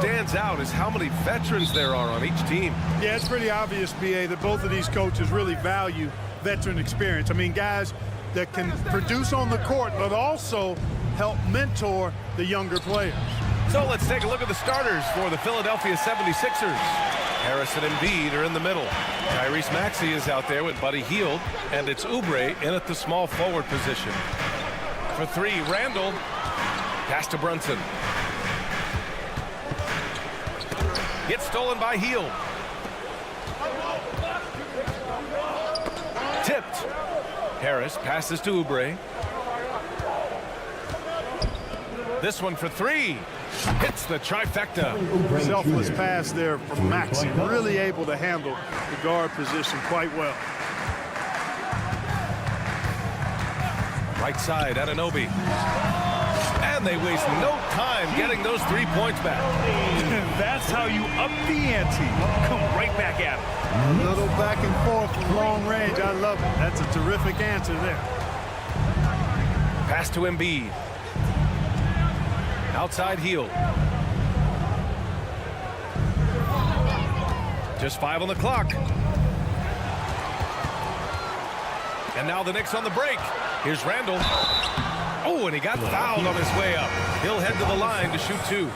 stands out is how many veterans there are on each team. Yeah, it's pretty obvious, B.A., that both of these coaches really value veteran experience. I mean, guys that can produce on the court, but also help mentor the younger players. So let's take a look at the starters for the Philadelphia 76ers. Harris and Embiid are in the middle. Tyrese Maxey is out there with Buddy Hield, and it's Oubre in at the small forward position. For three, Randall. Pass to Brunson. Gets stolen by Hield. Tipped. Harris passes to Oubre. This one for three. Hits the trifecta. Selfless pass there from Maxey. Really able to handle the guard position quite well. Right side, Anunoby. And they waste no time getting those 3 points back. That's how you up the ante. Come right back at it. A little back and forth from long range. I love it. That's a terrific answer there. Pass to Embiid. Outside Hield. Just 5 on the clock. And now the Knicks on the break. Here's Randall. Oh, and he got fouled on his way up. He'll head to the line to shoot two.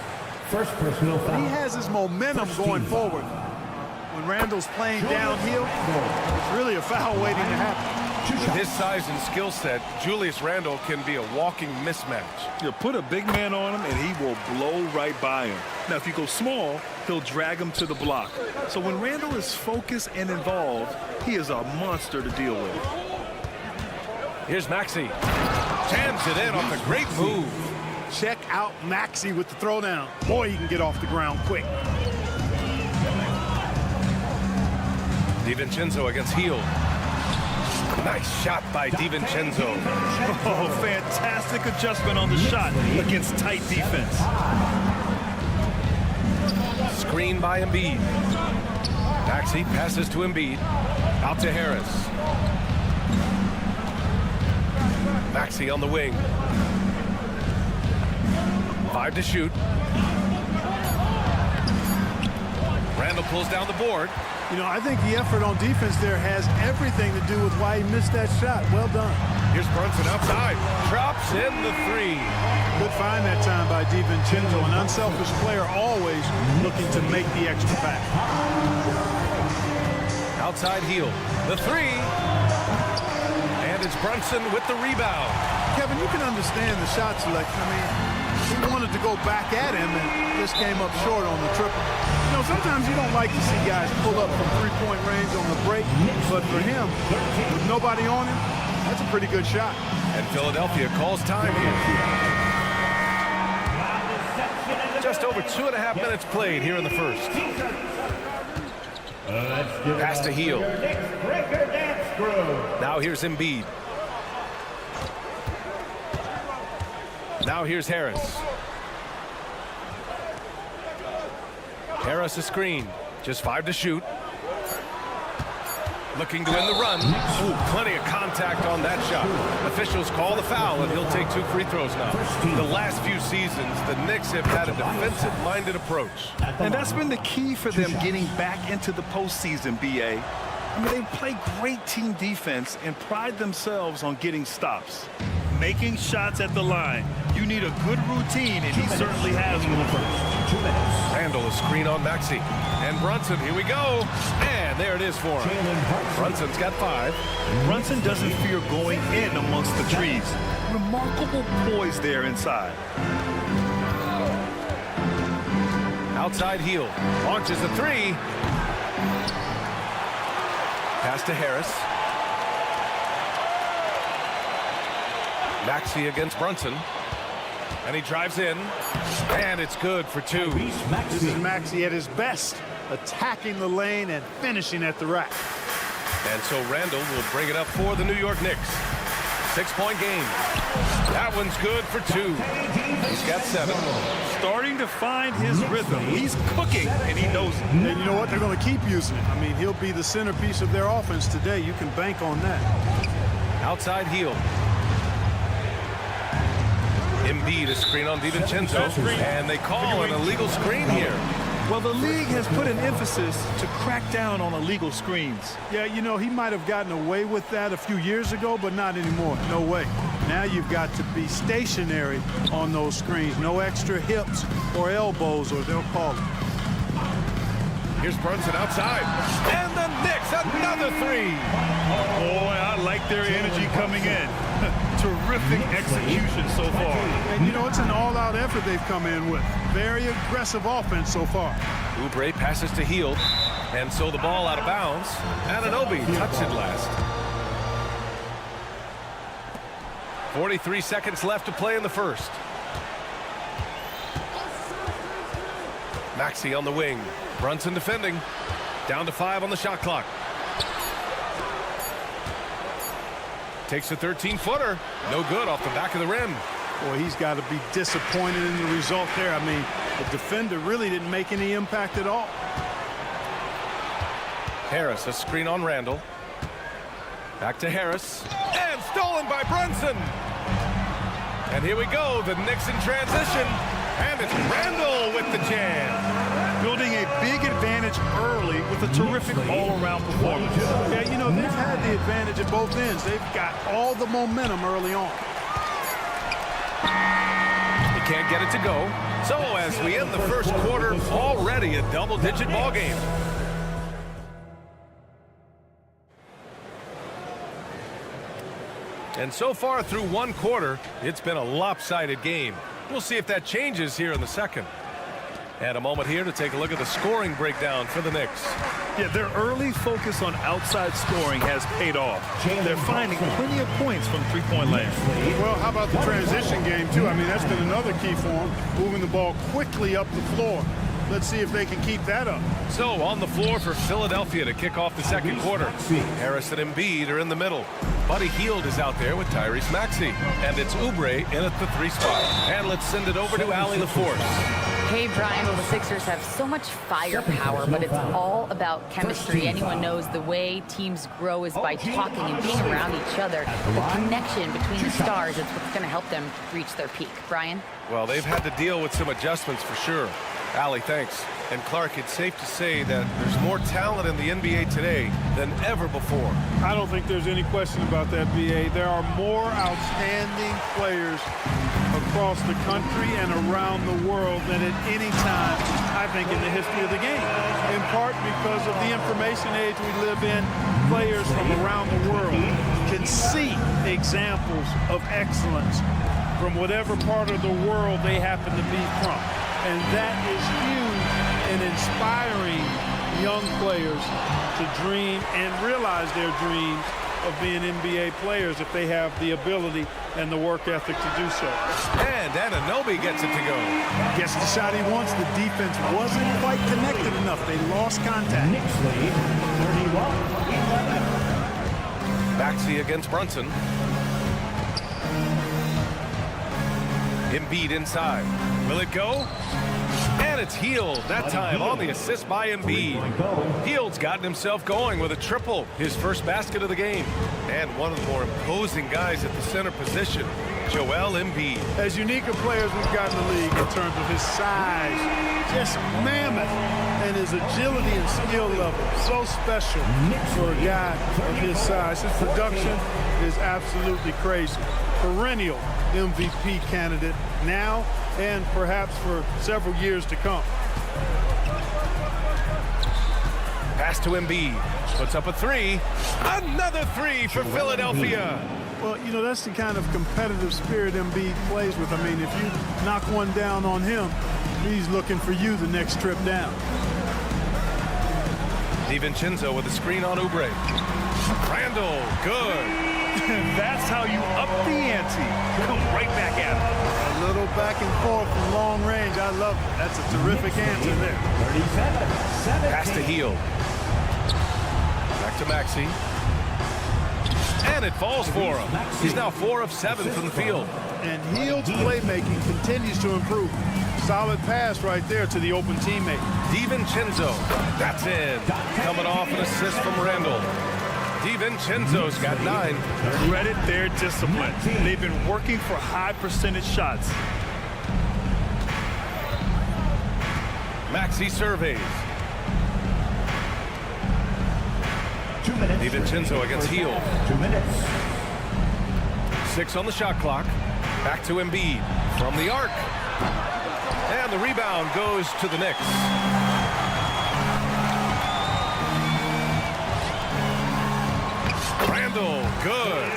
First personal foul. He has his momentum going forward. When Randall's playing downhill, it's really a foul waiting to happen. With his size and skill set, Julius Randle can be a walking mismatch. You put a big man on him, and he will blow right by him. Now, if you go small, he'll drag him to the block. So when Randle is focused and involved, he is a monster to deal with. Here's Maxey. Jams it in off a great move. Check out Maxey with the throwdown. Boy, he can get off the ground quick. DiVincenzo against Hield. Nice shot by DiVincenzo. Oh, fantastic adjustment on the shot against tight defense. Screen by Embiid. Maxey passes to Embiid. Out to Harris. Maxey on the wing. 5 to shoot. Randall pulls down the board. You know, I think the effort on defense there has everything to do with why he missed that shot. Well done. Here's Brunson outside. Drops in the three. Good find that time by DiVincenzo. An unselfish player always looking to make the extra pass. Outside Hield. The three. And it's Brunson with the rebound. Kevin, you can understand the shot selection. I mean, he wanted to go back at him and just came up short on the triple. You know, sometimes you don't like to see guys pull up from three-point range on the break, but for him, with nobody on him, that's a pretty good shot. And Philadelphia calls time here. Just over 2.5 minutes played here in the first. Pass to Hield. Now here's Embiid. Now here's Harris. Harris a screen. Just 5 to shoot. Looking to win the run. Ooh, plenty of contact on that shot. Officials call the foul, and he'll take 2 free throws now. The last few seasons, the Knicks have had a defensive-minded approach. And that's been the key for them getting back into the postseason, B.A. I mean, they play great team defense and pride themselves on getting stops. Making shots at the line. You need a good routine, and he certainly has one. Randall a screen on Maxey. And Brunson, here we go. And there it is for him. Brunson's got 5. Brunson doesn't fear going in amongst the trees. Remarkable poise there inside. Outside Hield. Launches a 3. Pass to Harris. Maxey against Brunson. And he drives in. And it's good for 2. This is Maxey at his best, attacking the lane and finishing at the rack. And so Randall will bring it up for the New York Knicks. 6-point game. That one's good for 2. He's got 7. Starting to find his rhythm. He's cooking, and he knows it. And you know what? They're going to keep using it. I mean, he'll be the centerpiece of their offense today. You can bank on that. Outside Hield. Embiid a screen on DiVincenzo, and they call an illegal screen here. Well, the league has put an emphasis to crack down on illegal screens. Yeah, you know, he might have gotten away with that a few years ago, but not anymore. No way. Now you've got to be stationary on those screens. No extra hips or elbows, or they'll call it. Here's Brunson outside. And the Knicks, another three. Boy, I like their energy coming in. Terrific execution so far. And, you know, it's an all-out effort they've come in with. Very aggressive offense so far. Oubre passes to Hield. And so the ball out of bounds. Anunoby touched it last. 43 seconds left to play in the first. Maxey on the wing. Brunson defending. Down to 5 on the shot clock. Takes a 13-footer. No good off the back of the rim. Boy, he's got to be disappointed in the result there. I mean, the defender really didn't make any impact at all. Harris, a screen on Randall. Back to Harris. And stolen by Brunson. And here we go. The Knicks in transition. And it's Randall with the jam. Building a big advantage early with a terrific all-around performance. Yeah, you know, they've had the advantage at both ends. They've got all the momentum early on. He can't get it to go. So as we end the first quarter, already a double-digit ball game. And so far through one quarter, it's been a lopsided game. We'll see if that changes here in the second. And a moment here to take a look at the scoring breakdown for the Knicks. Yeah, their early focus on outside scoring has paid off. They're finding plenty of points from three-point land. Well, how about the transition game, too? I mean, that's been another key for them, moving the ball quickly up the floor. Let's see if they can keep that up. So on the floor for Philadelphia to kick off the second quarter. Harris and Embiid are in the middle. Buddy Hield is out there with Tyrese Maxey. And it's Oubre in at the 3 spot. And let's send it over to Allie LaForce. Hey, Brian, well, the Sixers have so much firepower, but it's all about chemistry. Anyone knows the way teams grow is by talking and being around each other. The connection between the stars is what's going to help them reach their peak. Brian? Well, they've had to deal with some adjustments for sure. Allie, thanks. And Clark, it's safe to say that there's more talent in the NBA today than ever before. I don't think there's any question about that, B.A. There are more outstanding players across the country and around the world than at any time, I think, in the history of the game. In part because of the information age we live in, players from around the world can see examples of excellence from whatever part of the world they happen to be from. And that is huge in inspiring young players to dream and realize their dreams of being NBA players if they have the ability and the work ethic to do so. And Anunoby gets it to go. Gets the shot he wants. The defense wasn't quite connected enough. They lost contact. Knicks lead 31-11. Maxey against Brunson. Embiid inside. Will it go? And it's Hield, that time on the assist by Embiid. Hield's gotten himself going with a triple, his first basket of the game. And one of the more imposing guys at the center position, Joel Embiid. As unique a player as we've got in the league in terms of his size, just mammoth, and his agility and skill level, so special for a guy of his size. His production is absolutely crazy. Perennial MVP candidate now and perhaps for several years to come. Pass to Embiid. Puts up a 3. Another 3 for Philadelphia. Well, you know, that's the kind of competitive spirit Embiid plays with. I mean, if you knock one down on him, he's looking for you the next trip down. DiVincenzo with a screen on Oubre. Randall, good. That's how you up the ante. Come right back at him. A little back and forth from long range. I love it. That's a terrific answer there. 37-17. Pass to Hield. Back to Maxey. And it falls for him. He's now 4 of 7 from the field. And Hield's playmaking continues to improve. Solid pass right there to the open teammate. DiVincenzo. That's in. Coming off an assist from Randall. DiVincenzo's got 9. Credit their discipline. They've been working for high percentage shots. Maxey surveys. 2 minutes. DiVincenzo against Hield. 2 minutes. 6 on the shot clock. Back to Embiid from the arc. And the rebound goes to the Knicks. Randall, good.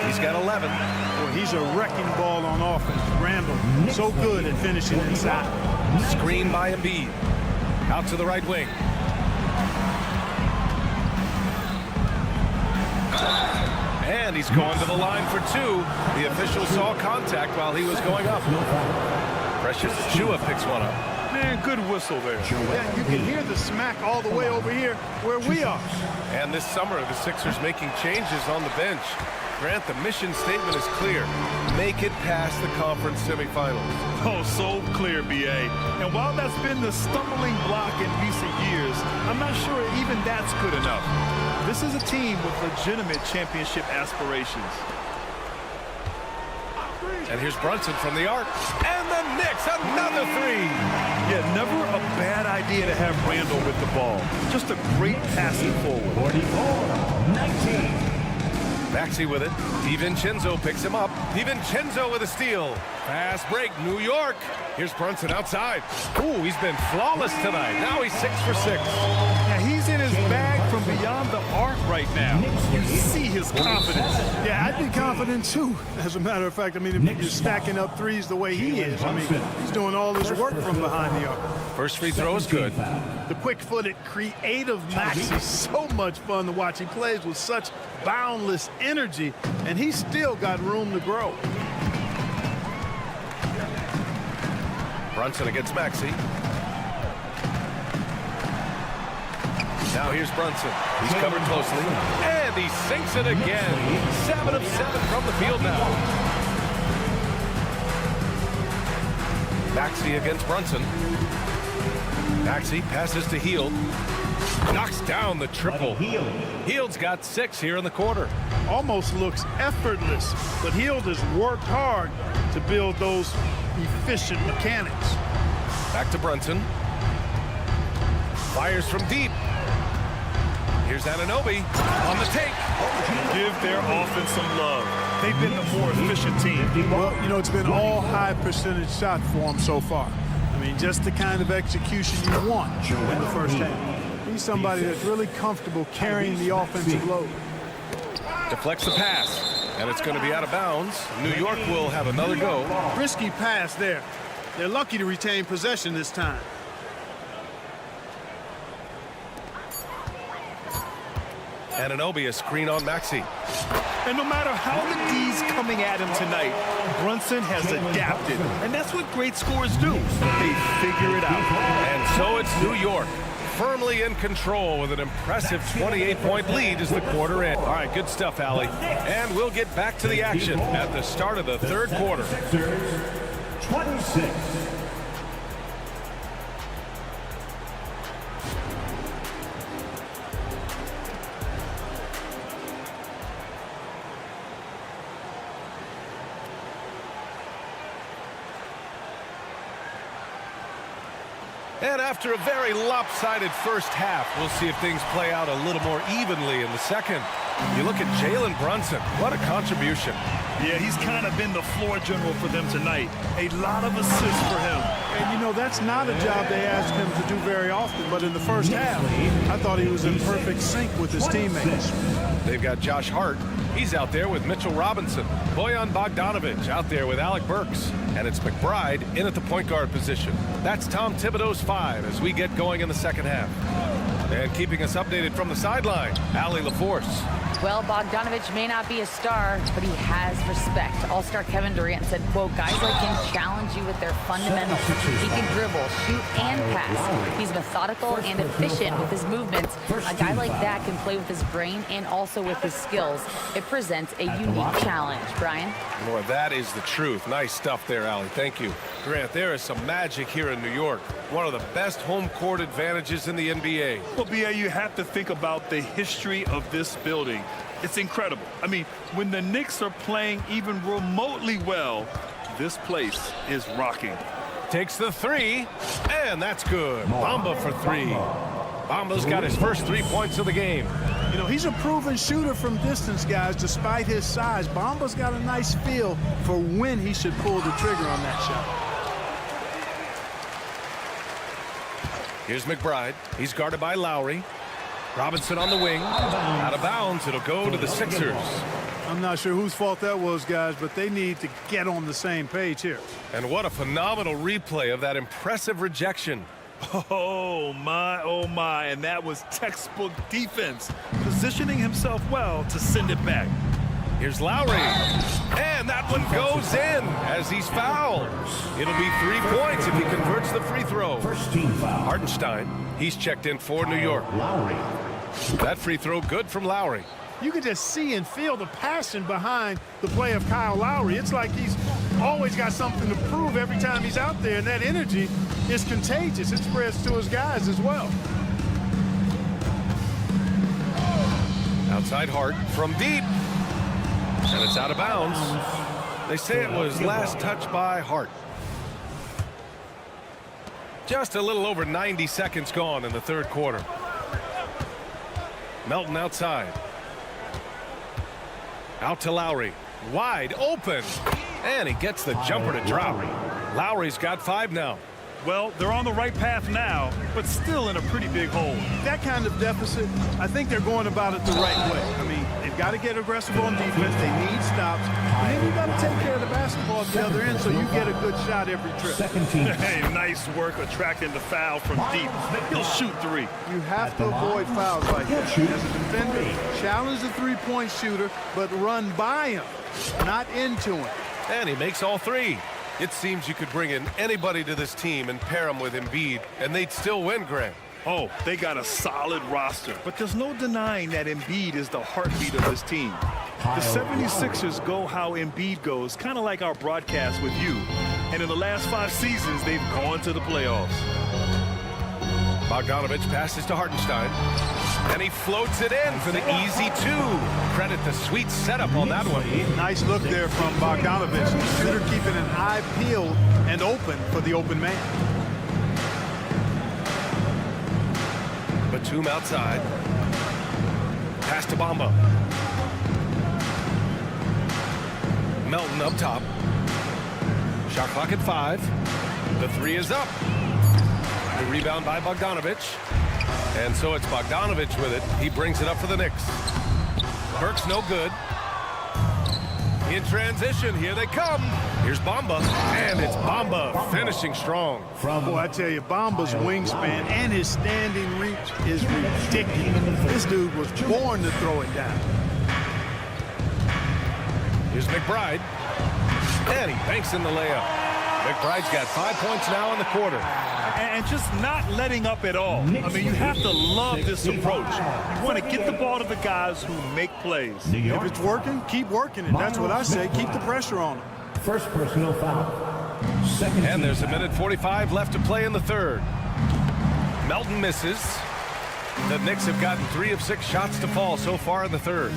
He's got 11. Boy, he's a wrecking ball on offense. Randall, so good at finishing inside. Screen by Embiid. Out to the right wing. And he's going to the line for 2. The official saw contact while he was going up. Precious Achiuwa picks one up. Man, good whistle there. Yeah, you can hear the smack all the way over here where we are. And this summer, the Sixers making changes on the bench. Grant, the mission statement is clear. Make it past the conference semifinals. Oh, so clear, B.A. And while that's been the stumbling block in recent years, I'm not sure even that's good enough. This is a team with legitimate championship aspirations. And here's Brunson from the arc. And the Knicks, another 3. Yeah, never a bad idea to have Randall with the ball. Just a great passing forward. 44-19. Maxey with it. DiVincenzo picks him up. DiVincenzo with a steal. Fast break, New York. Here's Brunson outside. Ooh, he's been flawless tonight. Now he's 6 for 6. Yeah, he's in his bag from beyond the arc right now. You see his confidence. Yeah, I'd be confident too. As a matter of fact, I mean, if you're stacking up threes the way he is, I mean, he's doing all this work from behind the arc. First free throw is good. The quick-footed, creative Max is so much fun to watch. He plays with such boundless energy, and he's still got room to grow. Brunson against Maxey. Now here's Brunson. He's covered closely. And he sinks it again. 7 of 7 from the field now. Maxey against Brunson. Maxey passes to Hield. Knocks down the triple. Hield's got 6 here in the quarter. Almost looks effortless, but Hield has worked hard to build those efficient mechanics. Back to Brunson. Fires from deep. Here's Anunoby on the take. Give their offense some love. They've been the more efficient team. Well, you know, it's been all high percentage shot for him so far. I mean, just the kind of execution you want in the first half. He's somebody that's really comfortable carrying the offensive load. Deflects the pass, and it's going to be out of bounds. New York will have another go. Risky pass there. They're lucky to retain possession this time. Anunoby, a screen on Maxey. And no matter how the D's coming at him tonight, Brunson has adapted. And that's what great scorers do. They figure it out. And so it's New York, firmly in control with an impressive 28-point lead as the quarter ends. All right, good stuff, Allie. And we'll get back to the action at the start of the third quarter. 26. And after a very lopsided first half, we'll see if things play out a little more evenly in the second. You look at Jalen Brunson, what a contribution. Yeah, he's kind of been the floor general for them tonight. A lot of assists for him. And, you know, that's not a job they ask him to do very often, but in the first half, I thought he was in perfect sync with his teammates. They've got Josh Hart. He's out there with Mitchell Robinson. Bojan Bogdanovic out there with Alec Burks. And it's McBride in at the point guard position. That's Tom Thibodeau's 5 as we get going in the second half. And keeping us updated from the sideline, Allie LaForce. Well, Bogdanovic may not be a star, but he has respect. All-star Kevin Durant said, quote, guys like him challenge you with their fundamentals. He can dribble, shoot, and pass. He's methodical and efficient with his movements. A guy like that can play with his brain and also with his skills. It presents a unique challenge. Brian? Boy, that is the truth. Nice stuff there, Allie. Thank you. Grant, there is some magic here in New York. One of the best home court advantages in the NBA. Well, B.A., you have to think about the history of this building. It's incredible. I mean, when the Knicks are playing even remotely well, this place is rocking. Takes the three, and that's good. Bamba for three. Bamba's got his first 3 points of the game. You know, he's a proven shooter from distance, guys, despite his size. Bamba's got a nice feel for when he should pull the trigger on that shot. Here's McBride. He's guarded by Lowry. Robinson on the wing. Out of bounds. It'll go to the Sixers. I'm not sure whose fault that was, guys, but they need to get on the same page here. And what a phenomenal replay of that impressive rejection. Oh, my, and that was textbook defense, positioning himself well to send it back. Here's Lowry, and that one goes in as he's fouled. It'll be 3 points if he converts the free throw. First team foul. Hartenstein, he's checked in for New York. Lowry. That free throw good from Lowry. You can just see and feel the passion behind the play of Kyle Lowry. It's like he's always got something to prove every time he's out there, and that energy is contagious. It spreads to his guys as well. Outside Hart from deep, and it's out of bounds. They say it was last touched by Hart. Just a little over 90 seconds gone in the third quarter. Melton outside. Out to Lowry. Wide open. And he gets the jumper to drop. Lowry's got 5 now. Well, they're on the right path now, but still in a pretty big hole. That kind of deficit, I think they're going about it the right way. I mean, they've got to get aggressive on defense. They need stops. And then you've got to take care of the basketball at the other end so you get a good shot every trip. Second team. Hey, nice work attracting the foul from deep. He'll shoot 3. You have to avoid fouls like that. As a defender, challenge the three-point shooter, but run by him, not into him. And he makes all 3. It seems you could bring in anybody to this team and pair them with Embiid, and they'd still win, Grant. Oh, they got a solid roster, but there's no denying that Embiid is the heartbeat of this team. The 76ers go how Embiid goes, kind of like our broadcast with you. And in the last 5 seasons, they've gone to the playoffs. Bogdanovich passes to Hartenstein, and he floats it in for the easy 2. Credit the sweet setup on that one. Nice look there from Bogdanovich. The shooter keeping an eye peeled and open for the open man. Batum outside. Pass to Bamba. Melton up top. Shot clock at 5. The 3 is up. The rebound by Bogdanovich. And so it's Bogdanovich with it. He brings it up for the Knicks. Burke's no good. In transition, here they come. Here's Bamba, and it's Bamba finishing strong. Boy, I tell you, Bamba's wingspan and his standing reach is ridiculous. This dude was born to throw it down. Here's McBride, and he banks in the layup. McBride's got 5 points now in the quarter. And just not letting up at all. I mean, you have to love this approach. You want to get the ball to the guys who make plays. If it's working, keep working it. That's what I say. Keep the pressure on him. First personal foul. Second And team there's a foul. minute 45 left to play in the third. Melton misses. The Knicks have gotten 3 of 6 shots to fall so far in the third.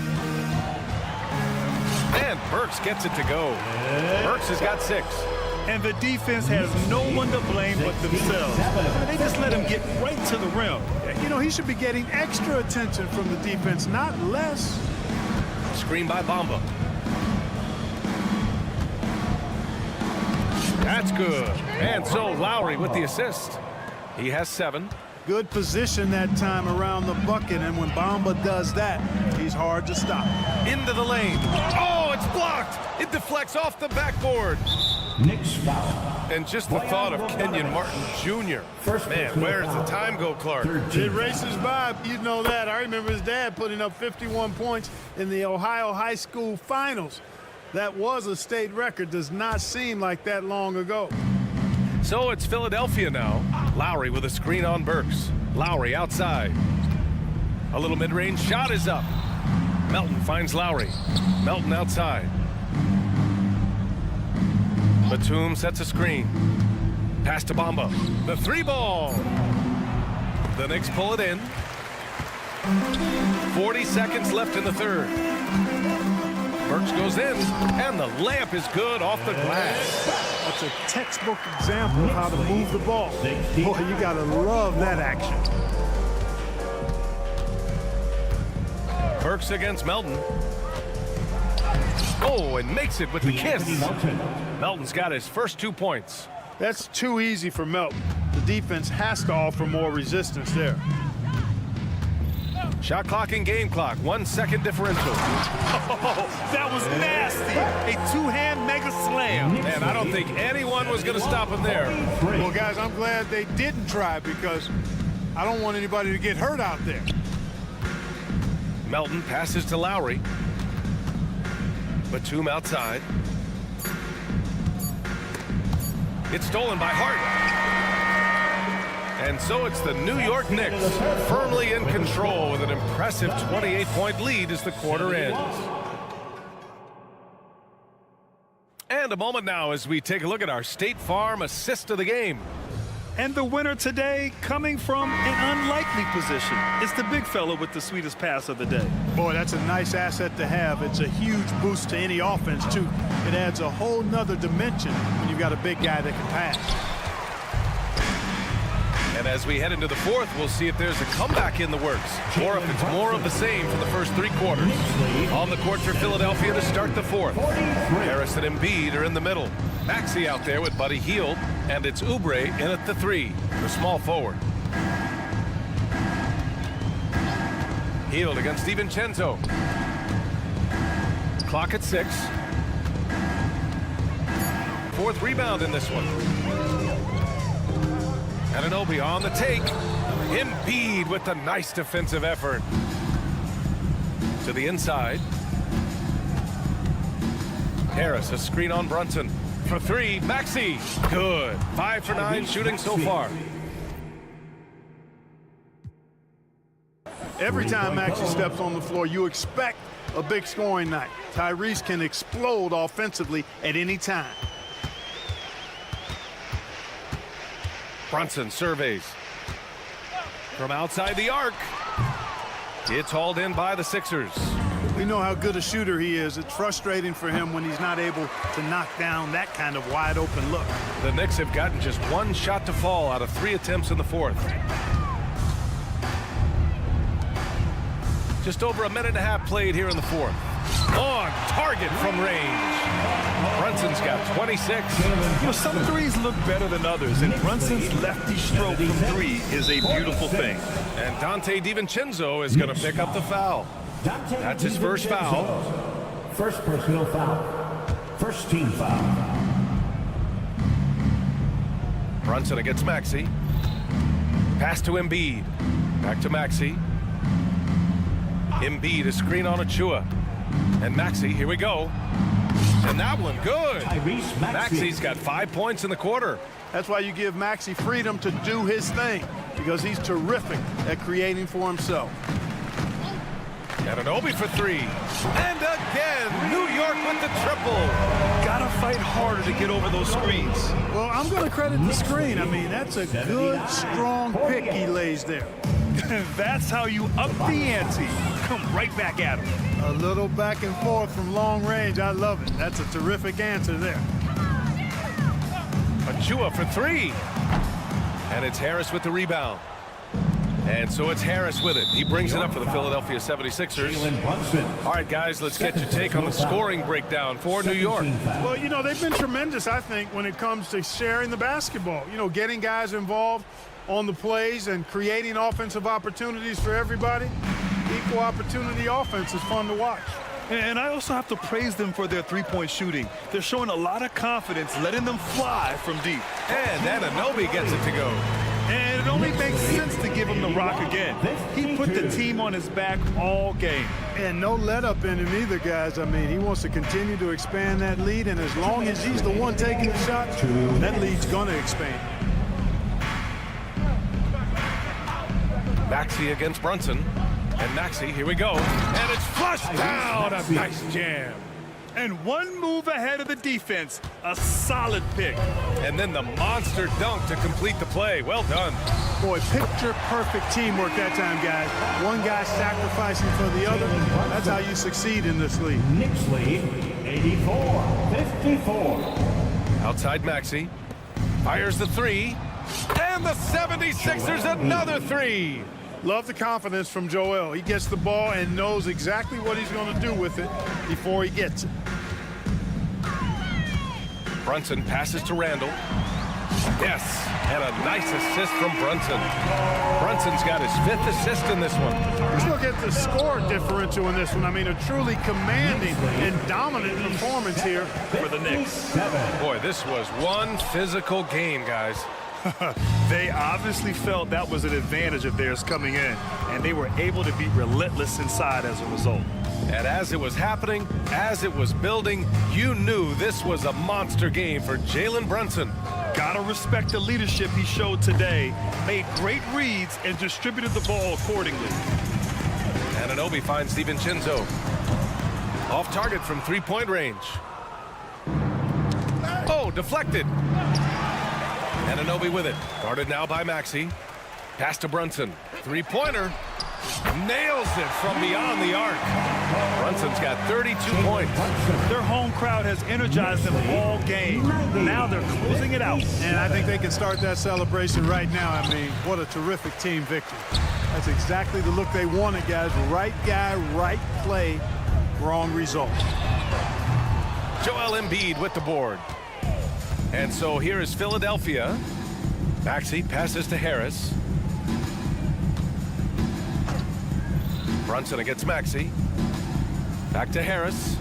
And Burks gets it to go. Burks has got 6. And the defense has no one to blame but themselves. They just let him get right to the rim. You know, he should be getting extra attention from the defense, not less. Screen by Bamba. That's good. And so Lowry with the assist. He has 7. Good position that time around the bucket, and when Bamba does that, he's hard to stop. Into the lane. Oh, it's blocked. It deflects off the backboard. Knicks foul. And just the thought of Kenyon Martin Jr. Man, where does the time go, Clark? It races by. You know that. I remember his dad putting up 51 points in the Ohio High School Finals. That was a state record. Does not seem like that long ago. So it's Philadelphia now. Lowry with a screen on Burks. Lowry outside. A little mid-range shot is up. Melton finds Lowry. Melton outside. Batum sets a screen. Pass to Bamba. The 3 ball. The Knicks pull it in. 40 seconds left in the third. Burks goes in, and the layup is good off the glass. That's a textbook example of how to move the ball. Boy, you got to love that action. Burks against Melton. Oh, and makes it with the kiss. Melton's got his first 2 points. That's too easy for Melton. The defense has to offer more resistance there. Shot clock and game clock, 1 second differential. Oh, that was nasty. A two-hand mega slam. And I don't think anyone was going to stop him there. Well, guys, I'm glad they didn't try because I don't want anybody to get hurt out there. Melton passes to Lowry. Batum outside. It's stolen by Hart. And so it's the New York Knicks firmly in control with an impressive 28-point lead as the quarter ends. And a moment now as we take a look at our State Farm assist of the game. And the winner today coming from an unlikely position. It's the big fella with the sweetest pass of the day. Boy, that's a nice asset to have. It's a huge boost to any offense, too. It adds a whole nother dimension when you've got a big guy that can pass. And as we head into the fourth, we'll see if there's a comeback in the works or if it's more of the same for the first 3 quarters. On the court for Philadelphia to start the fourth. Harris and Embiid are in the middle. Maxey out there with Buddy Hield, and it's Oubre in at the 3, the small forward. Hield against DiVincenzo. Clock at 6. 4th rebound in this one. Anunoby on the take. Embiid with the nice defensive effort. To the inside. Harris, a screen on Brunson. For 3, Maxey. Good. 5 for 9 shooting so far. Every time Maxey steps on the floor, you expect a big scoring night. Tyrese can explode offensively at any time. Brunson surveys. From outside the arc. It's hauled in by the Sixers. We know how good a shooter he is. It's frustrating for him when he's not able to knock down that kind of wide open look. The Knicks have gotten just 1 shot to fall out of 3 attempts in the fourth. Just over a minute and a half played here in the fourth. On target from range. Brunson's got 26. You know, some threes look better than others, and Brunson's lefty stroke from 3 is a beautiful thing. And Dante DiVincenzo is going to pick up the foul. That's his first foul. First personal foul. First team foul. Brunson against Maxey. Pass to Embiid. Back to Maxey. Embiid, a screen on Achua. And Maxey, here we go. And that one, good. Maxey's got 5 points in the quarter. That's why you give Maxey freedom to do his thing, because he's terrific at creating for himself. Anunoby for 3. And again, New York with the triple. Gotta fight harder to get over those screens. Well, I'm going to credit the screen. I mean, that's a good, strong pick he lays there. That's how you up the ante. Come right back at him. A little back and forth from long range. I love it. That's a terrific answer there. Achua for 3. And it's Harris with the rebound. And so it's Harris with it. He brings it up for the Philadelphia 76ers. All right, guys, let's get your take on the scoring breakdown for New York. Well, you know, they've been tremendous, I think, when it comes to sharing the basketball. You know, getting guys involved on the plays and creating offensive opportunities for everybody. Equal opportunity offense is fun to watch. And I also have to praise them for their three-point shooting. They're showing a lot of confidence, letting them fly from deep. And Anunoby gets it to go. And it only makes sense to give him the rock again. He put the team on his back all game. And no let up in him either, guys. I mean, he wants to continue to expand that lead, and as long as he's the one taking the shots, that lead's going to expand. Maxey against Brunson. And Maxey, here we go. And it's flushed down. A nice jam. And one move ahead of the defense. A solid pick. And then the monster dunk to complete the play. Well done. Boy, picture-perfect teamwork that time, guys. One guy sacrificing for the other. That's how you succeed in this league. Knicks lead 84-54. Outside Maxey. Fires the three. And the 76ers another three. Love the confidence from Joel. He gets the ball and knows exactly what he's going to do with it before he gets it. Brunson passes to Randall. Yes, and a nice assist from Brunson. Brunson's got his 5th assist in this one. Let's look at the score differential in this one. I mean, a truly commanding and dominant performance here For the Knicks. Boy, this was one physical game, guys. They obviously felt that was an advantage of theirs coming in, and they were able to be relentless inside as a result. And as it was happening, as it was building, you knew this was a monster game for Jalen Brunson. Gotta respect the leadership he showed today. Made great reads and distributed the ball accordingly. Anunoby finds DiVincenzo. Off target from 3-point range. Oh, deflected. Anunoby with it. Guarded now by Maxey. Pass to Brunson. 3-pointer. Nails it from beyond the arc. Brunson's got 32 points. Their home crowd has energized them all game. Now they're closing it out. And I think they can start that celebration right now. I mean, what a terrific team victory. That's exactly the look they wanted, guys. Right guy, right play, wrong result. Joel Embiid with the board. And so here is Philadelphia. Maxey passes to Harris. Brunson against Maxey. Back to Harris.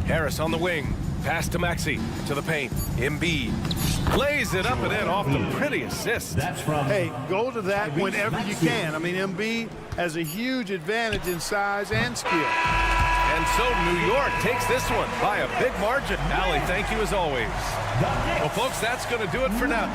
Harris on the wing. Pass to Maxey. To the paint. Embiid lays it up and in off the pretty assist. Hey, go to that whenever you can. I mean, Embiid has a huge advantage in size and skill. And so New York takes this one by a big margin. Allie, thank you as always. Well, folks, that's going to do it for now.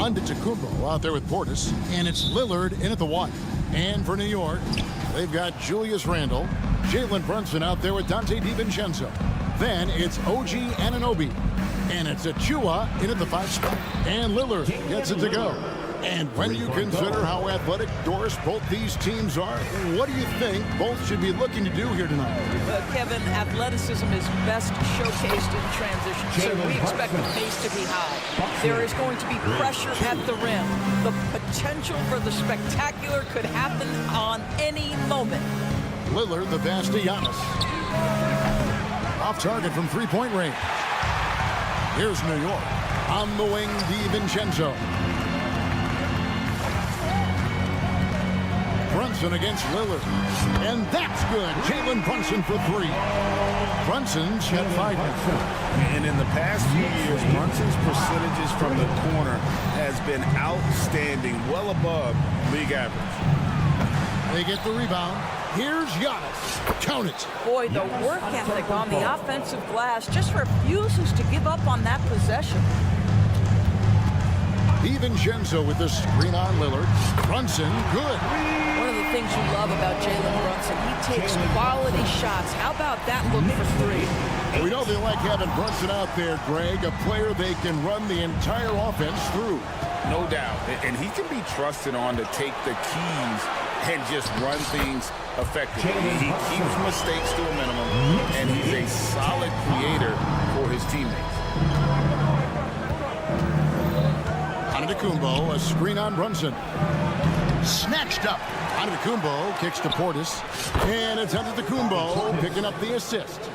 Antetokounmpo out there with Portis. And it's Lillard in at the 1. And for New York, they've got Julius Randle. Jalen Brunson out there with Dante DiVincenzo. Then it's OG Anunoby. And it's Achua in at the 5 spot. And Lillard gets it to go. And when you consider how athletic, Doris, both these teams are, what do you think both should be looking to do here tonight? Kevin, athleticism is best showcased in transition, so we expect the pace to be high. There is going to be pressure at the rim. The potential for the spectacular could happen on any moment. Lillard, the pass to Giannis. Off target from three-point range. Here's New York. On the wing, DiVincenzo. Brunson against Lillard. And that's good. Jalen Brunson for 3. Brunson's shot 5 now. And in the past few years, Brunson's percentages from the corner has been outstanding, well above league average. They get the rebound. Here's Giannis. Count it. Boy, the work ethic on the offensive glass just refuses to give up on that possession. DiVincenzo with the screen on Lillard. Brunson, good. One of the things you love about Jalen Brunson, he takes quality shots. How about that look for 3? We know they like having Brunson out there, Greg, a player they can run the entire offense through. No doubt. And he can be trusted on to take the keys and just run things effectively. He keeps mistakes to a minimum, and he's a solid creator for his teammates. Antetokounmpo, a screen on Brunson. Snatched up. Antetokounmpo kicks to Portis. And it's Antetokounmpo picking up the assist.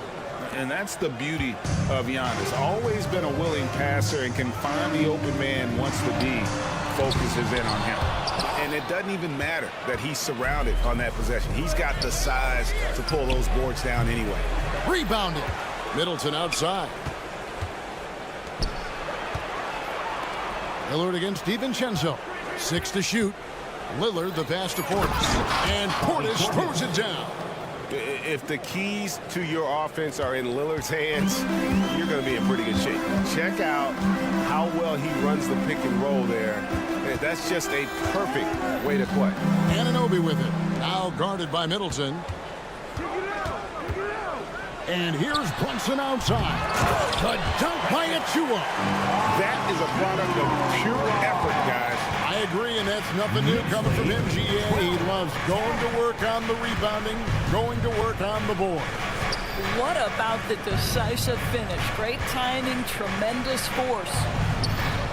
And that's the beauty of Giannis. Always been a willing passer and can find the open man once the D focuses in on him. And it doesn't even matter that he's surrounded on that possession. He's got the size to pull those boards down anyway. Rebounded. Middleton outside. Lillard against DiVincenzo. 6 to shoot. Lillard the pass to Portis. And Portis throws it down. If the keys to your offense are in Lillard's hands, you're going to be in pretty good shape. Check out how well he runs the pick and roll there. That's just a perfect way to play. Anunoby with it. Now guarded by Middleton. And here's Brunson outside. The dunk by Achua. That is a product of pure effort, guys. I agree, and that's nothing new coming from him, GA. He loves going to work on the rebounding, going to work on the board. What about the decisive finish? Great timing, tremendous force.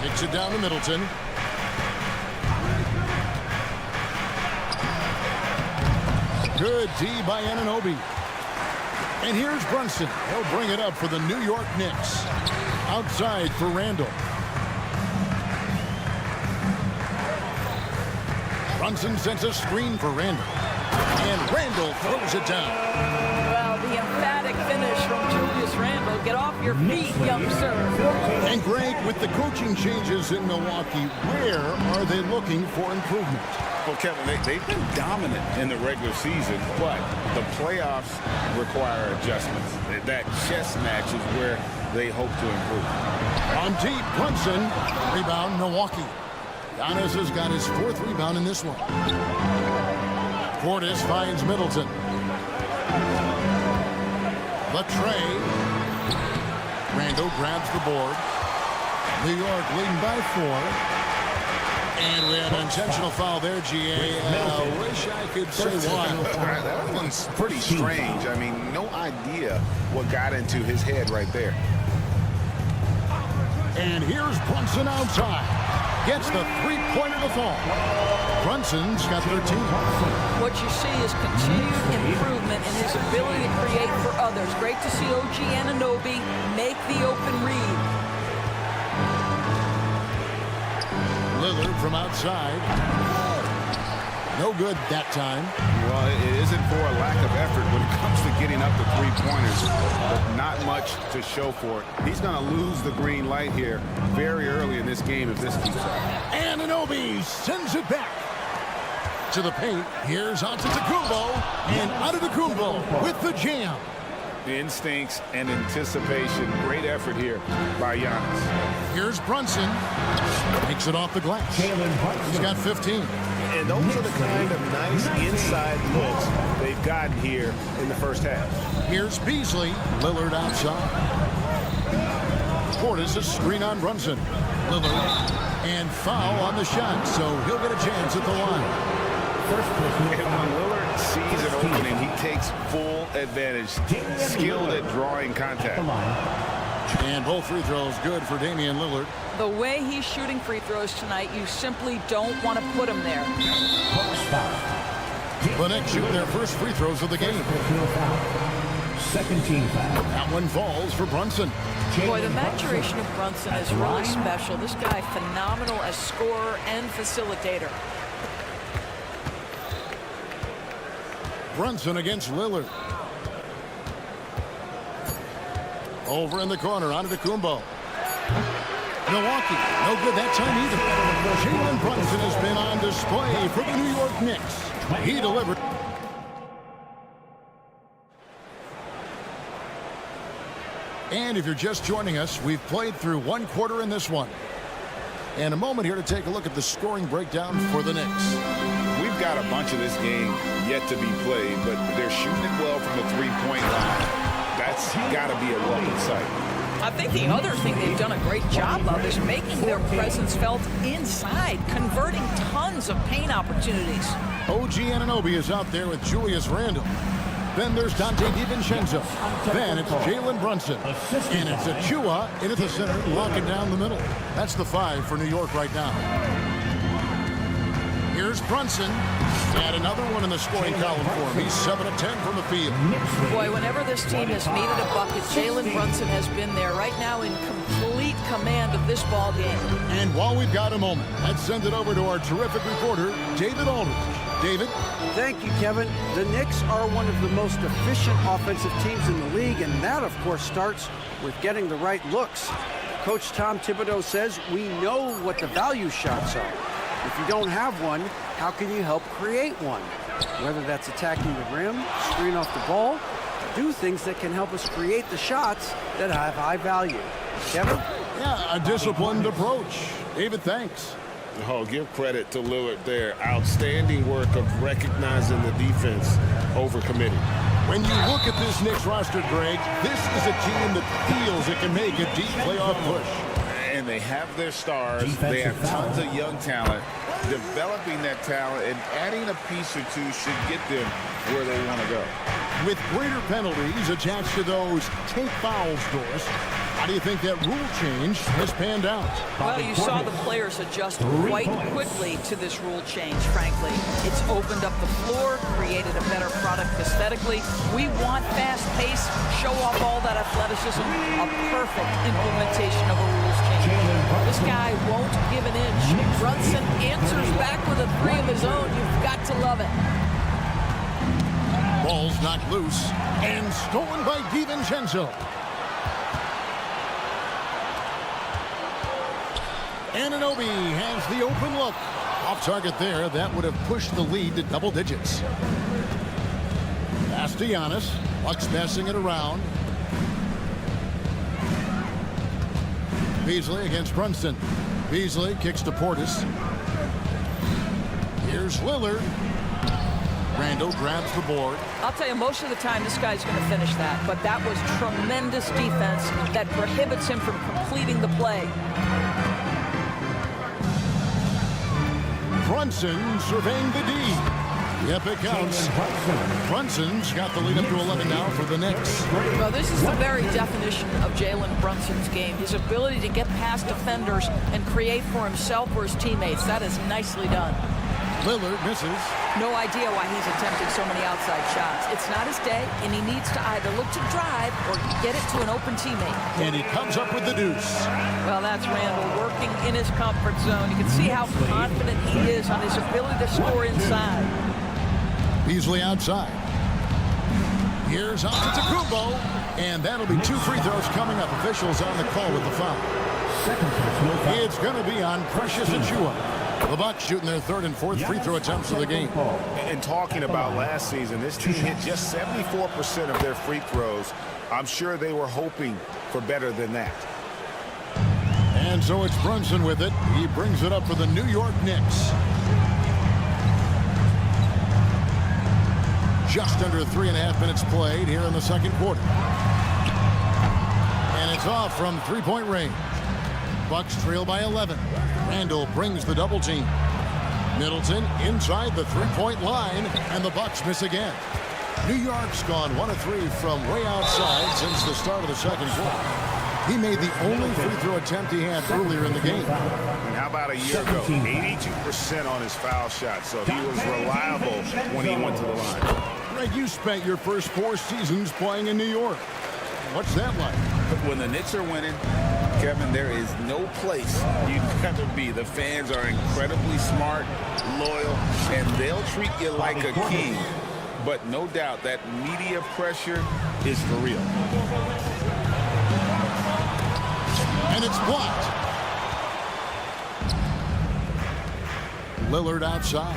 Kicks it down to Middleton. Good D by Anunoby. And here's Brunson. He'll bring it up for the New York Knicks. Outside for Randle. Brunson sends a screen for Randle. And Randle throws it down. Well, the emphatic finish from Julius Randle. Get off your feet, youngster. And Greg, with the coaching changes in Milwaukee, where are they looking for improvement? Well, Kevin, they've been dominant in the regular season, but the playoffs require adjustments. That chess match is where they hope to improve. On deep, Brunson. Rebound, Milwaukee. Giannis has got his 4th rebound in this one. Portis finds Middleton. Latrey. Randle grabs the board. New York leading by 4. And we have an intentional foul there, GA. I wish I could say why. That one's pretty strange. I mean, no idea what got into his head right there. And here's Brunson outside. Gets the 3-pointer to fall. Brunson's got 13. What you see is continued improvement in his ability to create for others. Great to see OG Anunoby make the open read. Lillard from outside. No good that time. Well, it isn't for a lack of effort when it comes to getting up to 3-pointers, but not much to show for it. He's going to lose the green light here very early in this game if this keeps up. Anunoby sends it back to the paint. Here's Antetokounmpo, and Antetokounmpo with the jam. Instincts and anticipation. Great effort here by Giannis. Here's Brunson. Takes it off the glass. He's got 15. And those are the kind of nice inside looks they've gotten here in the first half. Here's Beasley. Lillard outside. Portis a screen on Brunson. Lillard. And foul on the shot, so he'll get a chance at the line. And when Lillard sees an opening, he takes full advantage. Skilled at drawing contact. And both free throws good for Damian Lillard. The way he's shooting free throws tonight, you simply don't want to put him there. The Knicks shoot their first free throws of the game. Second team foul. That one falls for Brunson. Boy, the maturation of Brunson is really special. This guy, phenomenal as scorer and facilitator. Brunson against Lillard. Over in the corner, onto Kumbo. Milwaukee, no good that time either. Jalen Brunson has been on display for the New York Knicks. He delivered. And if you're just joining us, we've played through one quarter in this one. And a moment here to take a look at the scoring breakdown for the Knicks. We've got a bunch of this game yet to be played, but they're shooting it well from the three-point line. That's got to be a welcome sight. I think the other thing they've done a great job of is making their presence felt inside, converting tons of paint opportunities. OG Anunoby is out there with Julius Randle. Then there's Dante DiVincenzo. Then it's Jalen Brunson. And it's Achua into the center, locking down the middle. That's the 5 for New York right now. Here's Brunson. And another one in the scoring column for him. He's 7 of 10 from the field. Boy, whenever this team has needed a bucket, Jalen Brunson has been there right now in complete command of this ball game. And while we've got a moment, let's send it over to our terrific reporter, David Aldridge. David? Thank you, Kevin. The Knicks are one of the most efficient offensive teams in the league, and that, of course, starts with getting the right looks. Coach Tom Thibodeau says we know what the value shots are. If you don't have one, how can you help create one? Whether that's attacking the rim, screen off the ball, do things that can help us create the shots that have high value. Kevin? Yeah, a disciplined approach. David, thanks. Oh, give credit to Lillard there. Outstanding work of recognizing the defense over committing. When you look at this Knicks roster, Greg, this is a team that feels it can make a deep playoff push. And they have their stars. They have tons of young talent. Developing that talent and adding a piece or two should get them where they want to go. With greater penalties attached to those take fouls, Doris, how do you think that rule change has panned out? Well, you saw the players adjust quite quickly to this rule change, frankly. It's opened up the floor, created a better product aesthetically. We want fast pace, show off all that athleticism, a perfect implementation of a rules change. This guy won't give an inch. Brunson answers back with a 3 of his own. You've got to love it. Ball's knocked loose and stolen by DiVincenzo. Anunoby has the open look. Off target there. That would have pushed the lead to double digits. Pass to Giannis. Bucks passing it around. Beasley against Brunson. Beasley kicks to Portis. Here's Lillard. Randle grabs the board. I'll tell you, most of the time this guy's going to finish that, but that was tremendous defense that prohibits him from completing the play. Brunson surveying the D. Yep, it counts. Brunson's got the lead up to 11 now for the Knicks. Well, this is the very definition of Jalen Brunson's game. His ability to get past defenders and create for himself or his teammates. That is nicely done. Lillard misses. No idea why he's attempting so many outside shots. It's not his day, and he needs to either look to drive or get it to an open teammate. And he comes up with the deuce. Well, that's Randle working in his comfort zone. You can see how confident he is on his ability to score inside. Beasley outside. Here's Antetokounmpo, and that'll be 2 free throws coming up. Officials on the call with the foul. It's going to be on Precious Achua. The Bucks shooting their third and fourth free throw attempts of the game. And talking about last season, this team hit just 74% of their free throws. I'm sure they were hoping for better than that. And so it's Brunson with it. He brings it up for the New York Knicks. Just under 3.5 minutes played here in the second quarter. And it's off from three-point range. Bucks trail by 11. Randall brings the double team. Middleton inside the three-point line, and the Bucks miss again. New York's gone 1 of 3 from way outside since the start of the second quarter. He made the only free throw attempt he had earlier in the game. And how about a year ago? 82% on his foul shot, so he was reliable when he went to the line. Greg, you spent your first 4 seasons playing in New York. What's that like? When the Knicks are winning, Kevin, there is no place you'd rather be. The fans are incredibly smart, loyal, and they'll treat you like a king. But no doubt that media pressure is for real. And it's blocked. Lillard outside.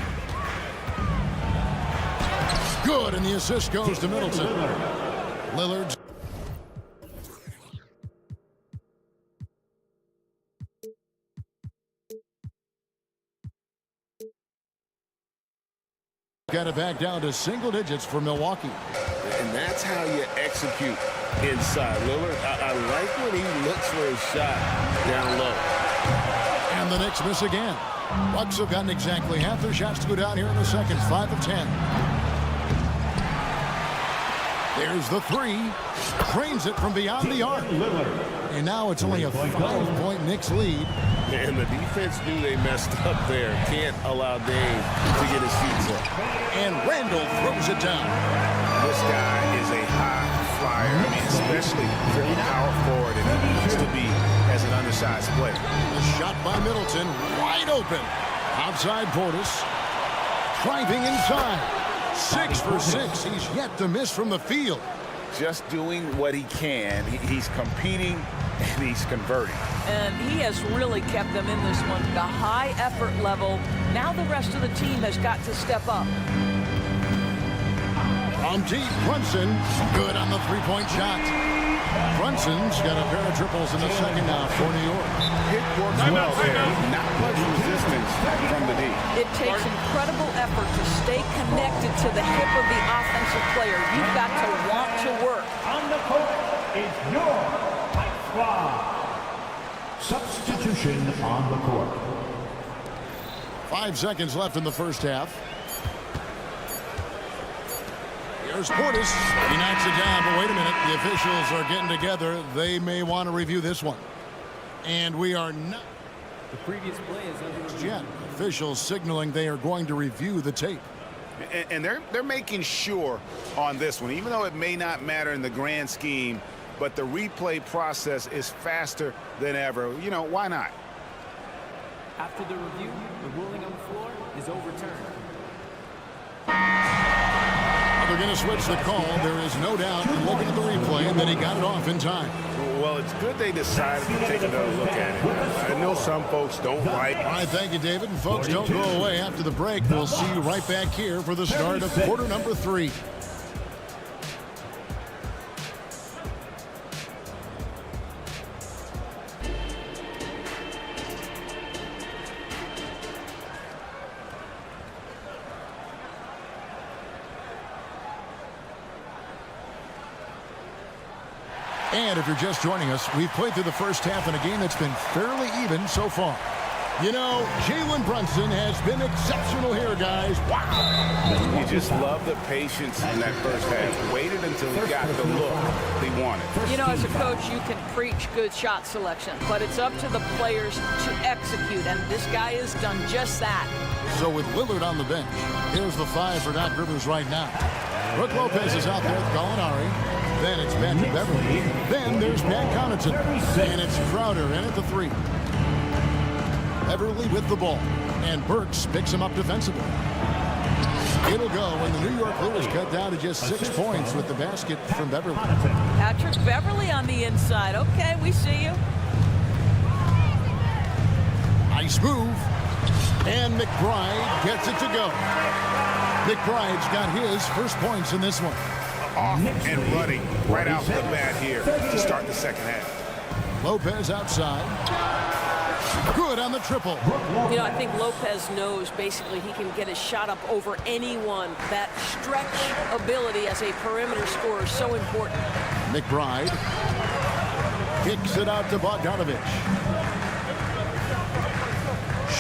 Good, and the assist goes to Middleton. Lillard's got it back down to single digits for Milwaukee. And that's how you execute inside. Lillard, I like when he looks for his shot down low. And the Knicks miss again. Bucks have gotten exactly half their shots to go down here in the second. 5 of 10. There's the three. Trains it from beyond the arc. And now it's only a 5-point Knicks lead. And the defense knew they messed up there. Can't allow Dave to get his feet up. And Randall throws it down. This guy is a high flyer. I mean, especially for a power forward, and he needs to be as an undersized player. The shot by Middleton, wide open. Outside Portis. Driving inside. 6 for 6. He's yet to miss from the field. Just doing what he can. He's competing and he's converting. And he has really kept them in this one. The high effort level. Now the rest of the team has got to step up. From deep, Brunson. Good on the three-point shot. Brunson's got a pair of triples in the second now for New York. It works well there. Not much resistance from the D. It takes incredible effort to stay connected to the hip of the offensive player. You've got to want to work. On the court is your White Squad. Substitution on the court. 5 seconds left in the first half. Here's Portis. He knocks it down, but wait a minute. The officials are getting together. They may want to review this one. And we are not. The previous play is under Yet. Officials signaling they are going to review the tape. And they're making sure on this one, even though it may not matter in the grand scheme, but the replay process is faster than ever. You know, why not? After the review, the ruling on the floor is overturned. They're going to switch the call. There is no doubt in looking at the replay that he got it off in time. Well, it's good they decided to take another look at it. I know some folks don't like. All right, thank you, David. And folks, don't go away after the break. We'll see you right back here for the start of quarter number 3. And if you're just joining us, we've played through the first half in a game that's been fairly even so far. You know, Jalen Brunson has been exceptional here, guys. Wow. You just love the patience in that first half. Waited until he got the look he wanted. You know, as a coach, you can preach good shot selection, but it's up to the players to execute, and this guy has done just that. So with Lillard on the bench, here's the 5 for Doc Rivers right now. Brooke Lopez is out there with Gallinari. Then it's Patrick Beverly. Then there's Pat Connaughton. And it's Crowder in at the 3. Beverly with the ball. And Burks picks him up defensively. It'll go, and the New York Blue is cut down to just 6 points with the basket from Beverly. Patrick Beverly on the inside. Okay, we see you. Nice move. And McBride gets it to go. McBride's got his first points in this one. Off and running right out the bat here to start the second half. Lopez outside. Good on the triple. You know, I think Lopez knows basically he can get his shot up over anyone. That stretch ability as a perimeter scorer is so important. McBride kicks it out to Bogdanovich.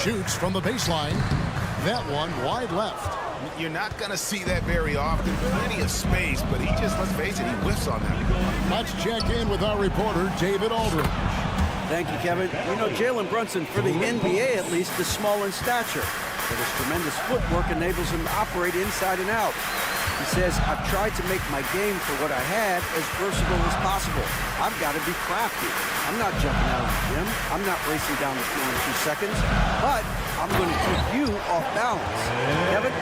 Shoots from the baseline. That one wide left. You're not going to see that very often. Plenty of space, but he just, let's face it, he whiffs on that. Let's check in with our reporter, David Aldridge. Thank you, Kevin. You know, Jalen Brunson, for the NBA at least, is small in stature, but his tremendous footwork enables him to operate inside and out. He says, I've tried to make my game for what I had as versatile as possible. I've got to be crafty. I'm not jumping out of the gym. I'm not racing down the floor in 2 seconds, but I'm going to keep you off balance. Kevin?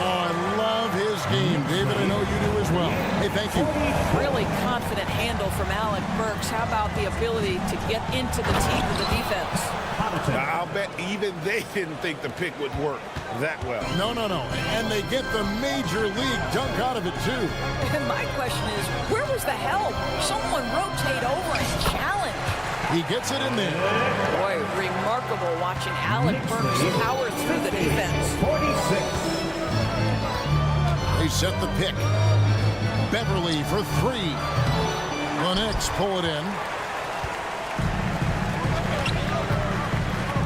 Oh, I love his game. David, I know you do as well. Hey, thank you. Really confident handle from Alec Burks. How about the ability to get into the teeth of the defense? I'll bet even they didn't think the pick would work that well. No. And they get the major league dunk out of it, too. And my question is, where was the help? Someone rotate over and challenge. He gets it in there. Boy, remarkable watching Alec Burks power through the defense. 46. They set the pick. Beverly for 3. The Knicks pull it in.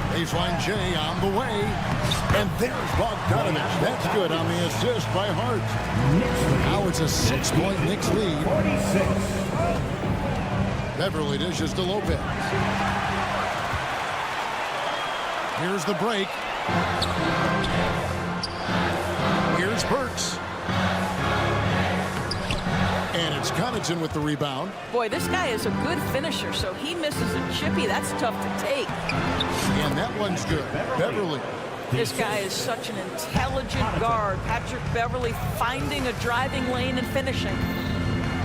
Baseline J on the way. And there's Bogdanovich. That's good on the assist by Hart. Now it's a 6-point Knicks lead. 46. Beverly dishes to Lopez. Here's the break. Here's Burks. And it's Connaughton with the rebound. Boy, this guy is a good finisher, so he misses a chippy. That's tough to take. And that one's good. Beverly. This guy is such an intelligent guard. Patrick Beverly finding a driving lane and finishing.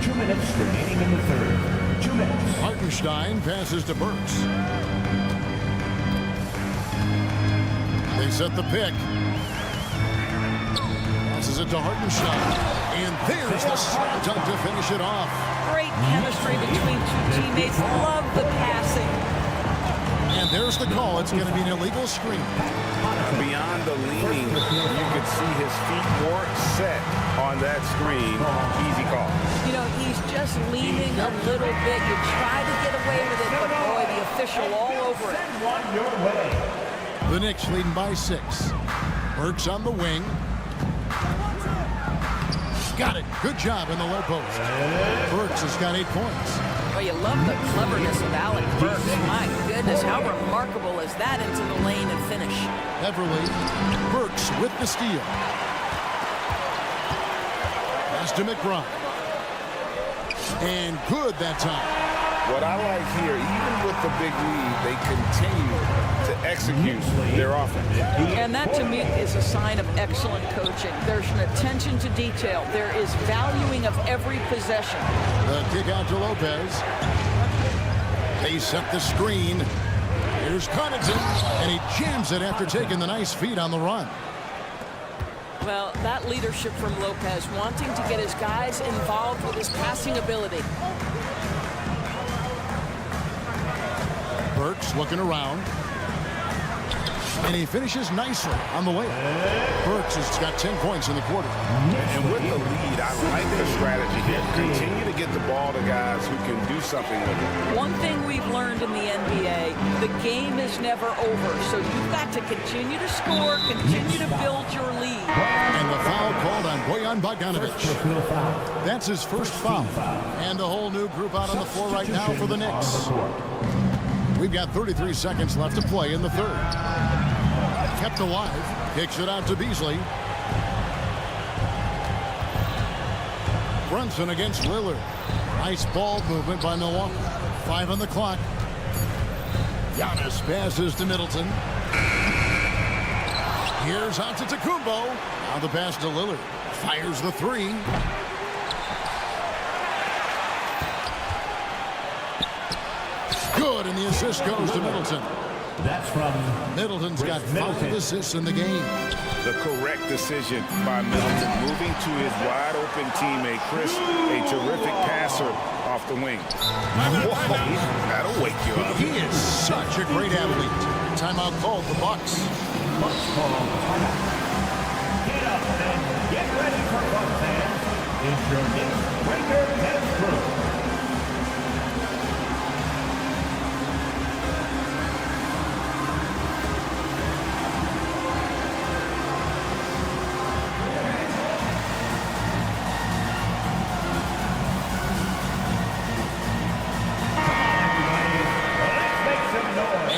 2 minutes remaining in the third. 2 minutes. Hartenstein passes to Burks. They set the pick. Passes it to Hartenstein. And there's the slam dunk to finish it off. Great chemistry between two teammates. Love the passing. And there's the call. It's going to be an illegal screen. Beyond the leaning, you could see his feet more set on that screen. Easy call. You know, he's just leaning a little bit. You try to get away with it, but boy, the official all over it. The Knicks leading by 6. Burks on the wing. Got it. Good job in the low post. Burks has got 8 points. Well, you love the cleverness of Alec Burks. My goodness, how remarkable is that into the lane and finish? Beverly. Burks with the steal. Pass to McBride. And good that time. What I like here, even with the big lead, they continue to execute their offense. And that, to me, is a sign of excellent coaching. There's an attention to detail. There is valuing of every possession. The kick out to Lopez. They set the screen. Here's Connaughton, and he jams it after taking the nice feed on the run. Well, that leadership from Lopez, wanting to get his guys involved with his passing ability. Burks looking around. And he finishes nicely on the way. Burks has got 10 points in the quarter. And with the lead, I like the strategy here. Continue to get the ball to guys who can do something with it. One thing we've learned in the NBA, the game is never over. So you've got to continue to score, continue to build your lead. And the foul called on Bojan Bogdanovich. That's his first foul. And a whole new group out on the floor right now for the Knicks. We've got 33 seconds left to play in the third. Kept alive. Kicks it out to Beasley. Brunson against Lillard. Nice ball movement by Milwaukee. 5 on the clock. Giannis passes to Middleton. Here's Antetokounmpo. Now the pass to Lillard. Fires the 3. Good, and the assist goes to Middleton. That's from Middleton's got 5 assists in the game. The correct decision by Middleton, moving to his wide-open teammate, Chris, a terrific passer off the wing. Whoa, that'll wake you up. He is such a great athlete. Timeout called the Bucks. Bucks call timeout. Get up and get ready for fun, fans. It's your Knicks Breaker and Crew.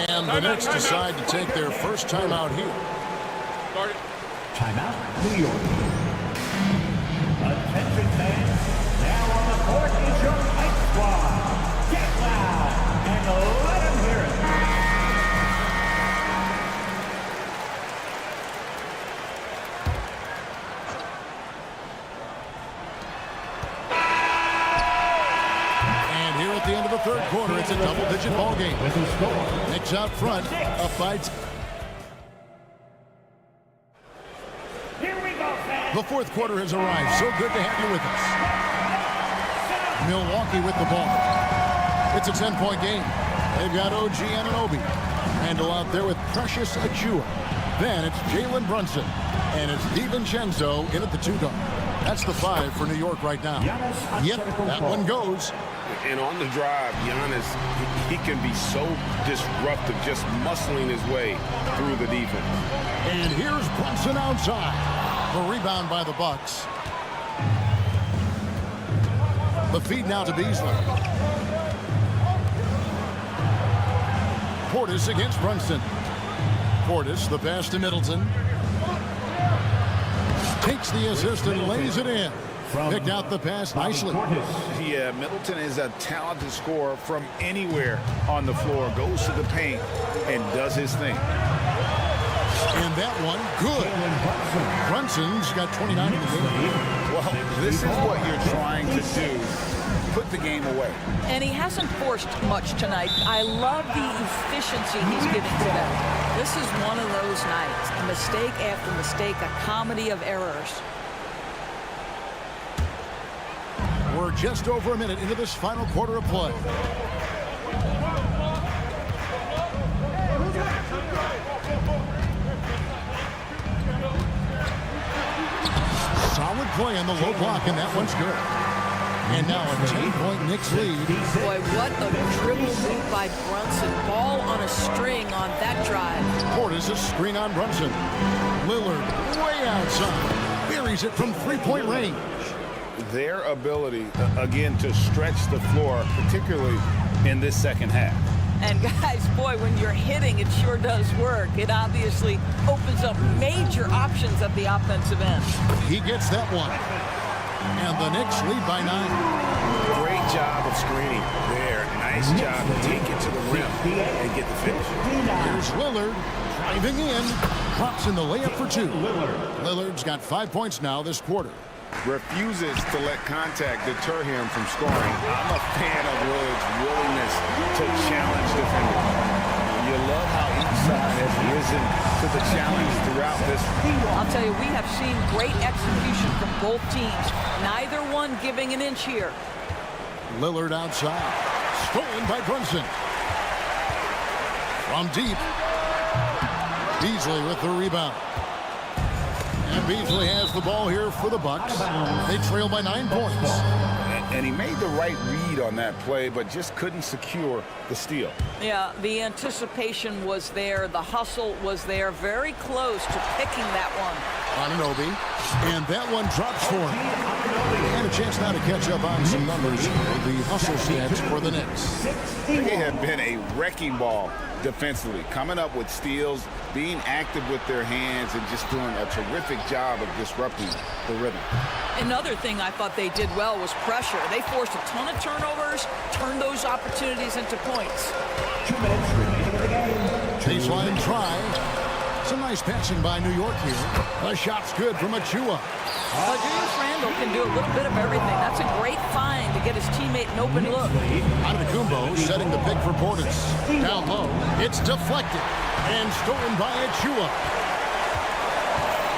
And the Knicks decide to take their first timeout here. Timeout, New York. Attention fans, now on the court is your Knicks squad. Get loud and let them hear it. And here at the end of the third quarter, it's a double-digit ball game. Knicks out front, up by. The fourth quarter has arrived. So good to have you with us. Milwaukee with the ball. It's a 10-point game. They've got OG Anunoby. Handle out there with Precious Achiuwa. Then it's Jalen Brunson. And it's DiVincenzo in at the 2 guard. That's the 5 for New York right now. Yep, that one goes. And on the drive, Giannis, he can be so disruptive, just muscling his way through the defense. And here's Brunson outside. The rebound by the Bucks. The feed now to Beasley. Portis against Brunson. Portis, the pass to Middleton. Takes the assist and lays it in. Picked out the pass nicely. Yeah, Middleton is a talented scorer from anywhere on the floor. Goes to the paint and does his thing. And that one, good. Brunson's got 29 in the game. Well, this is what you're trying to do. Put the game away. And he hasn't forced much tonight. I love the efficiency he's giving today. This is one of those nights. Mistake after mistake, a comedy of errors. We're just over a minute into this final quarter of play. Solid play on the low block, and that one's good. And now a 10-point Knicks lead. Boy, what a dribble move by Brunson. Ball on a string on that drive. Portis, a screen on Brunson. Lillard way outside. Buries it from 3-point range. Their ability, again, to stretch the floor, particularly in this second half. And guys, boy, when you're hitting, it sure does work. It obviously opens up major options at the offensive end. He gets that one. And the Knicks lead by 9. Great job of screening there. Nice job to take it to the rim and get the finish. Here's Lillard driving in. Drops in the layup for 2. Lillard's got 5 points now this quarter. Refuses to let contact deter him from scoring. I'm a fan of Lillard's willingness to challenge defenders. You love how each side has risen to the challenge throughout this. I'll tell you, we have seen great execution from both teams. Neither one giving an inch here. Lillard outside. Stolen by Brunson. From deep. Beasley with the rebound. And Beasley has the ball here for the Bucks. They trail by 9 points. And he made the right read on that play, but just couldn't secure the steal. Yeah, the anticipation was there. The hustle was there. Very close to picking that one. Anunoby. And that one drops for him. And a chance now to catch up on some numbers. The hustle stats for the Knicks. They have been a wrecking ball defensively, coming up with steals, being active with their hands, and just doing a terrific job of disrupting the rhythm. Another thing I thought they did well was pressure. They forced a ton of turnovers, turned those opportunities into points. 2 minutes remaining in the game. Baseline try. Some nice passing by New York here. The shot's good from Achua. Julius Randle can do a little bit of everything. That's a great find to get his teammate an open look. Antetokounmpo setting the pick for Portis. Down low. It's deflected and stolen by Achua.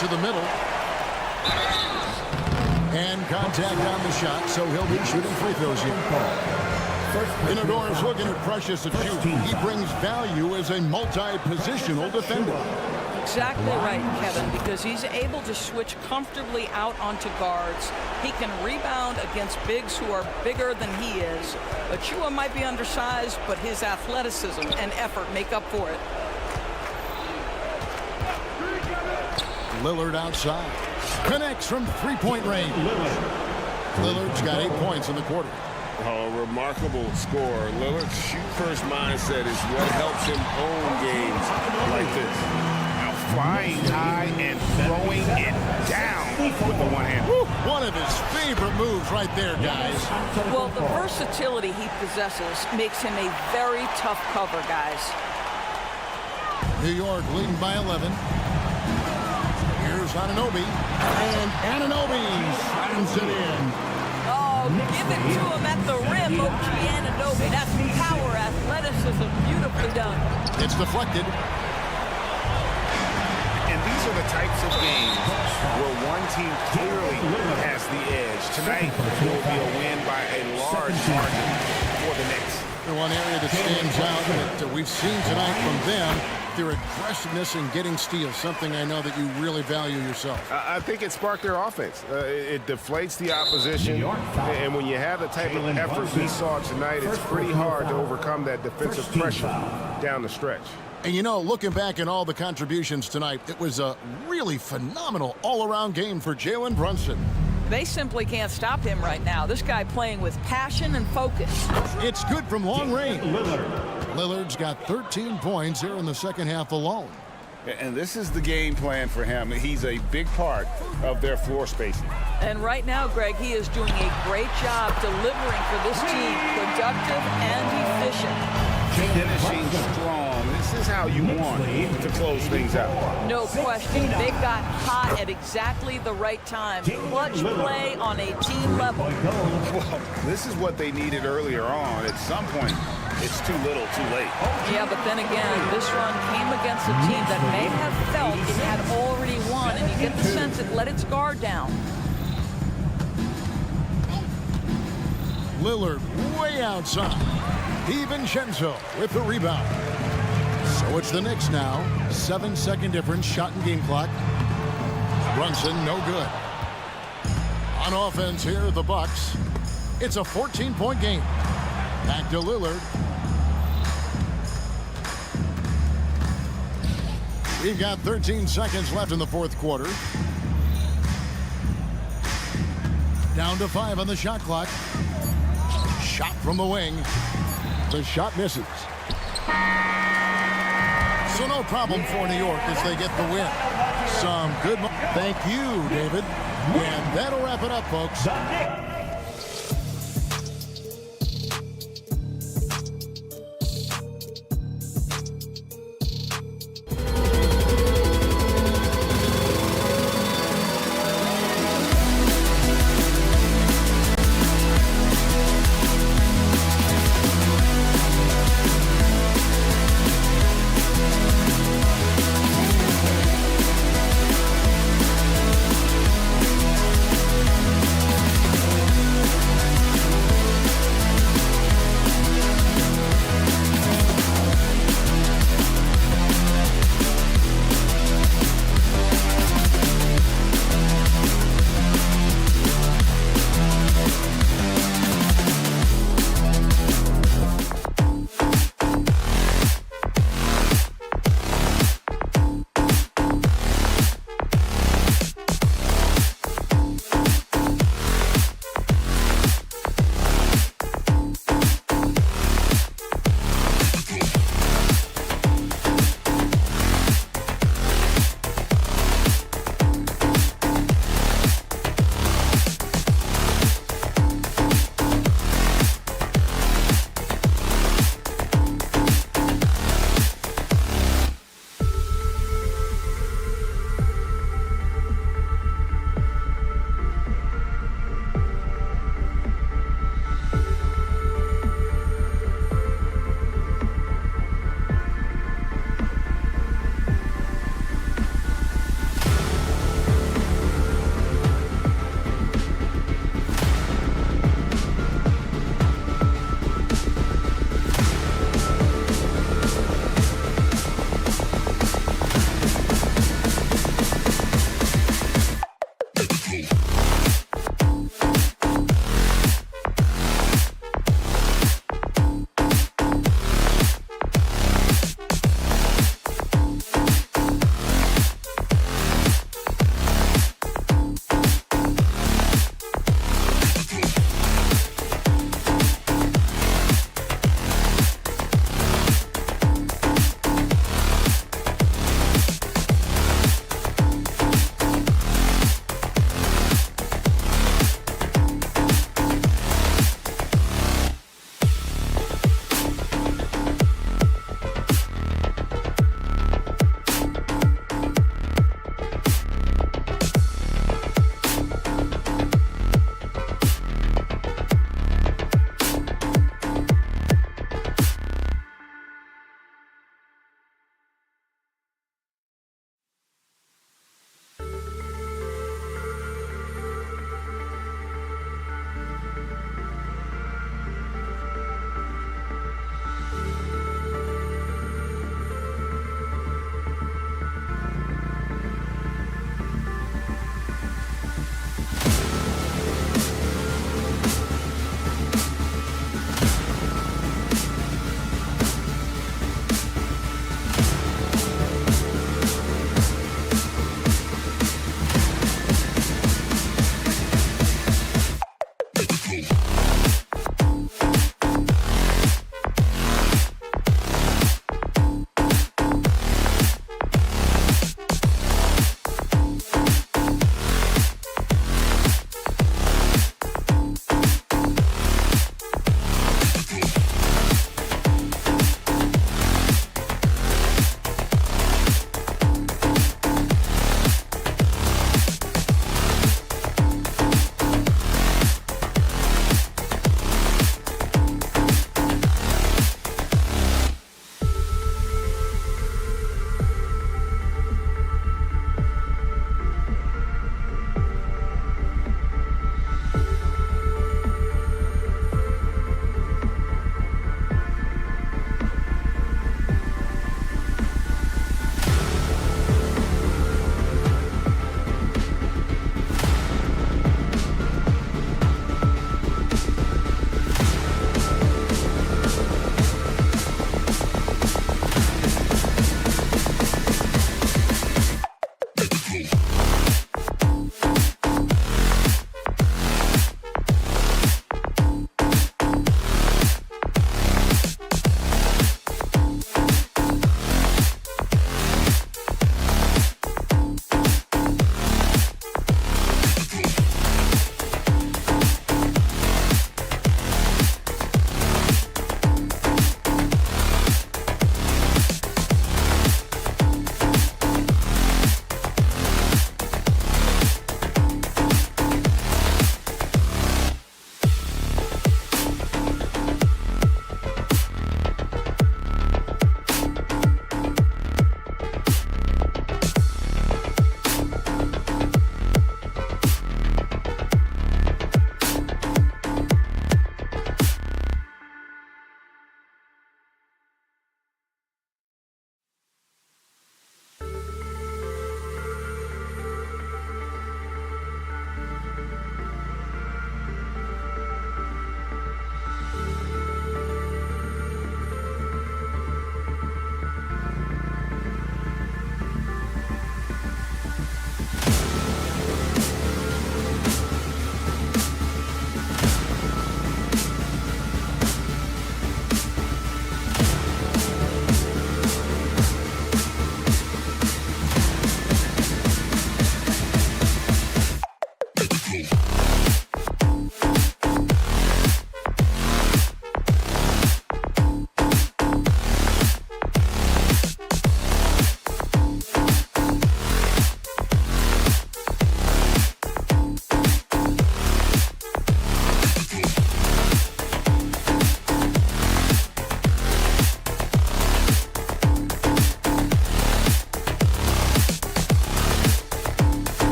To the middle. And contact on the shot, so he'll be shooting free throws here. Inador's looking at Precious Achua. He brings value as a multi-positional defender. Exactly right, Kevin, because he's able to switch comfortably out onto guards. He can rebound against bigs who are bigger than he is. Achua might be undersized, but his athleticism and effort make up for it. Lillard outside. Connects from three-point range. Lillard's got 8 points in the quarter. A remarkable score. Lillard's shoot-first mindset is what helps him own games like this. Now flying high and throwing it down with the one hand. Woo, one of his favorite moves right there, guys. Well, the versatility he possesses makes him a very tough cover, guys. New York leading by 11. Here's Anunoby. And Anunoby slams it in. Oh, give it to him at the rim, OG Anunoby. That's power, athleticism, beautifully done. It's deflected. And these are the types of games where one team clearly has the edge. Tonight will be a win by a large margin for the Knicks. The one area that stands out that we've seen tonight from them, their aggressiveness in getting steals, something I know that you really value yourself. I think it sparked their offense. It deflates the opposition, and when you have the type of effort we saw tonight, it's pretty hard to overcome that defensive pressure down the stretch. And you know, looking back at all the contributions tonight, it was a really phenomenal all-around game for Jalen Brunson. They simply can't stop him right now. This guy playing with passion and focus. It's good from long range. Lillard's got 13 points here in the second half alone. And this is the game plan for him. He's a big part of their floor spacing. And right now, Greg, he is doing a great job delivering for this team, productive and efficient. Finishing strong. This is how you want to close things out. No question. They got hot at exactly the right time. Clutch play on a team level. Well, this is what they needed earlier on. At some point, it's too little, too late. Yeah, but then again, this run came against a team that may have felt it had already won, and you get the sense it let its guard down. Lillard way outside. DiVincenzo with the rebound. So it's the Knicks now. 7-second difference, shot and game clock. Brunson, no good. On offense here, the Bucks. It's a 14-point game. Back to Lillard. We've got 13 seconds left in the fourth quarter. Down to 5 on the shot clock. Shot from the wing. The shot misses. So no problem for New York as they get the win. Some good. Thank you, David. And that'll wrap it up, folks.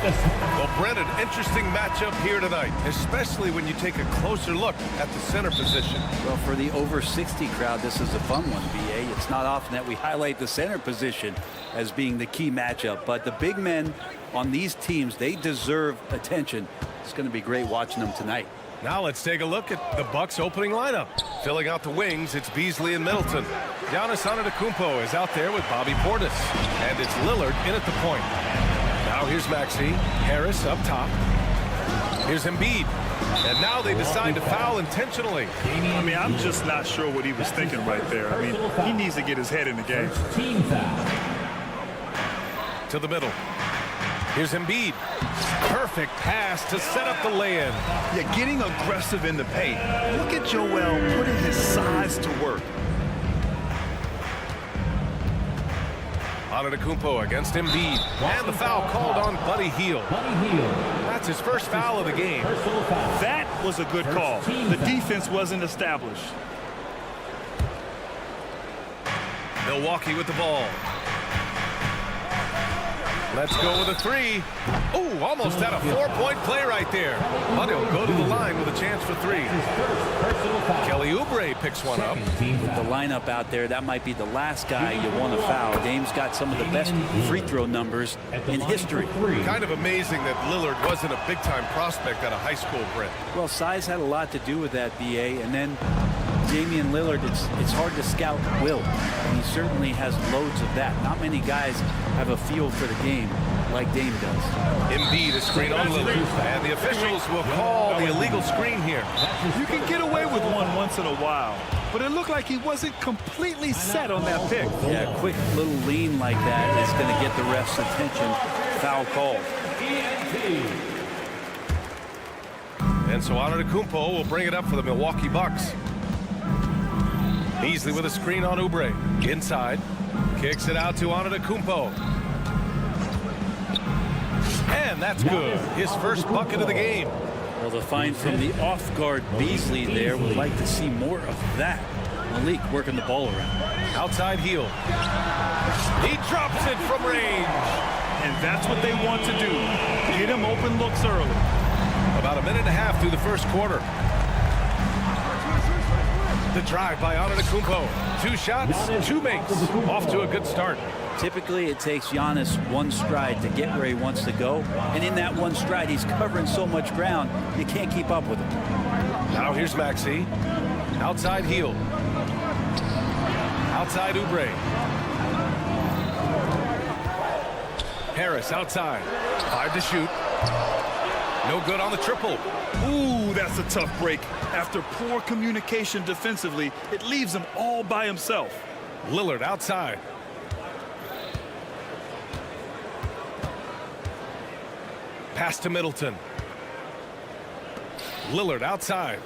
Well, Brent, an interesting matchup here tonight, especially when you take a closer look at the center position. Well, for the over 60 crowd, this is a fun one, BA. It's not often that we highlight the center position as being the key matchup, but the big men on these teams, they deserve attention. It's going to be great watching them tonight. Now let's take a look at the Bucks opening lineup. Filling out the wings, it's Beasley and Middleton. Giannis Antetokounmpo is out there with Bobby Portis. And it's Lillard in at the point. Now here's Maxey. Harris up top. Here's Embiid. And now they decide to foul intentionally. I mean, I'm just not sure what he was thinking right there. I mean, he needs to get his head in the game. Team foul. To the middle. Here's Embiid. Perfect pass to set up the lay-in. Yeah, getting aggressive in the paint. Look at Joel putting his size to work. Antetokounmpo against Embiid. And the foul called on Buddy Hield. That's his first foul of the game. That was a good call. The defense wasn't established. Milwaukee with the ball. Let's go with a three. Oh, almost had a 4-point play right there. But he'll go to the line with a chance for three. Kelly Oubre picks one up. With the lineup out there, that might be the last guy you want to foul. Dame's got some of the best free throw numbers in history. Kind of amazing that Lillard wasn't a big-time prospect out of high school, Brent. Well, size had a lot to do with that, BA. And then Damian Lillard, it's hard to scout will. He certainly has loads of that. Not many guys have a feel for the game like Dame does. Embiid is screen on Lillard. And the officials will call the illegal screen here. You can get away with one once in a while, but it looked like he wasn't completely set on that pick. Yeah, a quick little lean like that is going to get the ref's attention. Foul called. And so Antetokounmpo will bring it up for the Milwaukee Bucks. Beasley with a screen on Oubre. Inside. Kicks it out to Antetokounmpo. And that's good. His first bucket of the game. Well, the find from the off-guard Beasley there. Would like to see more of that. Malik working the ball around. Outside heel. He drops it from range. And that's what they want to do. Get him open looks early. About a minute and a half through the first quarter. The drive by Antetokounmpo. 2 shots, 2 makes. Off to a good start. Typically, it takes Giannis one stride to get where he wants to go. And in that one stride, he's covering so much ground, you can't keep up with him. Now here's Maxey. Outside heel. Outside Oubre. Harris outside. 5 to shoot. No good on the triple. Ooh, that's a tough break. After poor communication defensively, it leaves him all by himself. Lillard outside. Pass to Middleton. Lillard outside.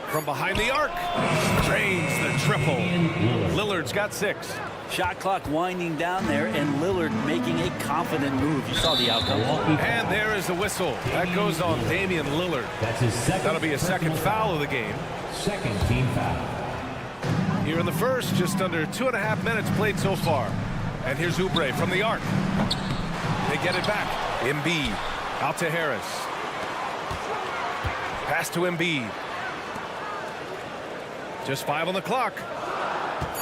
From behind the arc. Drains the triple. Lillard's got 6. Shot clock winding down there, and Lillard making a confident move. You saw the outcome. And there is the whistle. That goes on Damian Lillard. That's his second. That'll be a second foul of the game. Second team foul. Here in the first, just under 2.5 minutes played so far. And here's Oubre from the arc. They get it back. Embiid out to Harris. Pass to Embiid. Just 5 on the clock.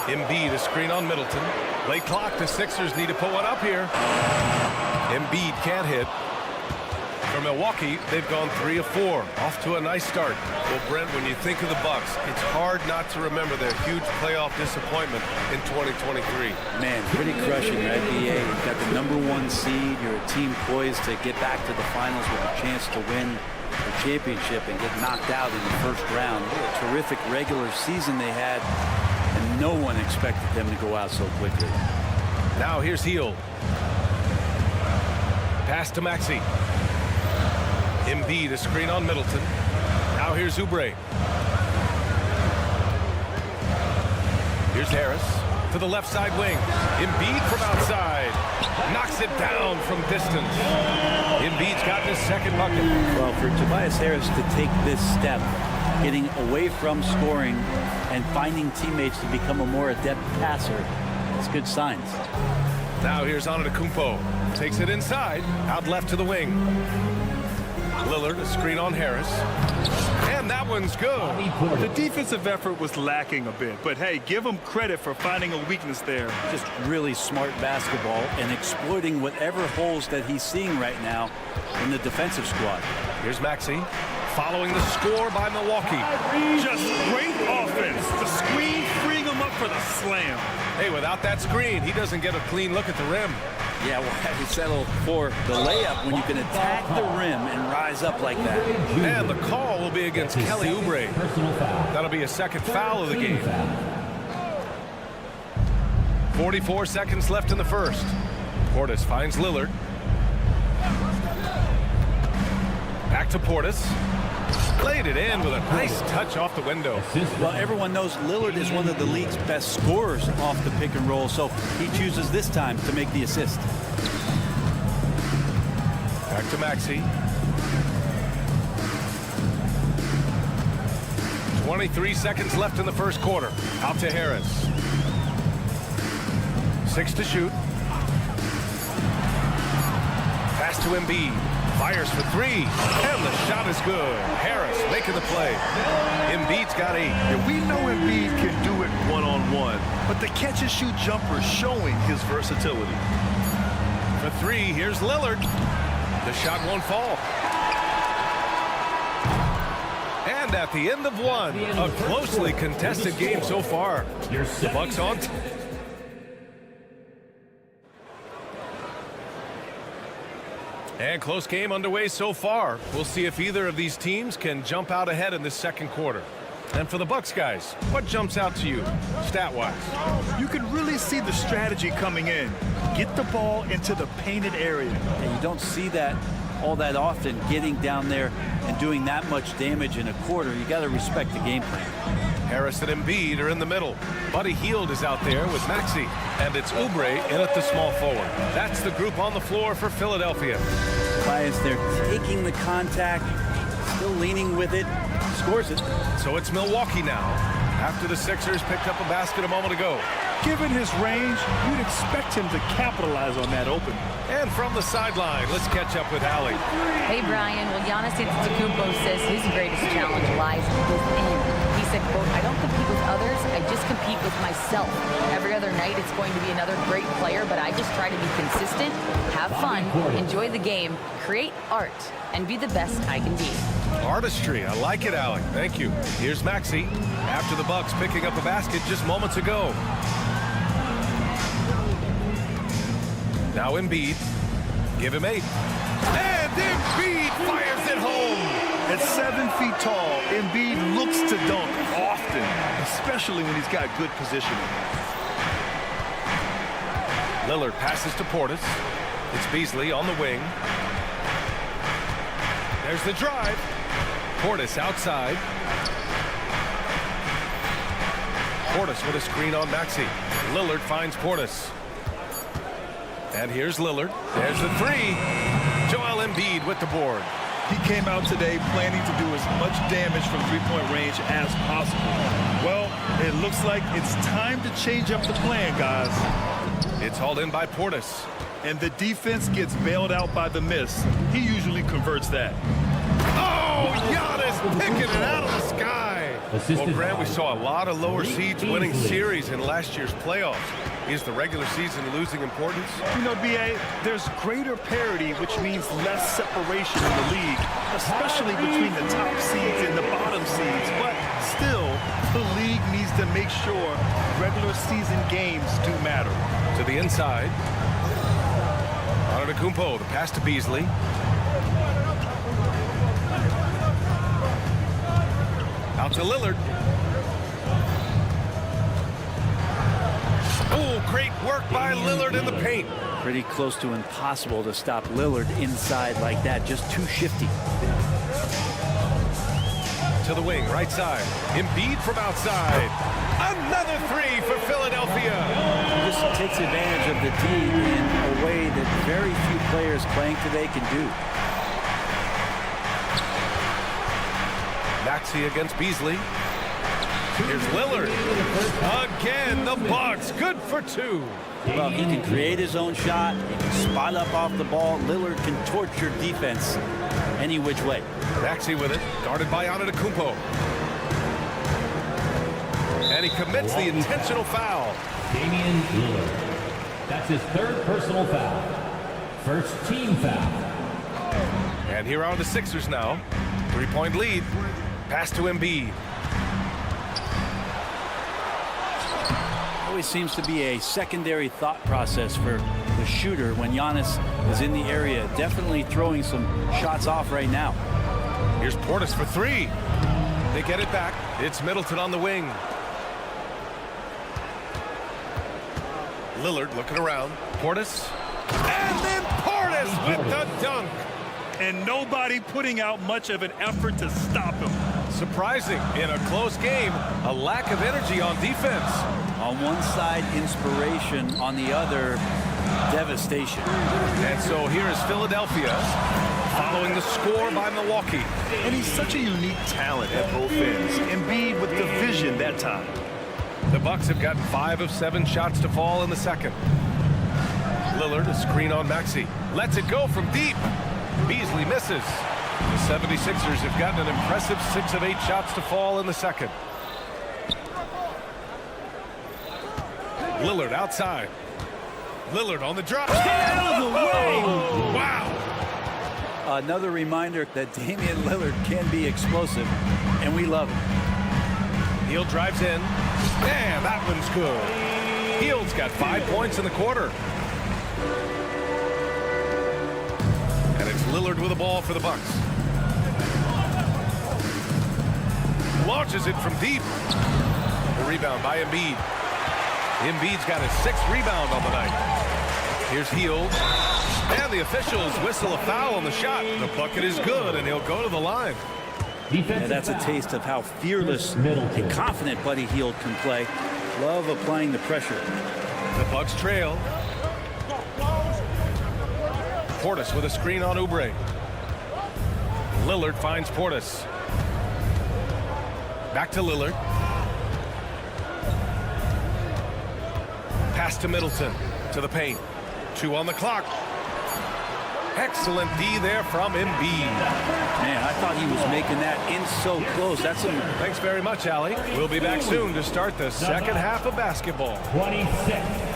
Embiid, a screen on Middleton. Late clock, the Sixers need to put one up here. Embiid can't hit. For Milwaukee, they've gone 3 of 4. Off to a nice start. Well, Brent, when you think of the Bucks, it's hard not to remember their huge playoff disappointment in 2023. Man, pretty crushing, right, BA? You've got the #1 seed. You're a team poised to get back to the finals with a chance to win the championship and get knocked out in the first round. What a terrific regular season they had, and no one expected them to go out so quickly. Now here's Hield. Pass to Maxey. Embiid, a screen on Middleton. Now here's Oubre. Here's Harris to the left side wing. Embiid from outside. Knocks it down from distance. Embiid's gotten his second bucket. Well, for Tobias Harris to take this step, getting away from scoring and finding teammates to become a more adept passer, It's good signs. Now here's Antetokounmpo. Takes it inside, out left to the wing. Lillard, a screen on Harris. And that one's good. The defensive effort was lacking a bit, but hey, give him credit for finding a weakness there. Just really smart basketball and exploiting whatever holes that he's seeing right now in the defensive squad. Here's Maxey, following the score by Milwaukee. Just great offense. The screen freeing him up for the slam. Hey, without that screen, he doesn't get a clean look at the rim. Yeah, well, have you settle for the layup when you can attack the rim and rise up like that? And the call will be against Kelly Oubre. That'll be a second foul of the game. 44 seconds left in the first. Portis finds Lillard. Back to Portis. Laid it in with a nice touch off the window. Well, everyone knows Lillard is one of the league's best scorers off the pick and roll, so he chooses this time to make the assist. Back to Maxey. 23 seconds left in the first quarter. Out to Harris. 6 to shoot. Pass to Embiid. Fires for 3, and the shot is good. Harris making the play. Embiid's got 8. Yeah, we know Embiid can do it one-on-one, but the catch-and-shoot jumper is showing his versatility. For 3, here's Lillard. The shot won't fall. And at the end of one, a closely contested game so far. The Bucks on. And close game underway so far. We'll see if either of these teams can jump out ahead in this second quarter. And for the Bucks guys, what jumps out to you, stat-wise? You can really see the strategy coming in. Get the ball into the painted area. And you don't see that all that often, getting down there and doing that much damage in a quarter. You got to respect the game plan. Harris and Embiid are in the middle. Buddy Hield is out there with Maxey. And it's Oubre in at the small forward. That's the group on the floor for Philadelphia. Clients, they're taking the contact, still leaning with it, scores it. So it's Milwaukee now, after the Sixers picked up a basket a moment ago. Given his range, you'd expect him to capitalize on that open. And from the sideline, let's catch up with Allie. Hey, Brian. Well, Giannis Antetokounmpo says his greatest challenge lies within. He said, quote, "I don't compete with others, I just compete with myself. Every other night it's going to be another great player, but I just try to be consistent, have fun, enjoy the game, create art, and be the best I can be." Artistry. I like it, Allie. Thank you. Here's Maxey after the Bucks picking up a basket just moments ago. Now Embiid. Give him 8. And Embiid fires it home. At 7 feet tall, Embiid looks to dunk often, especially when he's got good positioning. Lillard passes to Portis. It's Beasley on the wing. There's the drive. Portis outside. Portis with a screen on Maxey. Lillard finds Portis. And here's Lillard. There's the 3. Joel Embiid with the board. He came out today planning to do as much damage from three-point range as possible. Well, it looks like it's time to change up the plan, guys. It's hauled in by Portis. And the defense gets bailed out by the miss. He usually converts that. Oh, Giannis picking it out of the sky. Well, Grant, we saw a lot of lower seeds winning series in last year's playoffs. Is the regular season losing importance? You know, B.A., there's greater parity, which means less separation in the league, especially between the top seeds and the bottom seeds. But still, the league needs to make sure regular season games do matter. To the inside. Antetokounmpo, the pass to Beasley. Out to Lillard. Oh, great work by Lillard in the paint. Pretty close to impossible to stop Lillard inside like that. Just too shifty. To the wing, right side. Embiid from outside. Another 3 for Philadelphia. This takes advantage of the D in a way that very few players playing today can do. Maxey against Beasley. Here's Lillard. Again, the Bucks. Good for 2. Well, he can create his own shot. He can spot up off the ball. Lillard can torch your defense any which way. Maxey with it, guarded by Antetokounmpo. And he commits the intentional foul. Damian Lillard. That's his 3rd personal foul. First team foul. And here are the Sixers now. 3-point lead. Pass to Embiid. Always seems to be a secondary thought process for the shooter when Giannis is in the area. Definitely throwing some shots off right now. Here's Portis for 3. They get it back. It's Middleton on the wing. Lillard looking around. Portis. And then Portis with the dunk. And nobody putting out much of an effort to stop him. Surprising in a close game, a lack of energy on defense. On one side, inspiration. On the other, devastation. And so here is Philadelphia following the score by Milwaukee. And he's such a unique talent at both ends. Embiid with the vision that time. The Bucks have gotten 5 of 7 shots to fall in the second. Lillard, a screen on Maxey. Lets it go from deep. Beasley misses. The 76ers have gotten an impressive 6 of 8 shots to fall in the second. Lillard outside. Lillard on the drop. Out of the way. Wow. Another reminder that Damian Lillard can be explosive, and we love it. Hield drives in. Man, that one's good. Hield's got 5 points in the quarter. And it's Lillard with the ball for the Bucks. Launches it from deep. The rebound by Embiid. Embiid's got his 6th rebound on the night. Here's Hield. And the officials whistle a foul on the shot. The bucket is good, and he'll go to the line. Yeah, that's a taste of how fearless and confident Buddy Hield can play. Love applying the pressure. The Bucks trail. Portis with a screen on Oubre. Lillard finds Portis. Back to Lillard. Pass to Middleton. To the paint. 2 on the clock. Excellent D there from Embiid. Man, I thought he was making that in so close. That's some... Thanks very much, Allie. We'll be back soon to start the second half of basketball. 26.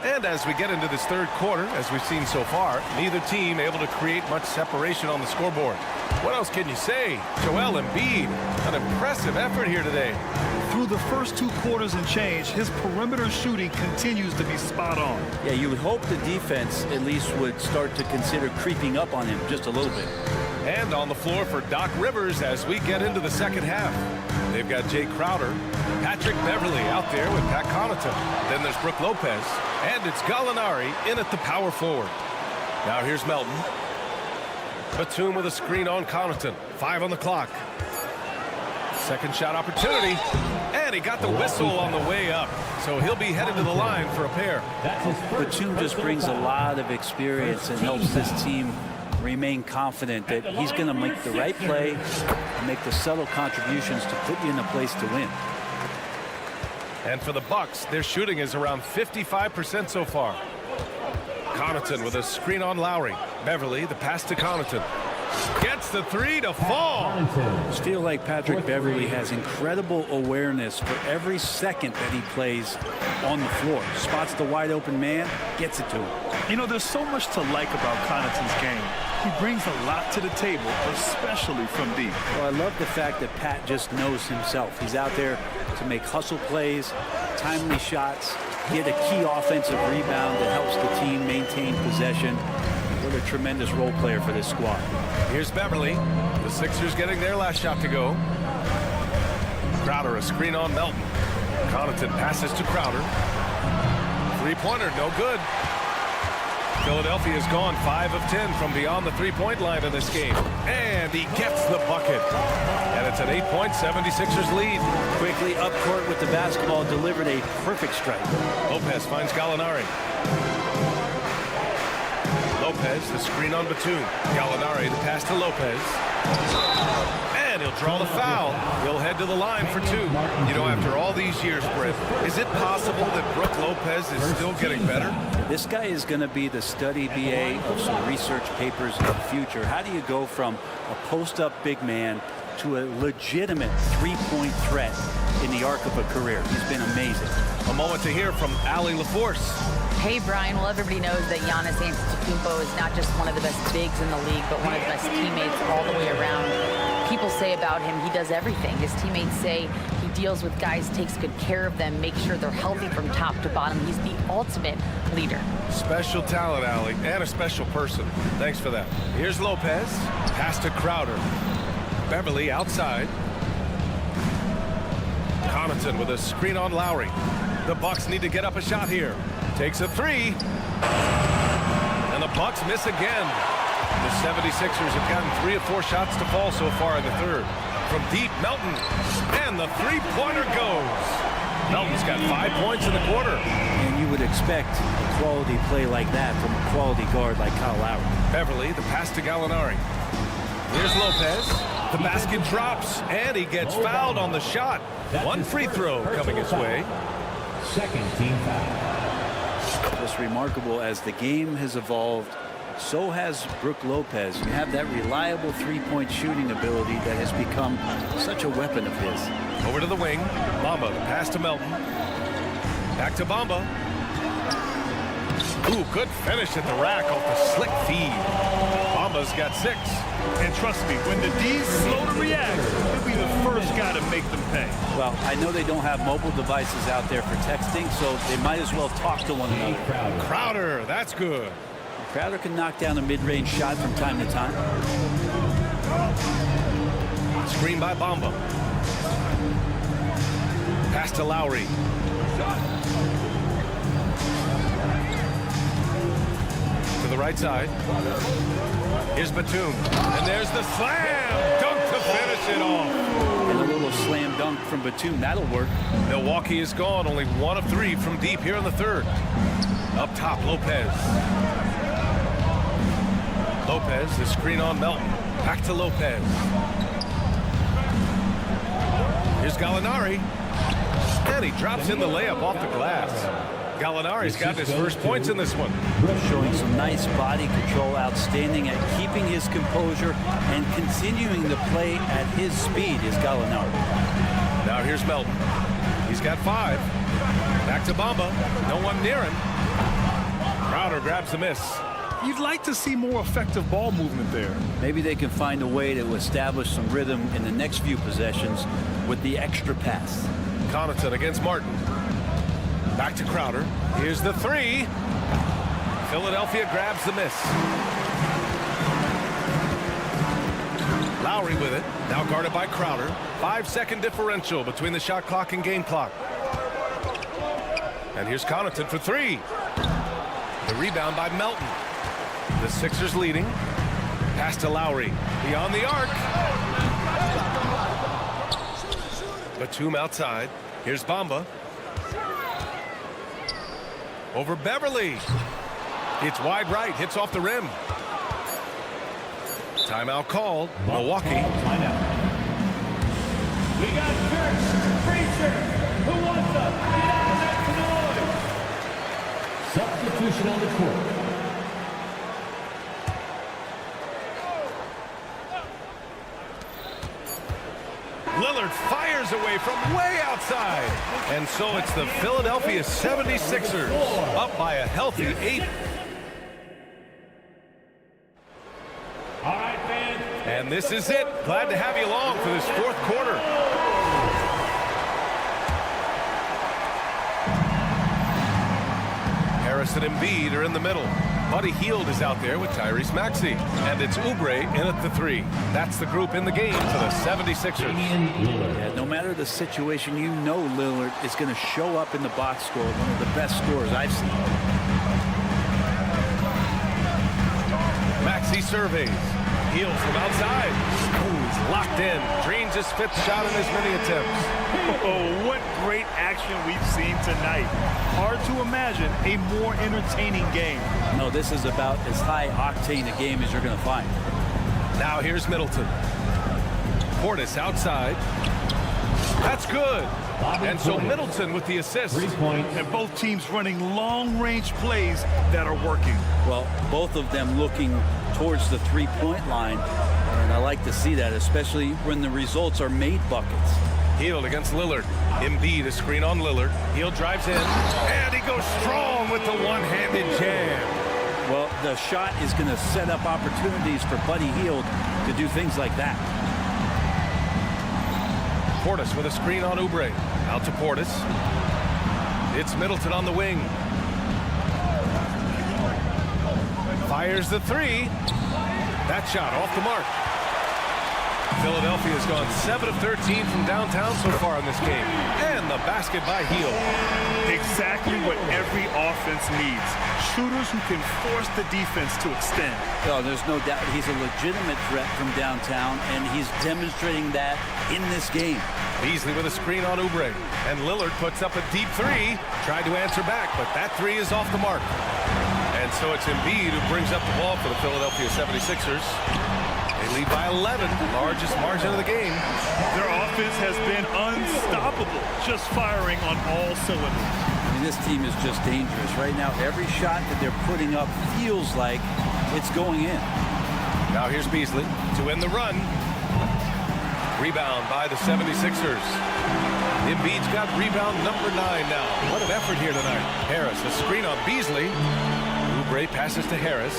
And as we get into this third quarter, as we've seen so far, neither team able to create much separation on the scoreboard. What else can you say? Joel Embiid, an impressive effort here today. Through the first 2 quarters and change, his perimeter shooting continues to be spot on. Yeah, you would hope the defense at least would start to consider creeping up on him just a little bit. And on the floor for Doc Rivers as we get into the second half. They've got Jay Crowder, Patrick Beverly out there with Pat Connaughton. Then there's Brook Lopez, and it's Gallinari in at the power forward. Now here's Melton. Batum with a screen on Connaughton. 5 on the clock. Second shot opportunity, and he got the whistle on the way up. So he'll be headed to the line for a pair. Batum just brings a lot of experience and helps this team remain confident that he's going to make the right play and make the subtle contributions to put you in a place to win. And for the Bucks, their shooting is around 55% so far. Connaughton with a screen on Lowry. Beverly, the pass to Connaughton. Gets the 3 to fall. I just feel like Patrick Beverly has incredible awareness for every second that he plays on the floor. Spots the wide open man, gets it to him. You know, there's so much to like about Connaughton's game. He brings a lot to the table, especially from deep. Well, I love the fact that Pat just knows himself. He's out there to make hustle plays, timely shots, get a key offensive rebound that helps the team maintain possession. What a tremendous role player for this squad. Here's Beverly. The Sixers getting their last shot to go. Crowder, a screen on Melton. Connaughton passes to Crowder. Three-pointer, no good. Philadelphia's gone 5 of 10 from beyond the three-point line in this game. And he gets the bucket. And it's an 8-point 76ers lead. Quickly up court with the basketball, delivered a perfect strike. Lopez finds Gallinari. Lopez, the screen on Batum. Gallinari, the pass to Lopez. And he'll draw the foul. He'll head to the line for 2. You know, after all these years, Brett, is it possible that Brook Lopez is still getting better? This guy is going to be the study BA of some research papers in the future. How do you go from a post-up big man to a legitimate three-point threat in the arc of a career? He's been amazing. A moment to hear from Allie LaForce. Hey, Brian. Well, everybody knows that Giannis Antetokounmpo is not just one of the best bigs in the league, but one of the best teammates all the way around. People say about him, he does everything. His teammates say he deals with guys, takes good care of them, makes sure they're healthy from top to bottom. He's the ultimate leader. Special talent, Allie, and a special person. Thanks for that. Here's Lopez. Pass to Crowder. Beverly outside. Connaughton with a screen on Lowry. The Bucks need to get up a shot here. Takes a 3. And the Bucks miss again. The 76ers have gotten 3 of 4 shots to fall so far in the third. From deep, Melton. And the three-pointer goes. Melton's got 5 points in the quarter. And you would expect a quality play like that from a quality guard like Kyle Lowry. Beverly, the pass to Gallinari. Here's Lopez. The basket drops, and he gets fouled on the shot. 1 free throw coming his way. Second team foul. Just remarkable, as the game has evolved, so has Brook Lopez. You have that reliable three-point shooting ability that has become such a weapon of his. Over to the wing. Bamba, the pass to Melton. Back to Bamba. Ooh, good finish at the rack off the slick feed. Bamba's got 6. And trust me, when the D's slow to react, he'll be the first guy to make them pay. Well, I know they don't have mobile devices out there for texting, so they might as well talk to one another. Crowder, that's good. Crowder can knock down a mid-range shot from time to time. Screen by Bamba. Pass to Lowry. To the right side. Here's Batum. And there's the slam dunk to finish it off. And a little slam dunk from Batum. That'll work. Milwaukee is gone. Only 1 of 3 from deep here in the third. Up top, Lopez. Lopez, the screen on Melton. Back to Lopez. Here's Gallinari. And he drops in the layup off the glass. Gallinari's gotten his first points in this one. Showing some nice body control, outstanding at keeping his composure and continuing to play at his speed is Gallinari. Now here's Melton. He's got 5. Back to Bamba. No one near him. Crowder grabs the miss. You'd like to see more effective ball movement there. Maybe they can find a way to establish some rhythm in the next few possessions with the extra pass. Connaughton against Martin. Back to Crowder. Here's the 3. Philadelphia grabs the miss. Lowry with it. Now guarded by Crowder. 5-second differential between the shot clock and game clock. And here's Connaughton for 3. The rebound by Melton. The Sixers leading. Pass to Lowry. Beyond the arc. Batum outside. Here's Bamba. Over Beverly. It's wide right. Hits off the rim. Timeout called. Milwaukee. Timeout. We got Kirk Frazier, who wants to get out of that noise. Substitution on the court. Lillard fires away from way outside. And so it's the Philadelphia 76ers up by a healthy 8. All right, fans. And this is it. Glad to have you along for this 4th quarter. Harris and Embiid are in the middle. Buddy Hield is out there with Tyrese Maxey. And it's Oubre in at the 3. That's the group in the game for the 76ers. Yeah, no matter the situation, you know Lillard is going to show up in the box score. One of the best scorers I've seen. Maxey surveys. Heels from outside. Ooh, he's locked in. Drains his 5th shot in as many attempts. Oh, what great action we've seen tonight. Hard to imagine a more entertaining game. No, this is about as high octane a game as you're going to find. Now here's Middleton. Portis outside. That's good. And so Middleton with the assist. And both teams running long-range plays that are working. Well, both of them looking towards the three-point line. And I like to see that, especially when the results are made buckets. Hield against Lillard. Embiid, a screen on Lillard. Hield drives in. And he goes strong with the one-handed jam. Well, the shot is going to set up opportunities for Buddy Hield to do things like that. Portis with a screen on Oubre. Out to Portis. It's Middleton on the wing. Fires the 3. That shot off the mark. Philadelphia has gone 7 of 13 from downtown so far in this game. And the basket by Hield. Exactly what every offense needs. Shooters who can force the defense to extend. Oh, there's no doubt he's a legitimate threat from downtown, and he's demonstrating that in this game. Beasley with a screen on Oubre. And Lillard puts up a deep 3. Tried to answer back, but that 3 is off the mark. And so it's Embiid who brings up the ball for the Philadelphia 76ers. They lead by 11, largest margin of the game. Their offense has been unstoppable, just firing on all cylinders. I mean, this team is just dangerous. Right now, every shot that they're putting up feels like it's going in. Now here's Beasley to win the run. Rebound by the 76ers. Embiid's got rebound number 9 now. What an effort here tonight. Harris, a screen on Beasley. Oubre passes to Harris.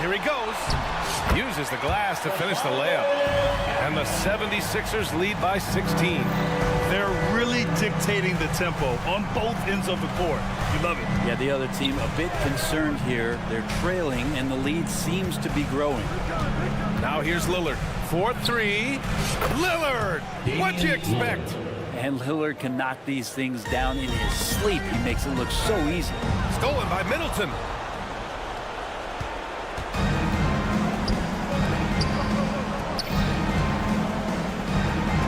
Here he goes. Uses the glass to finish the layup. And the 76ers lead by 16. They're really dictating the tempo on both ends of the court. You love it. Yeah, the other team a bit concerned here. They're trailing, and the lead seems to be growing. Now here's Lillard. 4-3. Lillard! What'd you expect? And Lillard can knock these things down in his sleep. He makes it look so easy. Stolen by Middleton.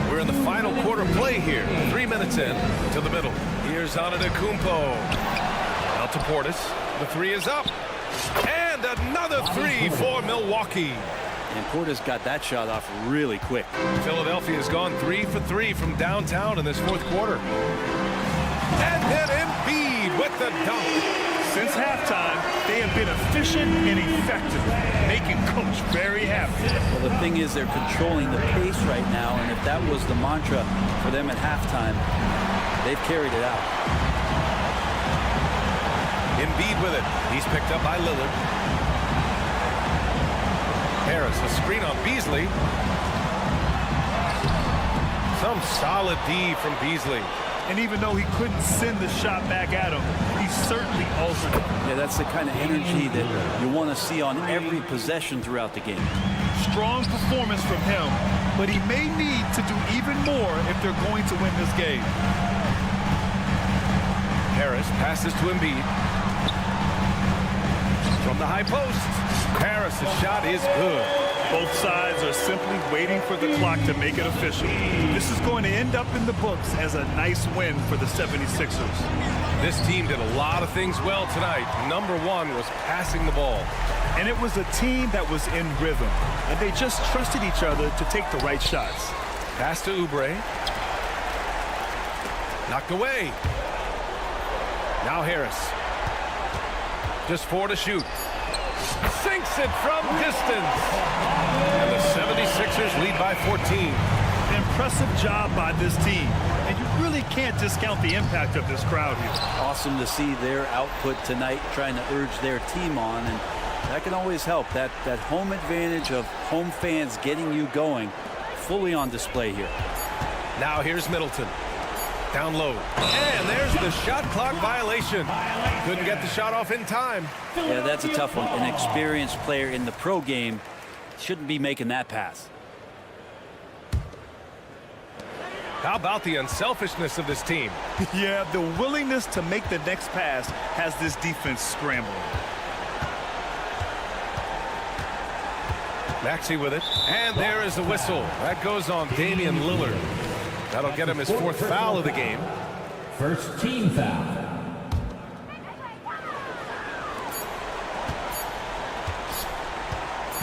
We're in the final quarter play here. 3 minutes in to the middle. Here's Antetokounmpo. Out to Portis. The 3 is up. And another 3 for Milwaukee. And Portis got that shot off really quick. Philadelphia has gone 3 for 3 from downtown in this 4th quarter. And then Embiid with the dunk. Since halftime, they have been efficient and effective, making Coach very happy. Well, the thing is, they're controlling the pace right now, and if that was the mantra for them at halftime, they've carried it out. Embiid with it. He's picked up by Lillard. Harris, a screen on Beasley. Some solid D from Beasley. And even though he couldn't send the shot back at him, he certainly altered it. Yeah, that's the kind of energy that you want to see on every possession throughout the game. Strong performance from him, but he may need to do even more if they're going to win this game. Harris passes to Embiid. From the high post. Harris' shot is good. Both sides are simply waiting for the clock to make it official. This is going to end up in the books as a nice win for the 76ers. This team did a lot of things well tonight. Number 1 was passing the ball. And it was a team that was in rhythm. And they just trusted each other to take the right shots. Pass to Oubre. Knocked away. Now Harris. Just 4 to shoot. Sinks it from distance. And the 76ers lead by 14. Impressive job by this team. And you really can't discount the impact of this crowd here. Awesome to see their output tonight, trying to urge their team on. And that can always help. That home advantage of home fans getting you going, fully on display here. Now here's Middleton. Down low. And there's the shot clock violation. Couldn't get the shot off in time. Yeah, that's a tough one. An experienced player in the pro game shouldn't be making that pass. How about the unselfishness of this team? Yeah, the willingness to make the next pass has this defense scrambling. Maxey with it. And there is the whistle. That goes on Damian Lillard. That'll get him his 4th foul of the game. First team foul.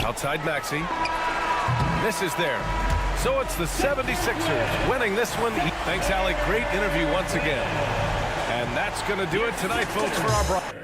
Outside Maxey. Misses there. So it's the 76ers winning this one. Thanks, Alec. Great interview once again. And that's going to do it tonight, folks, for our broadcast.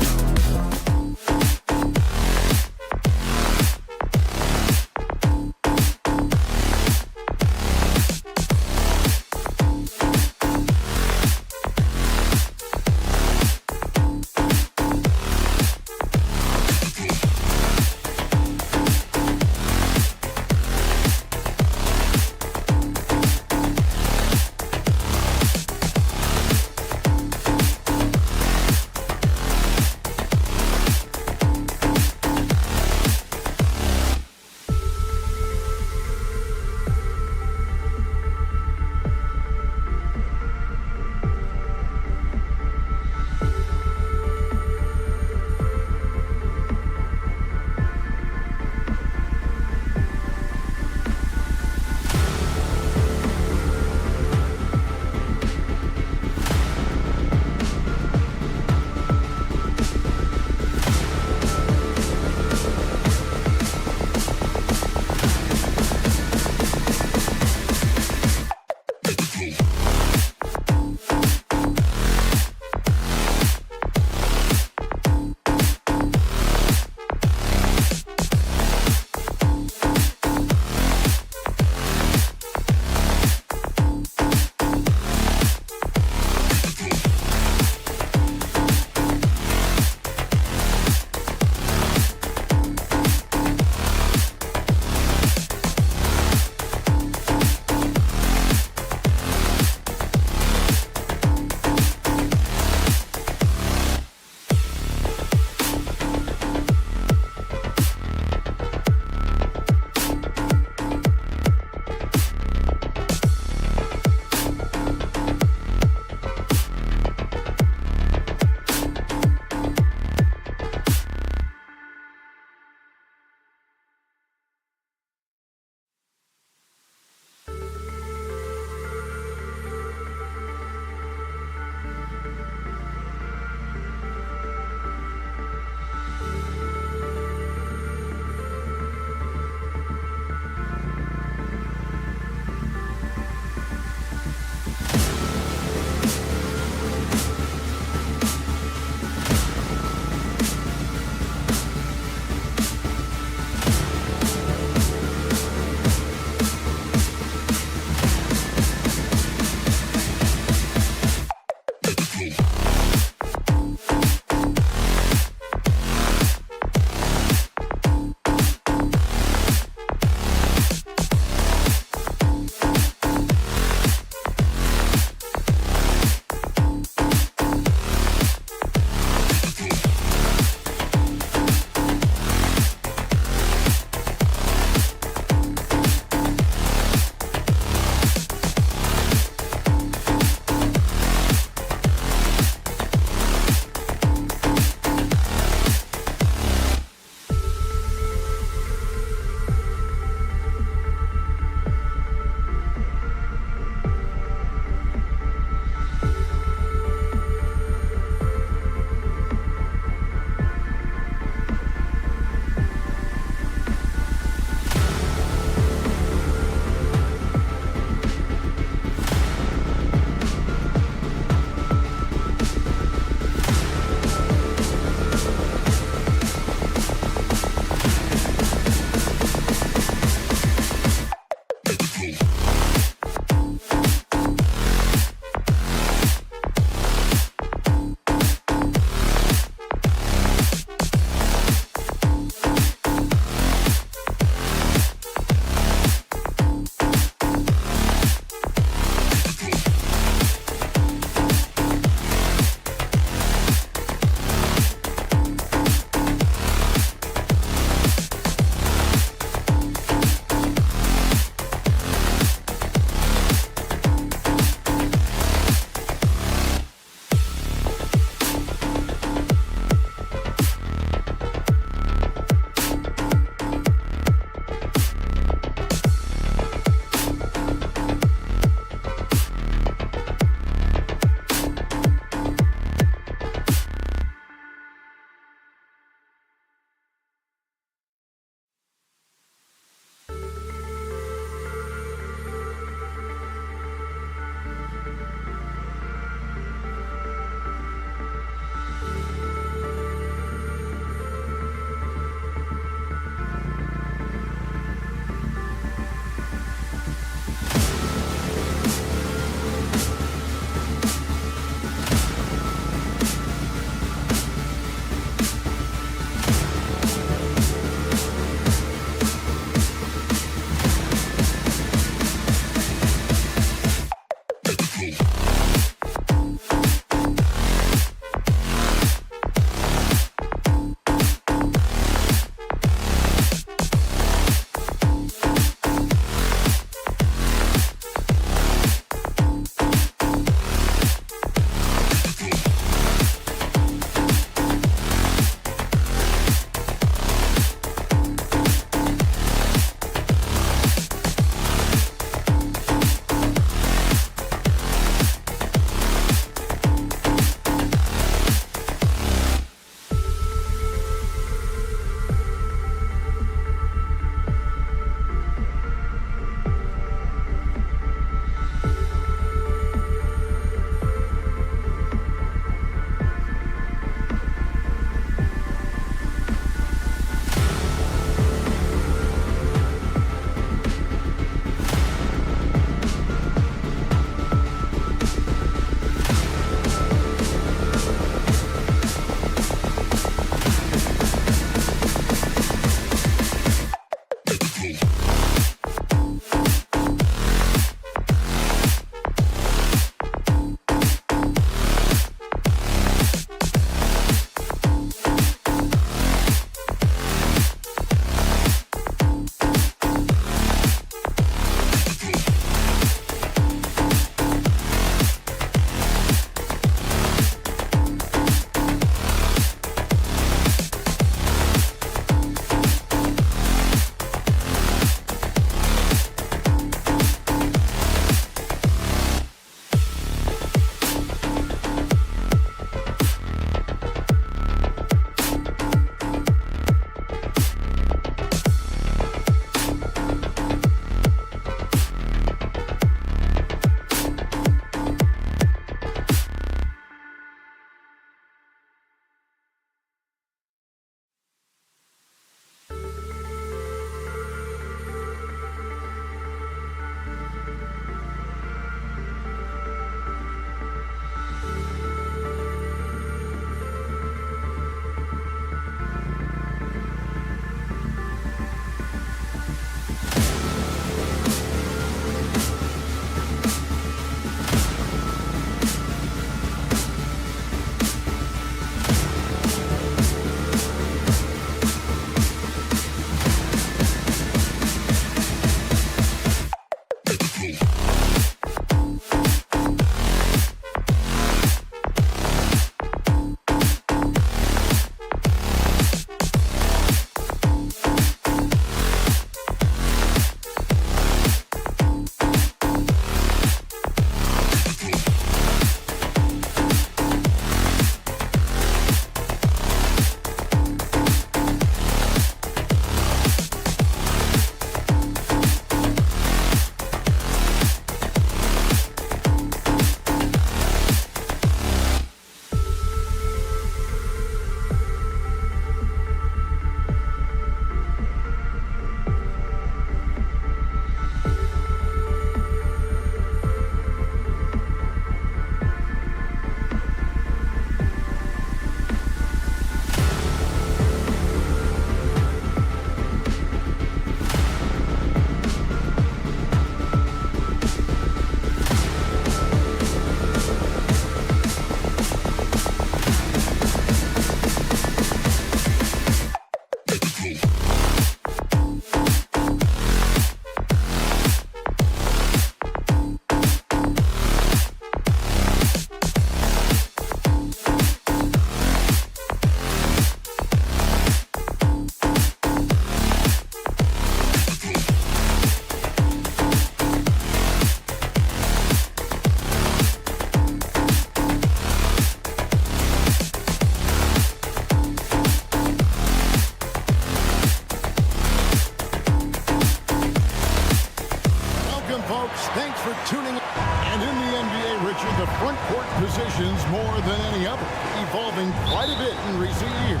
Thanks for tuning in. And in the NBA, Richard, the front court positions more than any other, evolving quite a bit in recent years.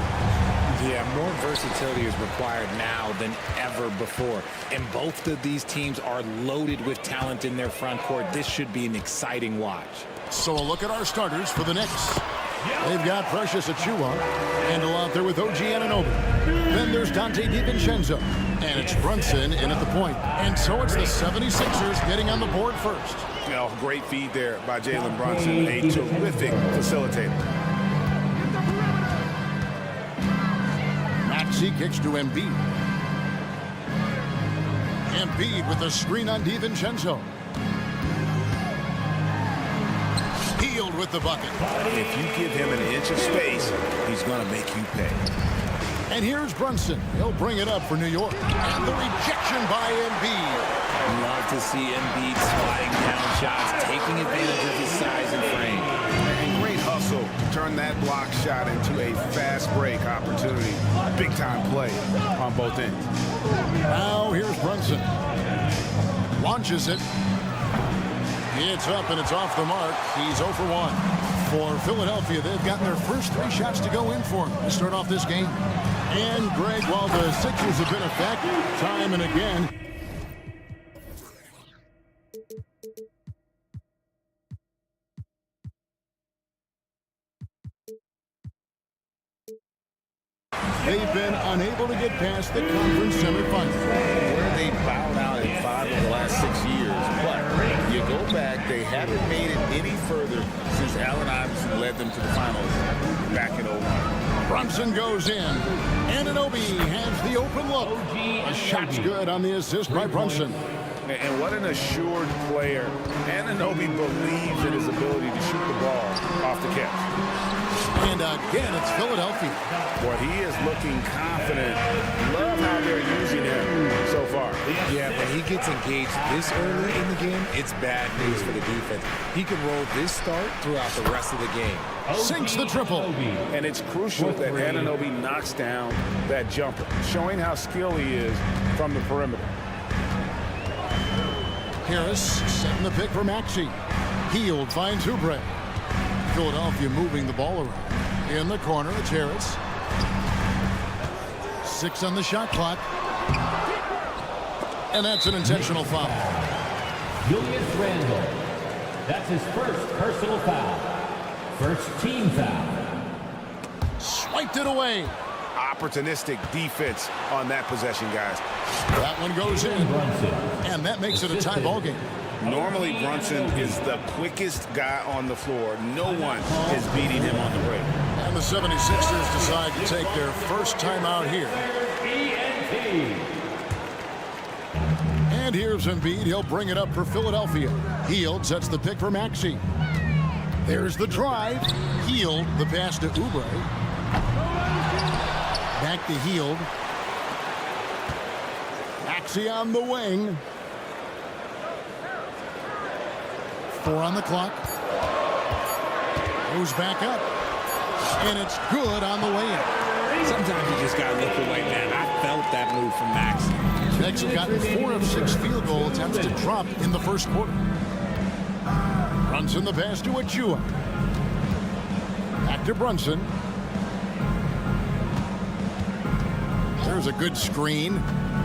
Yeah, more versatility is required now than ever before. And both of these teams are loaded with talent in their front court. This should be an exciting watch. So a look at our starters for the Knicks. They've got Precious Achiuwa, Randle out there with OG Anunoby. Then there's Dante DiVincenzo, and it's Brunson in at the point. And so it's the 76ers getting on the board first. Well, great feed there by Jalen Brunson, a terrific facilitator. Maxey kicks to Embiid. Embiid with the screen on DiVincenzo. Healed with the bucket. If you give him an inch of space, he's going to make you pay. And here's Brunson. He'll bring it up for New York. And the rejection by Embiid. Love to see Embiid sliding down shots, taking advantage of his size and frame. And great hustle to turn that block shot into a fast break opportunity. Big time play on both ends. Now here's Brunson. Launches it. It's up and it's off the mark. He's 0 for 1. For Philadelphia, they've gotten their first 3 shots to go in for him to start off this game. And Greg, while the Sixers have been effective time and again, they've been unable to get past the conference semifinals. Where they bowed out in 5 of the last 6 years. But you go back, they haven't made it any further since Allen Iverson led them to the finals back in 01. Brunson goes in. Anunoby has the open look. A shot's good on the assist by Brunson. And what an assured player. Anunoby believes in his ability to shoot the ball off the catch. And again, it's Philadelphia. Boy, he is looking confident. Love how they're using him so far. Yeah, when he gets engaged this early in the game, it's bad news for the defense. He can roll this start throughout the rest of the game. Sinks the triple. And it's crucial that Anunoby knocks down that jumper, showing how skilled he is from the perimeter. Harris setting the pick for Maxey. Healed finds Oubre. Philadelphia moving the ball around. In the corner, it's Harris. 6 on the shot clock. And that's an intentional foul. Julius Randle. That's his first personal foul. First team foul. Swiped it away. Opportunistic defense on that possession, guys. That one goes in. And that makes it a tie ball game. Normally, Brunson is the quickest guy on the floor. No one is beating him on the break. And the 76ers decide to take their first time out here. And here's Embiid. He'll bring it up for Philadelphia. Hield sets the pick for Maxey. There's the drive. Hield, the pass to Oubre. Back to Hield. Maxey on the wing. 4 on the clock. Goes back up. And it's good on the way in. Sometimes you just got to look away, man. I felt that move from Maxey. Knicks have gotten 4 of 6 field goal attempts to drop in the first quarter. Brunson the pass to Achua. Back to Brunson. There's a good screen.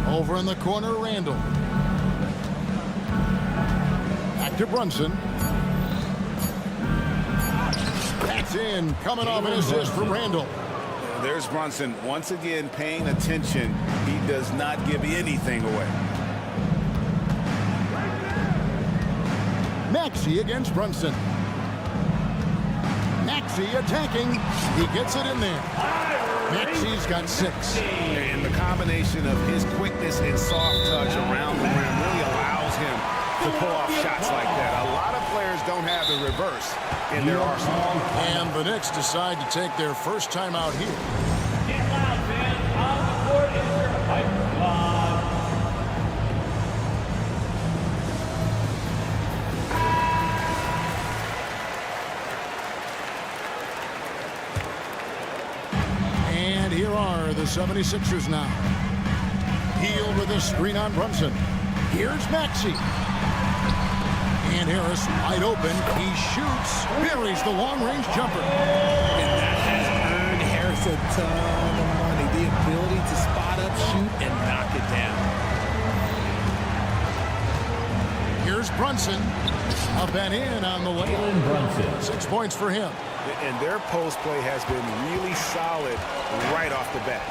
Over in the corner, Randall. Back to Brunson. That's in. Coming off an assist from Randall. There's Brunson once again paying attention. He does not give anything away. Maxey against Brunson. Maxey attacking. He gets it in there. Maxey's got 6. And the combination of his quickness and soft touch around the rim really allows him to pull off shots like that. A lot of players don't have the reverse in their arsenal. And the Knicks decide to take their first time out here. Get loud, man. On the court is your hype squad. And here are the 76ers now. Hield with a screen on Brunson. Here's Maxey. And Harris wide open. He shoots. Buries the long-range jumper. And that has earned Harris a ton of money. The ability to spot up, shoot, and knock it down. Here's Brunson. Up and in on the way. 6 points for him. And their post play has been really solid right off the bat.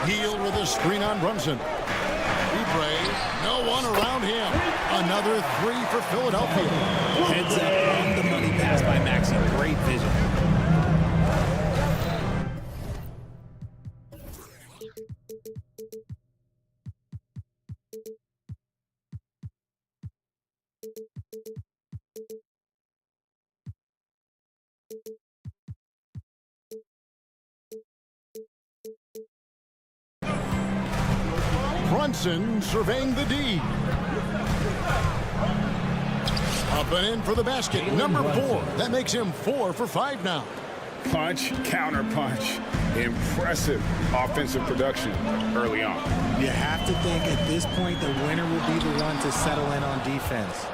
Hield with a screen on Brunson. Oubre, no one around him. Another 3 for Philadelphia. Heads up on the money pass by Maxey. Great vision. Brunson surveying the D. Up and in for the basket. Number 4. That makes him 4 for 5 now. Punch, counter punch. Impressive offensive production early on. You have to think at this point the winner will be the one to settle in on defense.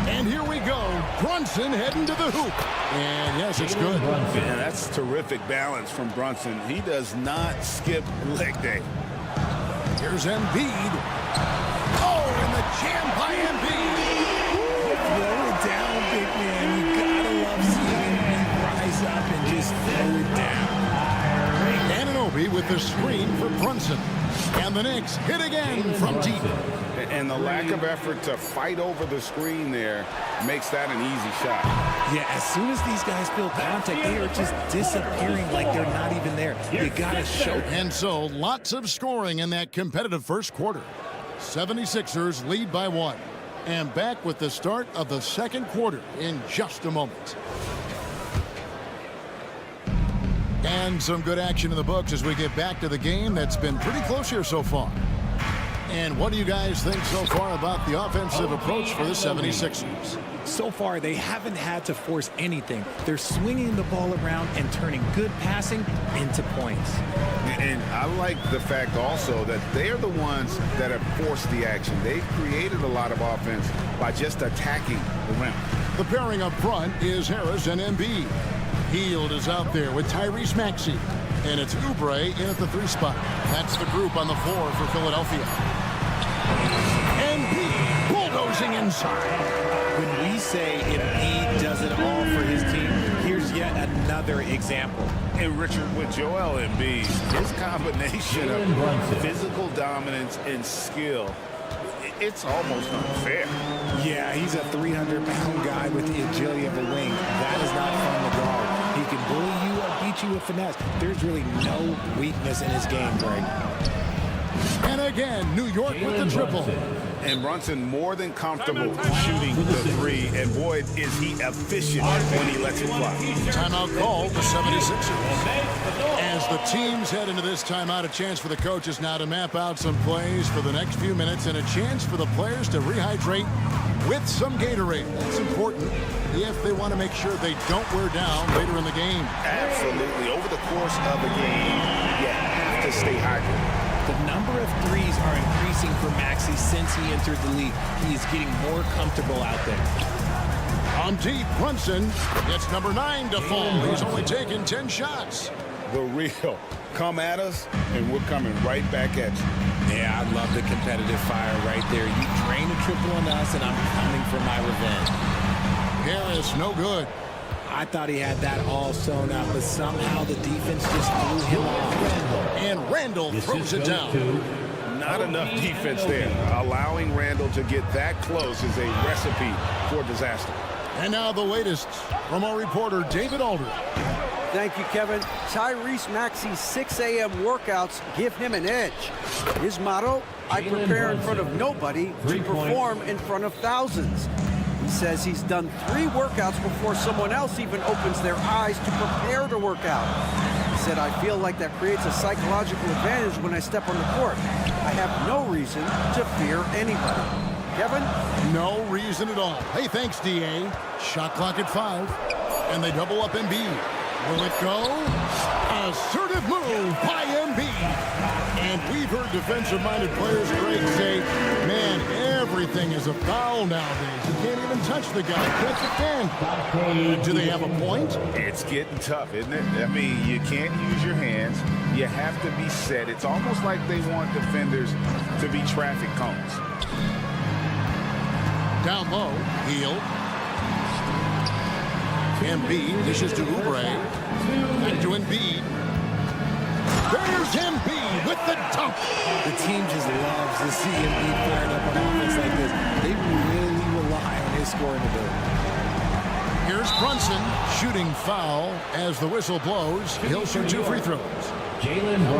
And here we go. Brunson heading to the hoop. And yes, it's good. Man, that's terrific balance from Brunson. He does not skip leg day. Here's Embiid. Oh, and the jam by Embiid. Throw it down, big man. You gotta love seeing him rise up and just throw it down. Anunoby with the screen for Brunson. And the Knicks hit again from deep. And the lack of effort to fight over the screen there makes that an easy shot. Yeah, as soon as these guys feel contact, they are just disappearing like they're not even there. You gotta show. And so, lots of scoring in that competitive first quarter. 76ers lead by 1. And back with the start of the second quarter in just a moment. And some good action in the books as we get back to the game that's been pretty close here so far. And what do you guys think so far about the offensive approach for the 76ers? So far, they haven't had to force anything. They're swinging the ball around and turning good passing into points. And I like the fact also that they are the ones that have forced the action. They've created a lot of offense by just attacking the rim. The pairing up front is Harris and Embiid. Hield is out there with Tyrese Maxey. And it's Oubre in at the 3 spot. That's the group on the floor for Philadelphia. Embiid bulldozing inside. When we say Embiid does it all for his team, here's yet another example. And Richard, with Joel Embiid, his combination of physical dominance and skill, it's almost unfair. Yeah, he's a 300-pound guy with the agility of a wing. That is not fun to guard. He can bully you or beat you with finesse. There's really no weakness in his game, Greg. And again. New York with the triple. And Brunson more than comfortable shooting the three. And boy, is he efficient when he lets it fly. Timeout called the 76ers. As the teams head into this timeout, a chance for the coaches now to map out some plays for the next few minutes and a chance for the players to rehydrate with some Gatorade. That's important if they want to make sure they don't wear down later in the game. Absolutely. Over the course of a game, you have to stay hydrated. The number of threes are increasing for Maxey since he entered the league. He is getting more comfortable out there. On deep, Brunson gets number 9 to fall. He's only taken 10 shots. The real. Come at us, and we're coming right back at you. Yeah, I love the competitive fire right there. You drain a triple on us, and I'm coming for my revenge. Harris, no good. I thought he had that all sewn up, but somehow the defense just blew him off. And Randall throws it down. Not enough defense there. Allowing Randall to get that close is a recipe for disaster. And now the latest from our reporter, David Aldridge. Thank you, Kevin. Tyrese Maxey's 6 a.m. workouts give him an edge. His motto, I prepare in front of nobody to perform in front of thousands. He says he's done 3 workouts before someone else even opens their eyes to prepare to work out. He said, I feel like that creates a psychological advantage when I step on the court. I have no reason to fear anybody. Kevin? No reason at all. Hey, thanks, D.A. Shot clock at 5. And they double up Embiid. Will it go? Assertive move by Embiid. And we've heard defensive-minded players, Greg, say, man, everything is a foul nowadays. You can't even touch the guy. Catch it then. Do they have a point? It's getting tough, isn't it? I mean, you can't use your hands. You have to be set. It's almost like they want defenders to be traffic cones. Down low, Hield. Embiid dishes to Oubre. Back to Embiid. There's Embiid with the dunk. The team just loves to see Embiid firing up on offense like this. They really rely on his scoring ability. Here's Brunson shooting foul as the whistle blows. He'll shoot 2 free throws.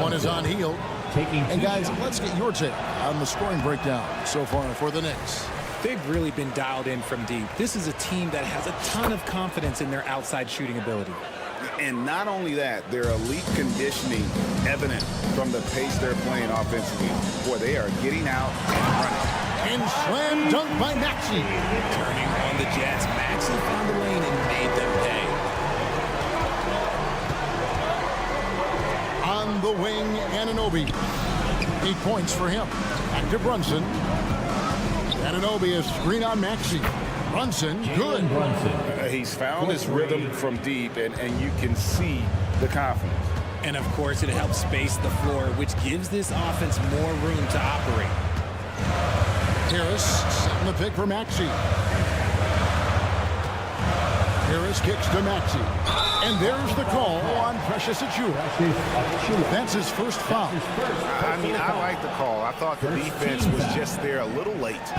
One is on Hield. And guys, let's get your take on the scoring breakdown so far for the Knicks. They've really been dialed in from deep. This is a team that has a ton of confidence in their outside shooting ability. And not only that, their elite conditioning evident from the pace they're playing offensively. Boy, they are getting out and running. And slam dunk by Maxey. Turning on the Jets, Maxey found the lane and made them pay. On the wing, Anunoby. 8 points for him. Back to Brunson. Anunoby is screen on Maxey. Brunson, good. He's found his rhythm from deep, and you can see the confidence. And, of course, it helps space the floor, which gives this offense more room to operate. Harris setting the pick for Maxey. Harris kicks to Maxey. And there's the call on Precious Achiuwa. That's his first foul. I mean, I like the call. I thought the defense was just there a little late.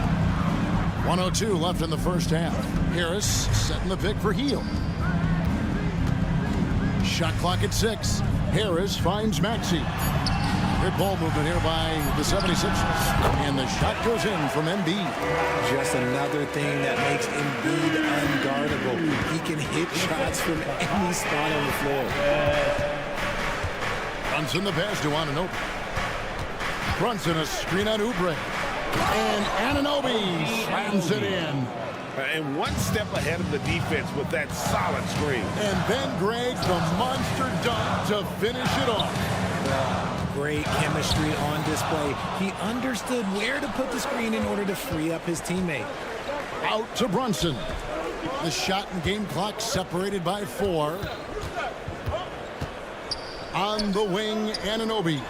1:02 left in the first half. Harris setting the pick for Hield. Shot clock at 6. Harris finds Maxey. Good ball movement here by the 76ers. And the shot goes in from Embiid. Just another thing that makes Embiid unguardable. He can hit shots from any spot on the floor. Brunson the pass to Anunoby. Brunson a screen on Oubre. And Anunoby slams it in. And one step ahead of the defense with that solid screen. And then Greg, the monster dunk to finish it off. Great chemistry on display. He understood where to put the screen in order to free up his teammate. Out to Brunson. The shot and game clock separated by 4. On the wing, Anunoby.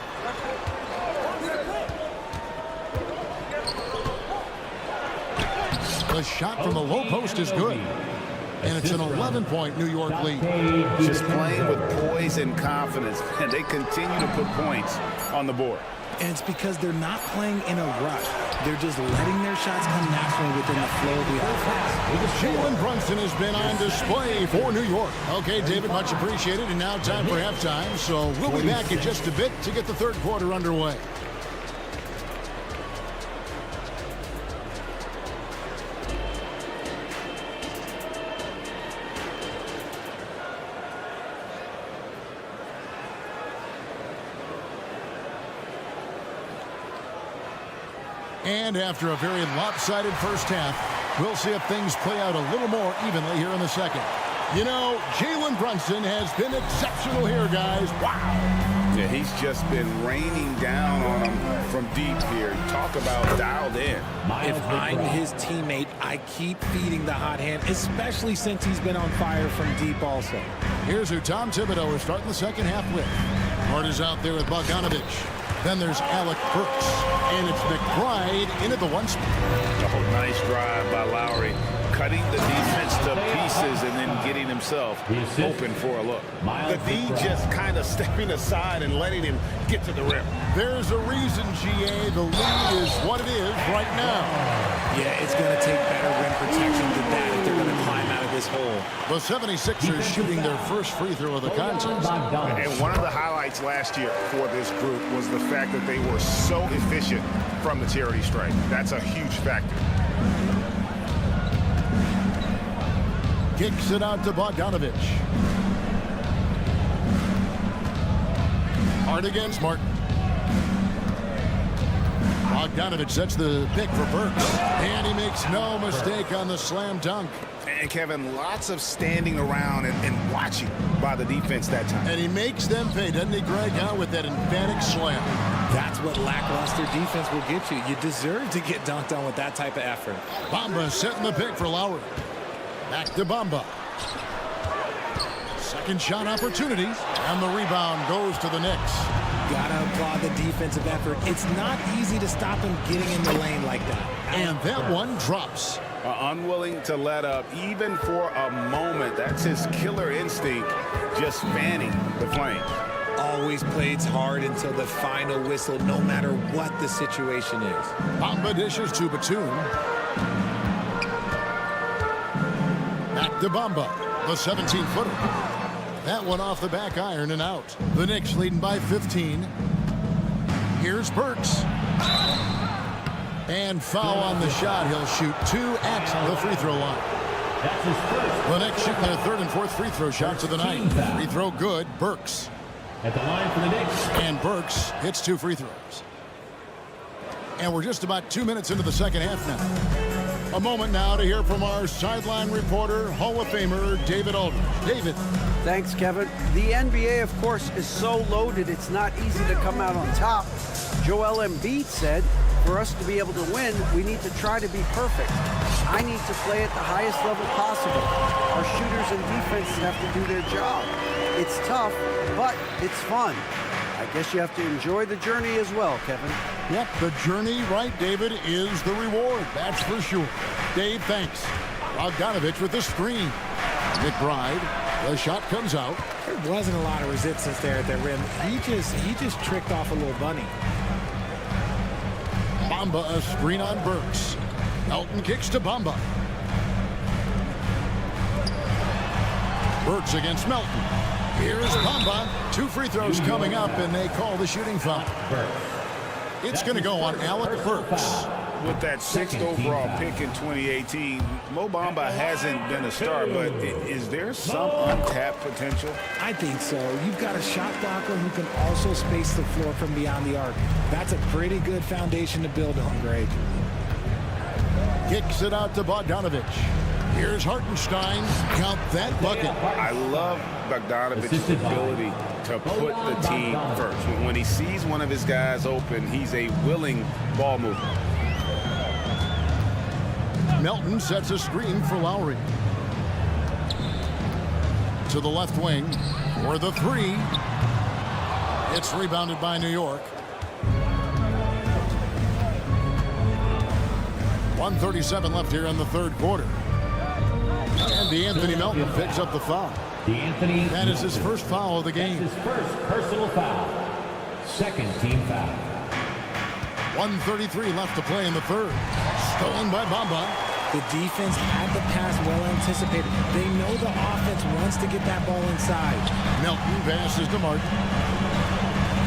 The shot from the low post is good. And it's an 11-point New York lead. Just playing with poise and confidence, and they continue to put points on the board. And it's because they're not playing in a rush. They're just letting their shots come naturally within the flow of the offense. Jalen Brunson has been on display for New York. Okay, David, much appreciated. And now time for halftime. So we'll be back in just a bit to get the third quarter underway. And after a very lopsided first half, we'll see if things play out a little more evenly here in the second. You know, Jalen Brunson has been exceptional here, guys. Wow. Yeah, he's just been raining down on him from deep here. Talk about dialed in. If I'm his teammate, I keep feeding the hot hand, especially since he's been on fire from deep also. Here's who Tom Thibodeau is starting the second half with. Carter's out there with Bogdanovich. Then there's Alec Burks. And it's McBride into the one spot. Oh, nice drive by Lowry. Cutting the defense to pieces and then getting himself open for a look. The D just kind of stepping aside and letting him get to the rim. There's a reason, GA. The lead is what it is right now. Yeah, it's going to take better rim protection than that if they're going to climb out of this hole. The 76ers shooting their first free throw of the contest. And one of the highlights last year for this group was the fact that they were so efficient from the charity stripe. That's a huge factor. Kicks it out to Bogdanovich. Hard against Martin. Bogdanovich sets the pick for Burks. And he makes no mistake on the slam dunk. And Kevin, lots of standing around and watching by the defense that time. And he makes them pay, doesn't he, Greg, out with that emphatic slam. That's what lackluster defense will get you. You deserve to get dunked on with that type of effort. Bamba setting the pick for Lowry. Back to Bamba. Second shot opportunity. And the rebound goes to the Knicks. Gotta applaud the defensive effort. It's not easy to stop him getting in the lane like that. And that one drops. Unwilling to let up even for a moment. That's his killer instinct, just fanning the flame. Always plays hard until the final whistle, no matter what the situation is. Bamba dishes to Batum. Back to Bamba, the 17-footer. That one off the back iron and out. The Knicks leading by 15. Here's Burks. And foul on the shot. He'll shoot 2 at the free throw line. The Knicks shooting their third and fourth free throw shots of the night. Free throw good. Burks. At the line for the Knicks. And Burks hits 2 free throws. And we're just about 2 minutes into the second half now. A moment now to hear from our sideline reporter, Hall of Famer David Aldridge. David. Thanks, Kevin. The NBA, of course, is so loaded it's not easy to come out on top. Joel Embiid said, for us to be able to win, we need to try to be perfect. I need to play at the highest level possible. Our shooters and defenses have to do their job. It's tough, but it's fun. I guess you have to enjoy the journey as well, Kevin. Yep, the journey, right, David, is the reward. That's for sure. Dave, thanks. Bogdanovich with the screen. McBride, the shot comes out. There wasn't a lot of resistance there at the rim. He just tricked off a little bunny. Bamba, a screen on Burks. Elton kicks to Bamba. Burks against Melton. Here's Bamba. 2 free throws coming up, and they call the shooting foul. It's going to go on Alec Burks. With that 6th overall pick in 2018, Mo Bamba hasn't been a star, but is there some untapped potential? I think so. You've got a shot blocker who can also space the floor from beyond the arc. That's a pretty good foundation to build on, Greg. Kicks it out to Bogdanovich. Here's Hartenstein. Count that bucket. I love Bogdanovich's ability to put the team first. When he sees one of his guys open, he's a willing ball mover. Melton sets a screen for Lowry. To the left wing for the 3. It's rebounded by New York. 1:37 left here in the third quarter. And DeAnthony Melton picks up the foul. That is his first foul of the game. His first personal foul. Second team foul. 1:33 left to play in the third. Stolen by Bamba. The defense had the pass well anticipated. They know the offense wants to get that ball inside. Melton passes to Martin.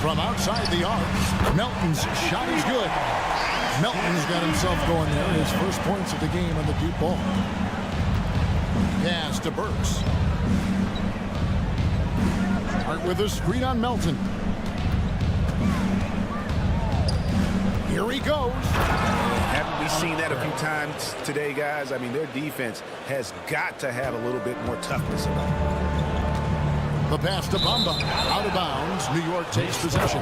From outside the arc, Melton's shot is good. Melton's got himself going there. His first points of the game on the deep ball. Pass to Burks. Hart with a screen on Melton. Here he goes. we've seen that a few times today, guys. I mean, their defense has got to have a little bit more toughness about it. The pass to Bamba. Out of bounds. New York takes possession.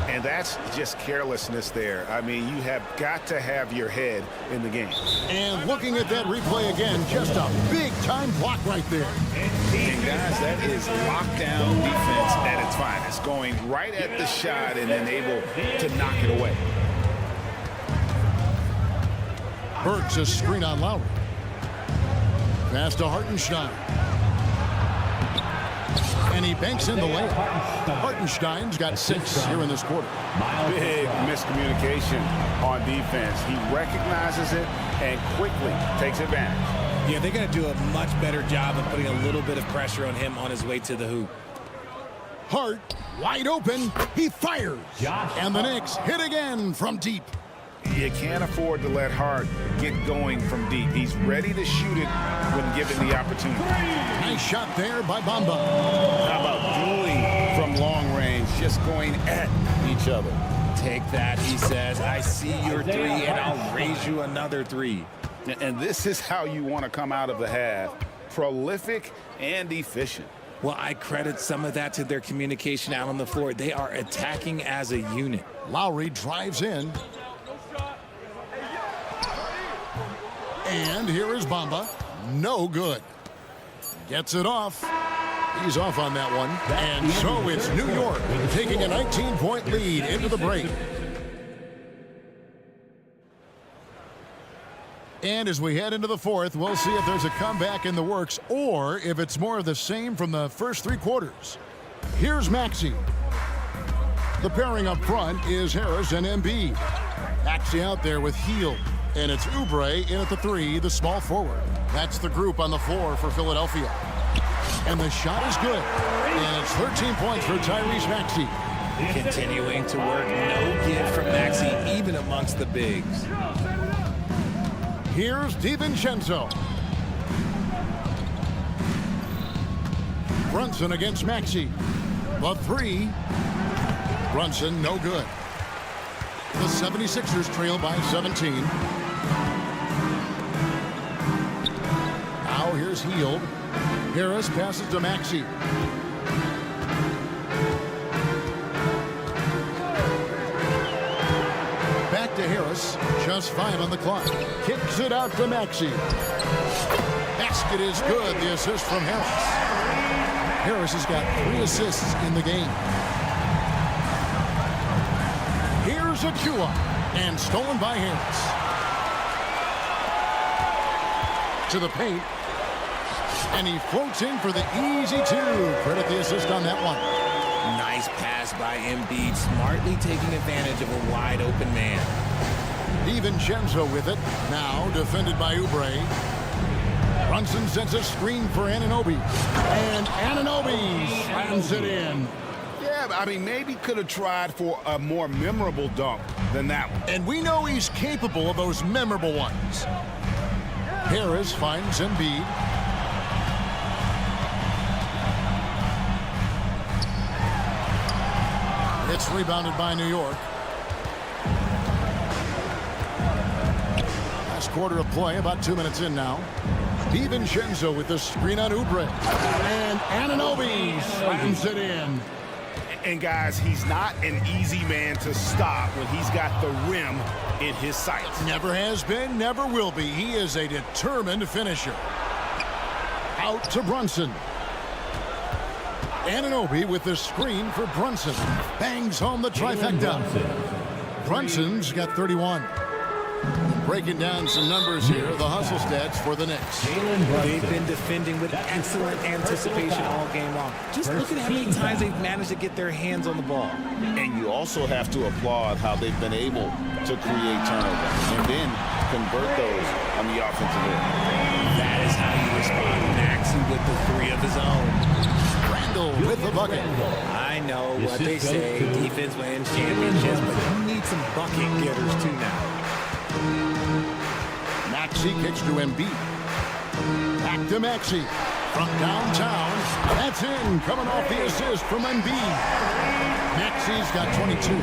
And that's just carelessness there. I mean, you have got to have your head in the game. And looking at that replay again, just a big-time block right there. And, guys, that is lockdown defense at its finest. Going right at the shot and then able to knock it away. Burks a screen on Lowry. Pass to Hartenstein. And he banks in the layup. Hartenstein's got 6 here in this quarter. Big miscommunication on defense. He recognizes it and quickly takes advantage. Yeah, they're going to do a much better job of putting a little bit of pressure on him on his way to the hoop. Hart, wide open. He fires. And the Knicks hit again from deep. You can't afford to let Hart get going from deep. He's ready to shoot it when given the opportunity. Nice shot there by Bamba. How about dueling from long range, just going at each other? Take that, he says. I see your 3, and I'll raise you another 3. And this is how you want to come out of the half. Prolific and efficient. Well, I credit some of that to their communication out on the floor. They are attacking as a unit. Lowry drives in. And here is Bamba. No good. Gets it off. He's off on that one. And so it's New York taking a 19-point lead into the break. And as we head into the fourth, we'll see if there's a comeback in the works or if it's more of the same from the first 3 quarters. Here's Maxey. The pairing up front is Harris and Embiid. Maxey out there with Hield. And it's Oubre in at the 3, the small forward. That's the group on the floor for Philadelphia. And the shot is good. And it's 13 points for Tyrese Maxey. Continuing to work. No give from Maxey, even amongst the bigs. Here's DiVincenzo. Brunson against Maxey. The 3. Brunson, no good. The 76ers trail by 17. Now here's Hield. Harris passes to Maxey. Back to Harris. Just 5 on the clock. Kicks it out to Maxey. Basket is good. The assist from Harris. Harris has got 3 assists in the game. Here's Achua, and stolen by Harris. To the paint, and he floats in for the easy 2. Credit the assist on that one. Nice pass by Embiid, smartly taking advantage of a wide open man. DiVincenzo with it, now defended by Oubre. Brunson sends a screen for Anunoby, and Anunoby slams it in. Yeah, I mean, maybe could have tried for a more memorable dunk than that one. And we know he's capable of those memorable ones. Harris finds Embiid. It's rebounded by New York. Last quarter of play, about 2 minutes in now. DiVincenzo with the screen on Oubre. And Anunoby slams it in. And guys, he's not an easy man to stop when he's got the rim in his sights. Never has been, never will be. He is a determined finisher. Out to Brunson. Anunoby with the screen for Brunson. Bangs home the trifecta. Brunson's got 31. Breaking down some numbers here, the hustle stats for the Knicks. They've been defending with excellent anticipation all game long. Just look at how many times they've managed to get their hands on the ball. And you also have to applaud how they've been able to create turnovers and then convert those on the offensive end. That is how you respond. Maxey with the 3 of his own. Randall with the bucket. I know what they say, defense wins championships, but you need some bucket getters too now. Maxey kicks to Embiid. Back to Maxey. From downtown. That's in. Coming off the assist from Embiid. Maxey's got 22.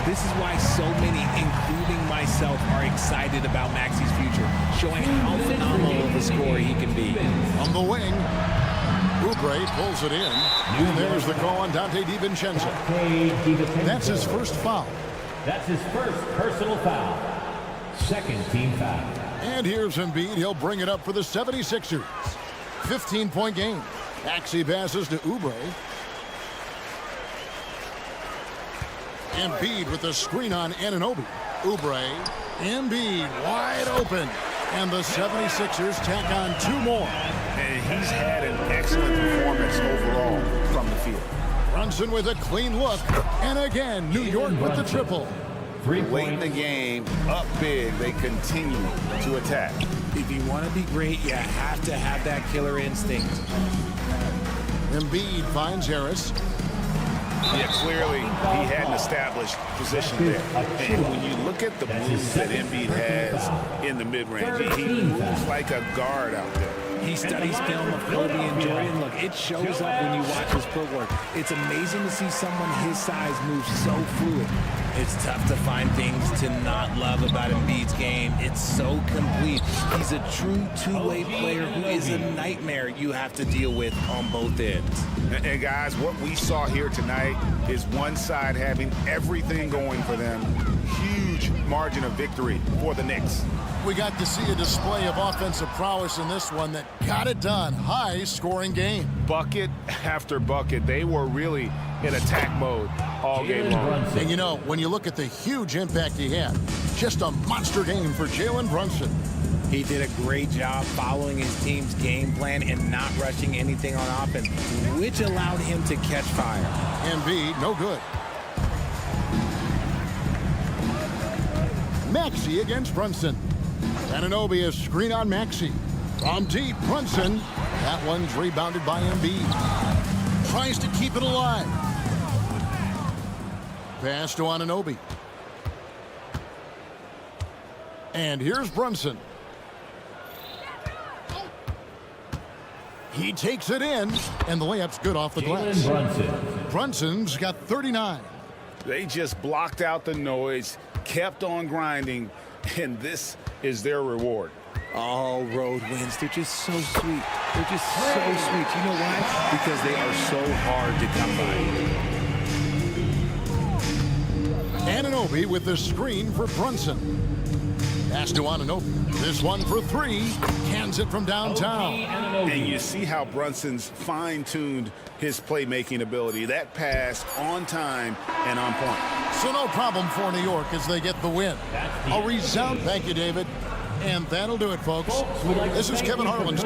This is why so many, including myself, are excited about Maxi's future, showing how phenomenal of a scorer he can be. On the wing, Oubre pulls it in, and there's the call on Dante DiVincenzo. That's his first foul. That's his first personal foul. Second team foul. And here's Embiid. He'll bring it up for the 76ers. 15-point game. Maxey passes to Oubre. Embiid with the screen on Anunoby. Oubre, Embiid wide open. And the 76ers tack on 2 more. And he's had an excellent performance overall from the field. Brunson with a clean look. And again, New York with the triple. Late in the game, up big, they continue to attack. If you want to be great, you have to have that killer instinct. Embiid finds Harris. Yeah, clearly he had an established position there. And when you look at the moves that Embiid has in the mid-range, he moves like a guard out there. He studies film of Kobe and Jordan. Look, it shows up when you watch his footwork. It's amazing to see someone his size move so fluid. It's tough to find things to not love about Embiid's game. It's so complete. He's a true two-way player who is a nightmare you have to deal with on both ends. And guys, what we saw here tonight is one side having everything going for them. Huge margin of victory for the Knicks. We got to see a display of offensive prowess in this one that got it done. High-scoring game. Bucket after bucket. They were really in attack mode all game long. And you know, when you look at the huge impact he had, just a monster game for Jalen Brunson. He did a great job following his team's game plan and not rushing anything on offense, which allowed him to catch fire. Embiid, no good. Maxey against Brunson. Anunoby, a screen on Maxey. From deep, Brunson. That one's rebounded by Embiid. Tries to keep it alive. Pass to Anunoby. And here's Brunson. He takes it in, and the layup's good off the glass. Brunson's got 39. They just blocked out the noise, kept on grinding, and this is their reward. All road wins. They're just so sweet. They're just so sweet. You know why? Because they are so hard to come by. Anunoby with the screen for Brunson. Pass to Anunoby. This one for 3. Hands it from downtown. And you see how Brunson's fine-tuned his playmaking ability. That pass on time and on point. So no problem for New York as they get the win. A resound. Thank you, David. And that'll do it, folks. This is Kevin Harlan.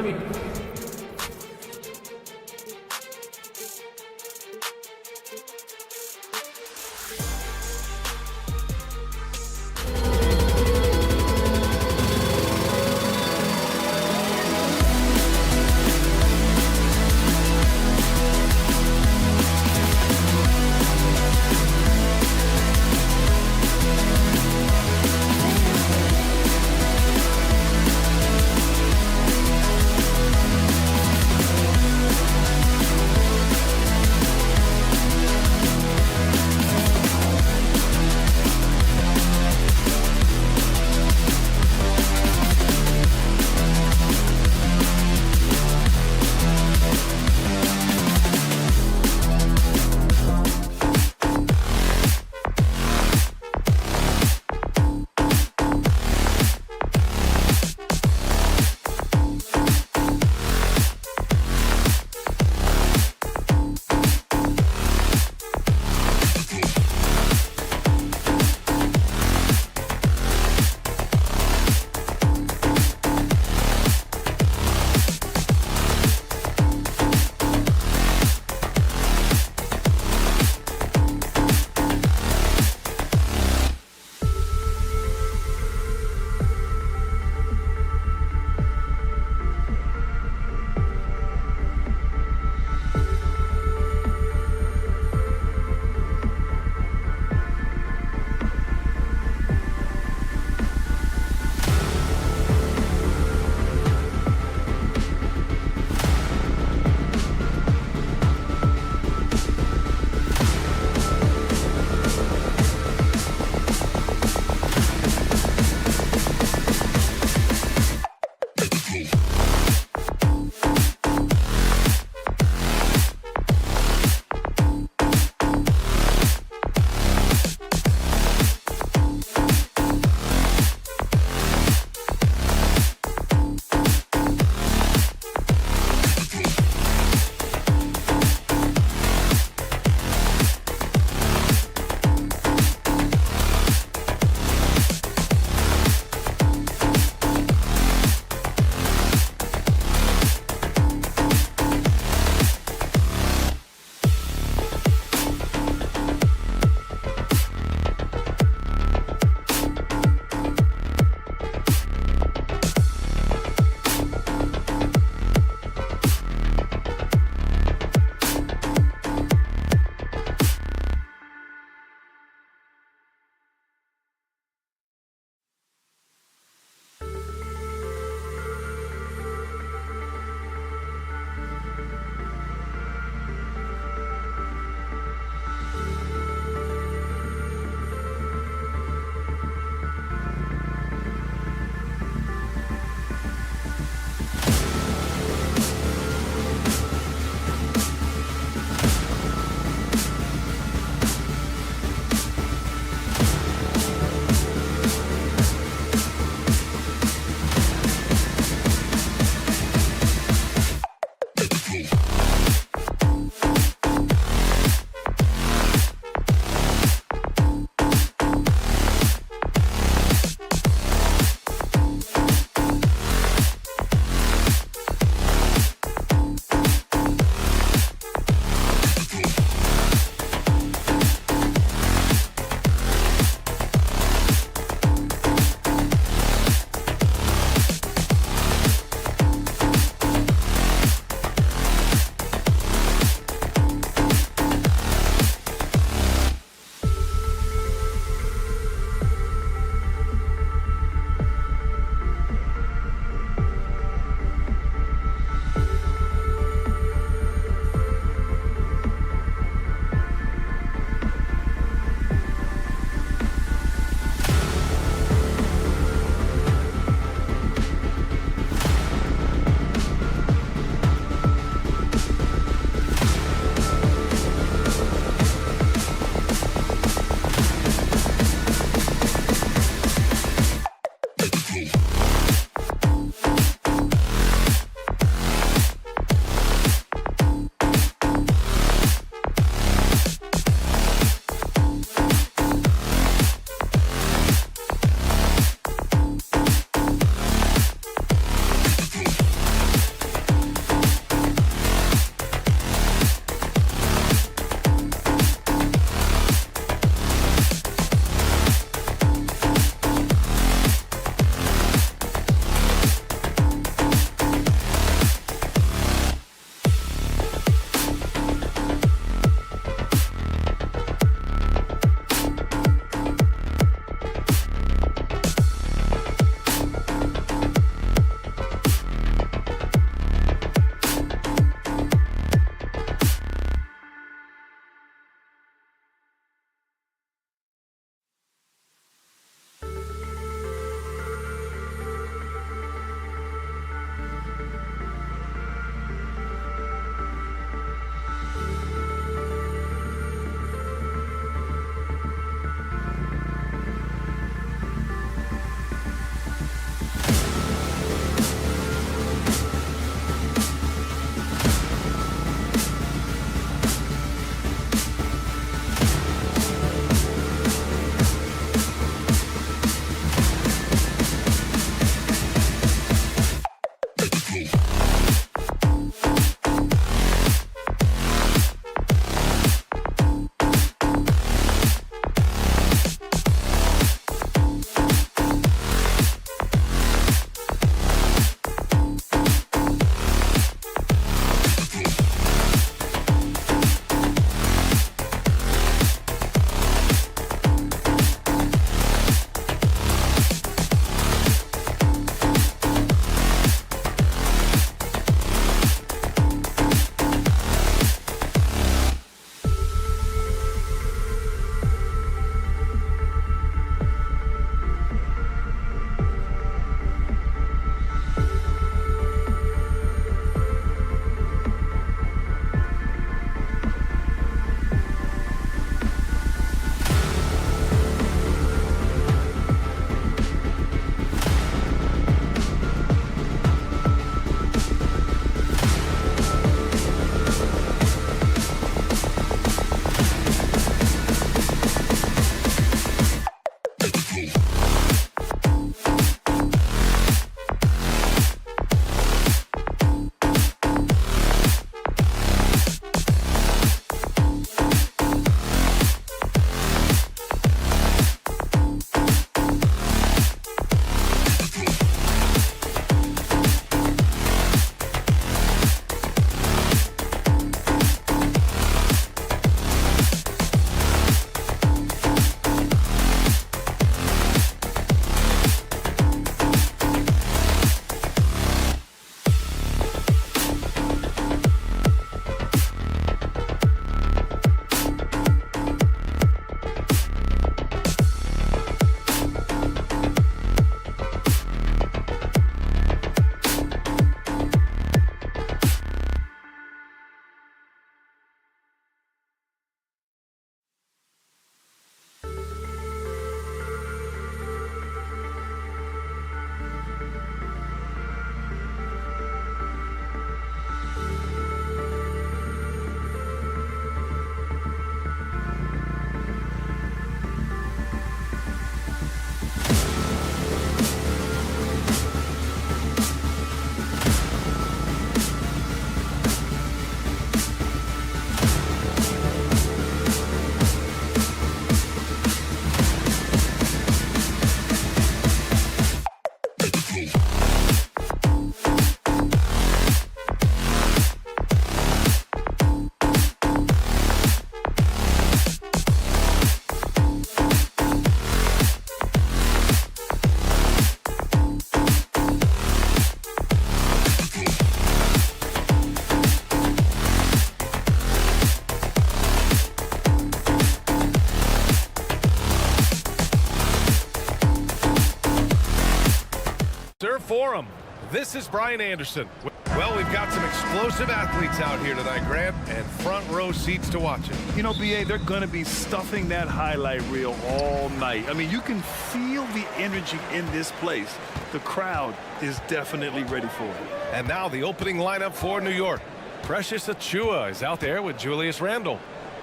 Serve for him. This is Brian Anderson. Well, we've got some explosive athletes out here tonight, Grant, and front row seats to watch it. You know, B.A., they're going to be stuffing that highlight reel all night. I mean, you can feel the energy in this place. The crowd is definitely ready for it. And now the opening lineup for New York. Precious Achiuwa is out there with Julius Randle.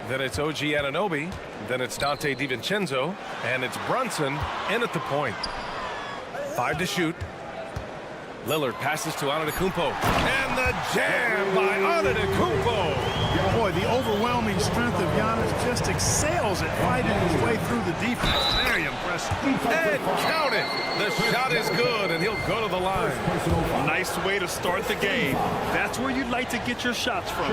Then it's OG Anunoby. Then it's Dante DiVincenzo. And it's Brunson in at the point. 5 to shoot. Lillard passes to Antetokounmpo. And the jam by Antetokounmpo. Boy, the overwhelming strength of Giannis just excels at fighting his way through the defense. Very impressive. And count it. The shot is good, and he'll go to the line. Nice way to start the game. That's where you'd like to get your shots from.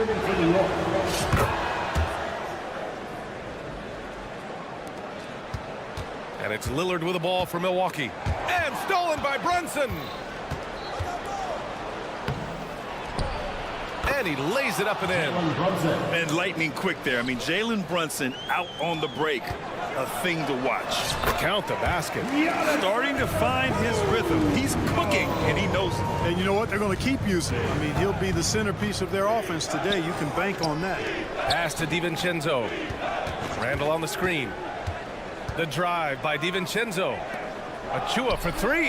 And it's Lillard with the ball for Milwaukee. And stolen by Brunson. And he lays it up and in. And lightning quick there. I mean, Jalen Brunson out on the break. A thing to watch. Count the basket. Starting to find his rhythm. He's cooking, and he knows it. And you know what? They're going to keep using it. I mean, he'll be the centerpiece of their offense today. You can bank on that. Pass to DiVincenzo. Randle on the screen. The drive by DiVincenzo. Achiuwa for 3.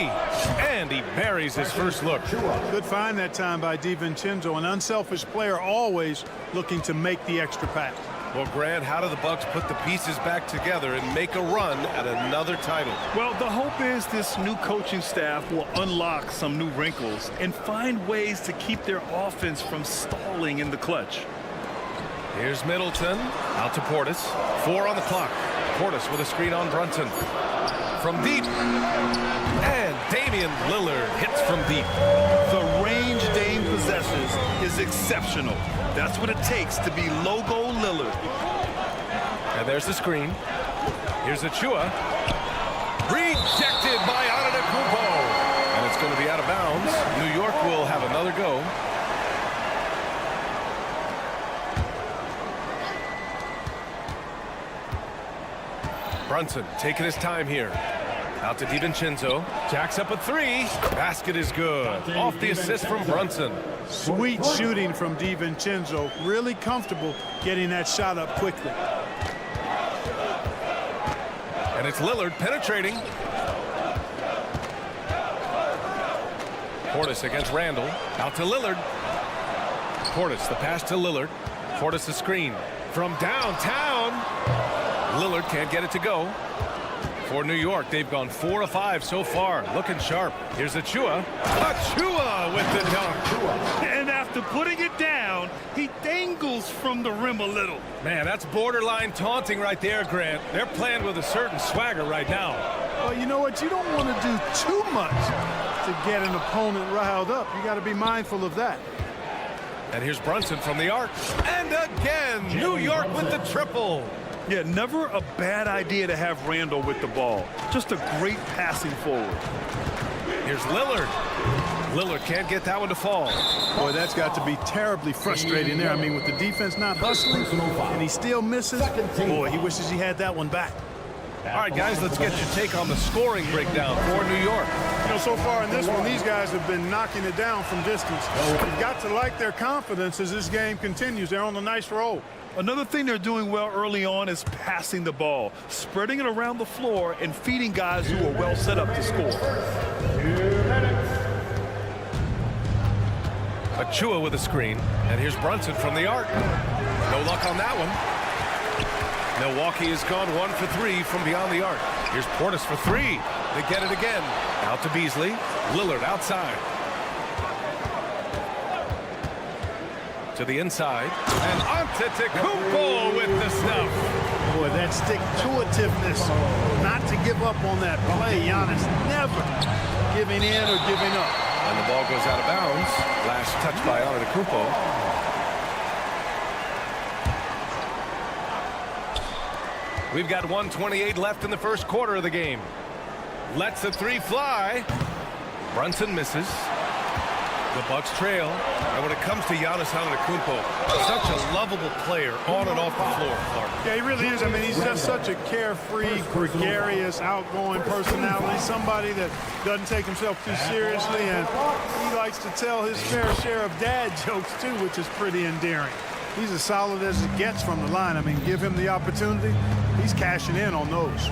And he buries his first look. Good find that time by DiVincenzo. An unselfish player, always looking to make the extra pass. Well, Grant, how do the Bucks put the pieces back together and make a run at another title? Well, the hope is this new coaching staff will unlock some new wrinkles and find ways to keep their offense from stalling in the clutch. Here's Middleton. Out to Portis. 4 on the clock. Portis with a screen on Brunson. From deep. And Damian Lillard hits from deep. The range Dame possesses is exceptional. That's what it takes to be logo Lillard. And there's the screen. Here's Achiuwa. Rejected by Antetokounmpo. And it's going to be out of bounds. New York will have another go. Brunson taking his time here. Out to DiVincenzo. Jacks up a 3. Basket is good. Off the assist from Brunson. Sweet shooting from DiVincenzo. Really comfortable getting that shot up quickly. And it's Lillard penetrating. Portis against Randle. Out to Lillard. Portis, the pass to Lillard. Portis the screen. From downtown. Lillard can't get it to go. For New York, they've gone 4 of 5 so far. Looking sharp. Here's Achiuwa. Achiuwa with the dunk. And after putting it down, he dangles from the rim a little. Man, that's borderline taunting right there, Grant. They're playing with a certain swagger right now. Well, you know what? You don't want to do too much to get an opponent riled up. You got to be mindful of that. And here's Brunson from the arc. And again, New York with the triple. Yeah, never a bad idea to have Randle with the ball. Just a great passing forward. Here's Lillard. Lillard can't get that one to fall. Boy, that's got to be terribly frustrating there. I mean, with the defense not hustling and he still misses, boy, he wishes he had that one back. All right, guys, let's get your take on the scoring breakdown for New York. You know, so far in this one, these guys have been knocking it down from distance. You've got to like their confidence as this game continues. They're on a nice roll. Another thing they're doing well early on is passing the ball, spreading it around the floor and feeding guys who are well set up to score. Achiuwa with a screen, and here's Brunson from the arc. No luck on that one. Milwaukee has gone 1 for 3 from beyond the arc. Here's Portis for 3. They get it again. Out to Beasley. Lillard outside. To the inside. And Antetokounmpo with the stuff. Boy, that stick-to-itiveness. Not to give up on that play. Giannis never giving in or giving up. And the ball goes out of bounds. Last touch by Antetokounmpo. We've got 1:28 left in the first quarter of the game. Lets the 3 fly. Brunson misses. The Bucks trail, and when it comes to Giannis Antetokounmpo, such a lovable player on and off the floor, Clark. Yeah, he really is. I mean, he's just such a carefree, gregarious, outgoing personality, somebody that doesn't take himself too seriously, and he likes to tell his fair share of dad jokes, too, which is pretty endearing. He's as solid as it gets from the line. I mean, give him the opportunity, he's cashing in on those.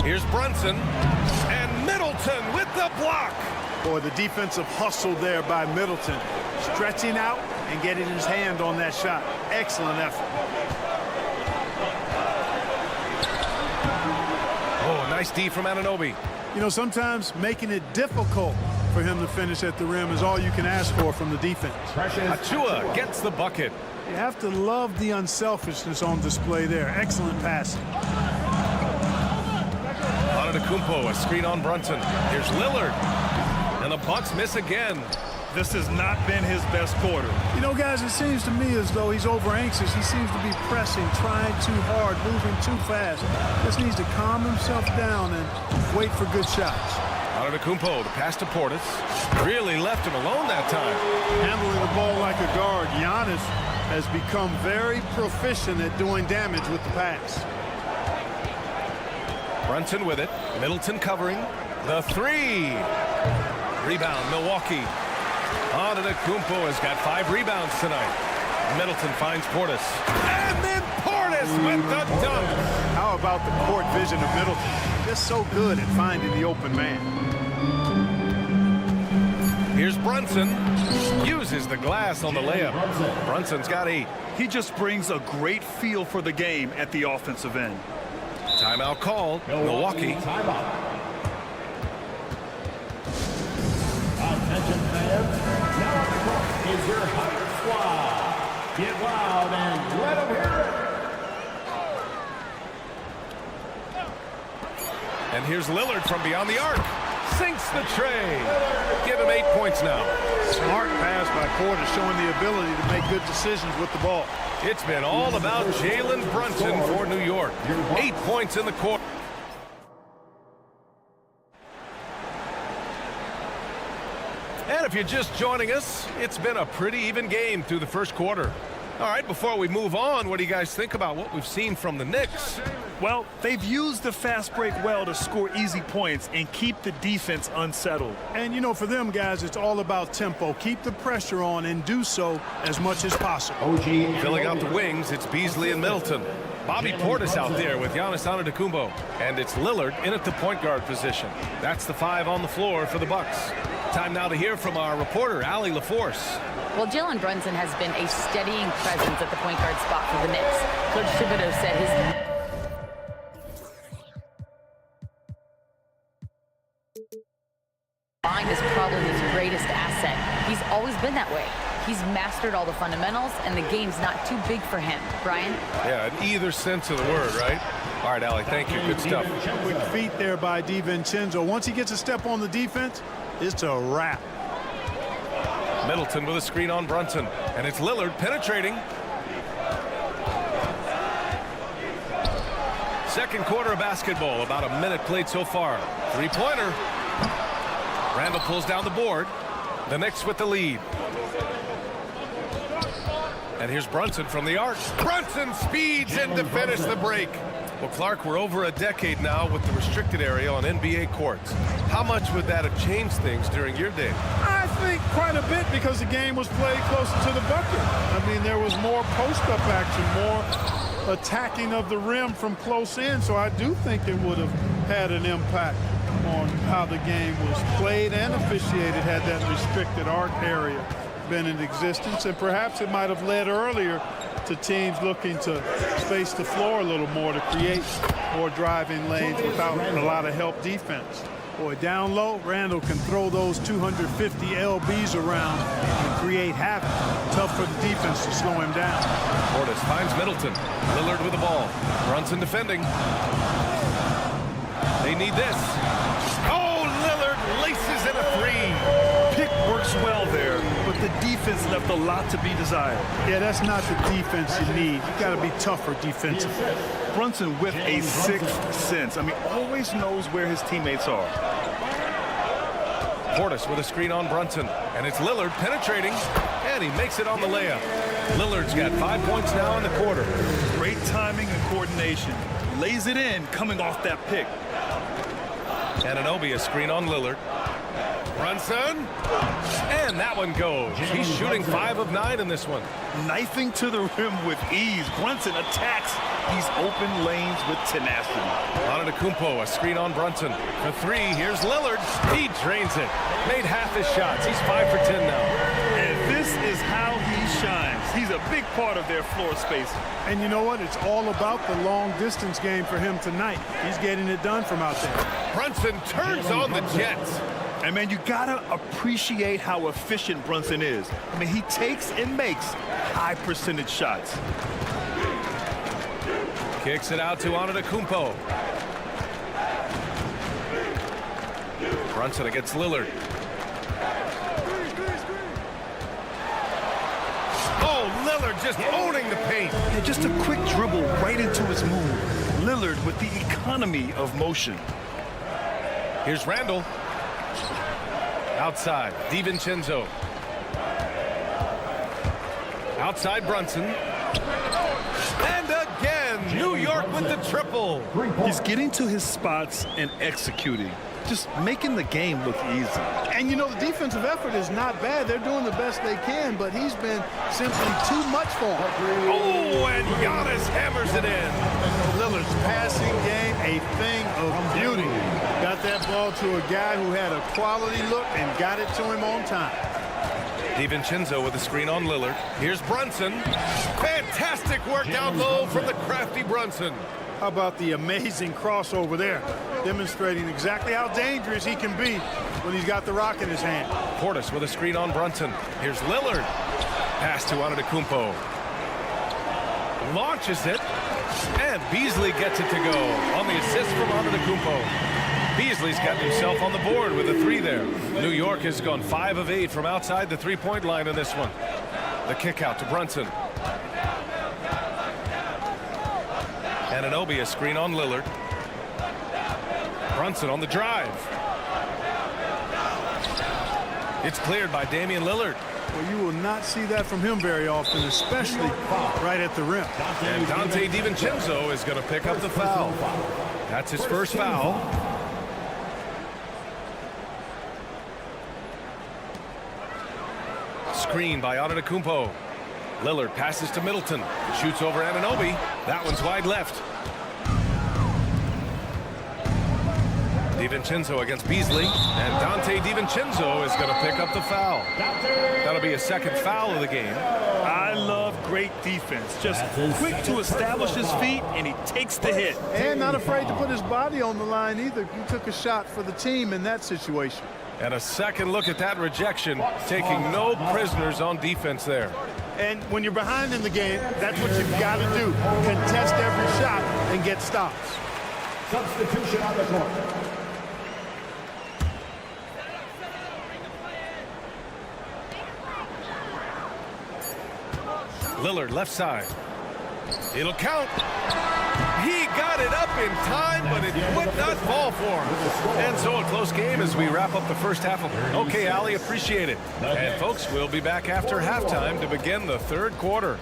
Here's Brunson, and Middleton with the block. Boy, the defensive hustle there by Middleton, stretching out and getting his hand on that shot. Excellent effort. Oh, nice D from Anunoby. You know, sometimes making it difficult for him to finish at the rim is all you can ask for from the defense. Achua gets the bucket. You have to love the unselfishness on display there. Excellent passing. Antetokounmpo, a screen on Brunson. Here's Lillard. And the Bucks miss again. This has not been his best quarter. You know, guys, it seems to me as though he's over-anxious. He seems to be pressing, trying too hard, moving too fast. Just needs to calm himself down and wait for good shots. Antetokounmpo, the pass to Portis. Really left him alone that time. Handling the ball like a guard, Giannis has become very proficient at doing damage with the pass. Brunson with it. Middleton covering. The three. Rebound, Milwaukee. Antetokounmpo has got 5 rebounds tonight. Middleton finds Portis. And then Portis with the dunk. How about the court vision of Middleton? Just so good at finding the open man. Here's Brunson. Uses the glass on the layup. Brunson's got 8. He just brings a great feel for the game at the offensive end. Timeout called. Milwaukee. Timeout. Attention fans, now on the court is your Hunter squad. Get loud and let them hear it. And here's Lillard from beyond the arc. Sinks the tray. Give him 8 points now. Smart pass by Portis, showing the ability to make good decisions with the ball. It's been all about Jalen Brunson for New York. 8 points in the quarter. And if you're just joining us, it's been a pretty even game through the first quarter. All right, before we move on, what do you guys think about what we've seen from the Knicks? Well, they've used the fast break well to score easy points and keep the defense unsettled. And, you know, for them guys, it's all about tempo. Keep the pressure on and do so as much as possible. Filling out the wings, it's Beasley and Middleton. Bobby Portis out there with Giannis Antetokounmpo. And it's Lillard in at the point guard position. That's the 5 on the floor for the Bucks. Time now to hear from our reporter, Allie LaForce. Well, Jalen Brunson has been a steadying presence at the point guard spot for the Knicks. Coach Thibodeau said his mind is probably his greatest asset. He's always been that way. He's mastered all the fundamentals, and the game's not too big for him. Brian? Yeah, in either sense of the word, right? All right, Allie, thank you. Good stuff. Quick feet there by DiVincenzo. Once he gets a step on the defense, it's a wrap. Middleton with a screen on Brunson. And it's Lillard penetrating. Second quarter of basketball. About a minute played so far. Three-pointer. Randall pulls down the board. The Knicks with the lead. And here's Brunson from the arc. Brunson speeds in to finish the break. Well, Clark, we're over a decade now with the restricted area on NBA courts. How much would that have changed things during your day? I think quite a bit, because the game was played closer to the bucket. I mean, there was more post-up action, more attacking of the rim from close in, so I do think it would have had an impact on how the game was played and officiated had that restricted arc area been in existence, and perhaps it might have led earlier to teams looking to space the floor a little more to create more driving lanes without a lot of help defense. Boy, down low, Randall can throw those 250 LBs around and create havoc. Tough for the defense to slow him down. Portis finds Middleton. Lillard with the ball. Brunson defending. They need this. Oh, Lillard laces in a 3. Pick works well there, but the defense left a lot to be desired. Yeah, that's not the defense you need. You got to be tougher defensively. Brunson with a sixth sense. I mean, always knows where his teammates are. Portis with a screen on Brunson. And it's Lillard penetrating. And he makes it on the layup. Lillard's got 5 points now in the quarter. Great timing and coordination. Lays it in coming off that pick. Anunoby a screen on Lillard. Brunson. And that one goes. He's shooting 5 of 9 in this one. Knifing to the rim with ease. Brunson attacks these open lanes with tenacity. Antetokounmpo, a screen on Brunson. For 3, here's Lillard. He drains it. Made half his shots. He's 5 for 10 now. And this is how he shines. He's a big part of their floor space. And you know what? It's all about the long-distance game for him tonight. He's getting it done from out there. Brunson turns on the Jets. And, man, you got to appreciate how efficient Brunson is. I mean, he takes and makes high-percentage shots. Kicks it out to Antetokounmpo. Brunson against Lillard. Oh, Lillard just owning the paint. And just a quick dribble right into his move. Lillard with the economy of motion. Here's Randall. Outside, DiVincenzo. Outside, Brunson. And again, New York with the triple. He's getting to his spots and executing. Just making the game look easy. And, you know, the defensive effort is not bad. They're doing the best they can, but he's been simply too much for him. Oh, and Giannis hammers it in. Lillard's passing game, a thing of beauty. Got that ball to a guy who had a quality look and got it to him on time. DiVincenzo with a screen on Lillard. Here's Brunson. Fantastic work down low from the crafty Brunson. How about the amazing crossover there? Demonstrating exactly how dangerous he can be when he's got the rock in his hand. Portis with a screen on Brunson. Here's Lillard. Pass to Antetokounmpo. Launches it. And Beasley gets it to go on the assist from Antetokounmpo. Beasley's got himself on the board with a 3 there. New York has gone 5 of 8 from outside the three-point line in this one. The kick out to Brunson. Anunoby a screen on Lillard. Brunson on the drive. It's cleared by Damian Lillard. Well, you will not see that from him very often, especially right at the rim. And Dante DiVincenzo is going to pick up the foul. That's his first foul. Screen by Antetokounmpo. Lillard passes to Middleton. Shoots over Anunoby. That one's wide left. DiVincenzo against Beasley. And Dante DiVincenzo is going to pick up the foul. That'll be a second foul of the game. I love great defense. Just quick to establish his feet, and he takes the hit. And not afraid to put his body on the line either. He took a shot for the team in that situation. And a second look at that rejection, taking no prisoners on defense there. And when you're behind in the game, that's what you've got to do. Contest every shot and get stops. Substitution on the court. Lillard left side. It'll count. He got it up in time, but it would not fall for him. And so a close game as we wrap up the first half of it. Okay, Ali, appreciate it. And folks, we'll be back after halftime to begin the third quarter.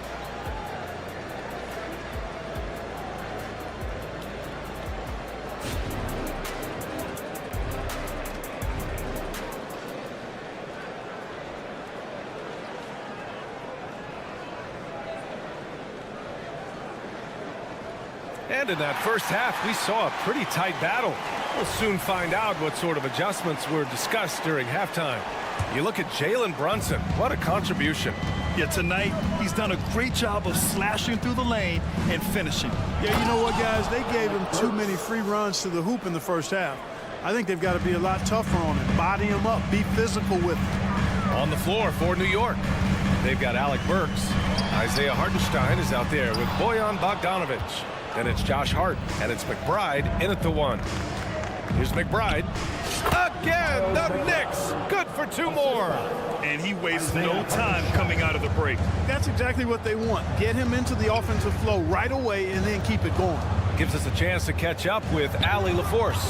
And in that first half, we saw a pretty tight battle. We'll soon find out what sort of adjustments were discussed during halftime. You look at Jalen Brunson. What a contribution. Yeah, tonight, he's done a great job of slashing through the lane and finishing. Yeah, you know what, guys? They gave him too many free runs to the hoop in the first half. I think they've got to be a lot tougher on him. Body him up. Be physical with him. On the floor for New York, they've got Alec Burks. Isaiah Hartenstein is out there with Bojan Bogdanovic. Then it's Josh Hart, and it's McBride in at the 1. Here's McBride. Again, the Knicks. Good for 2 more. And he wastes no time coming out of the break. That's exactly what they want. Get him into the offensive flow right away and then keep it going. gives us a chance to catch up with Allie LaForce.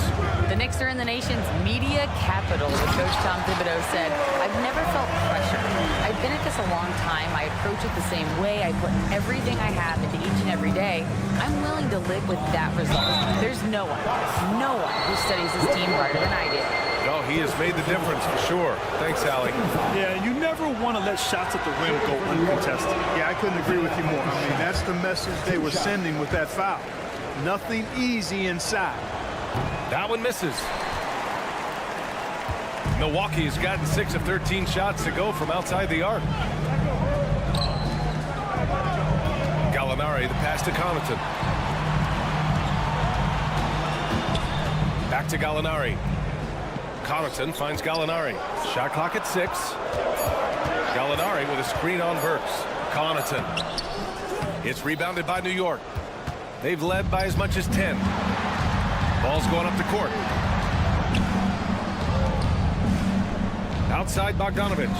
The Knicks are in the nation's media capital, as Coach Tom Thibodeau said. I've never felt pressure. I've been at this a long time. I approach it the same way. I put everything I have into each and every day. I'm willing to live with that result. There's no one who studies this team harder than I did. No, he has made the difference for sure. Thanks, Allie. Yeah, you never want to let shots at the rim go uncontested. Yeah, I couldn't agree with you more. I mean, that's the message they were sending with that foul. Nothing easy inside. That one misses. Milwaukee has gotten 6 of 13 shots to go from outside the arc. Gallinari, the pass to Connaughton. Back to Gallinari. Connaughton finds Gallinari. Shot clock at 6. Gallinari with a screen on Burks. Connaughton. It's rebounded by New York. They've led by as much as 10. Ball's going up the court. Outside Bogdanovich.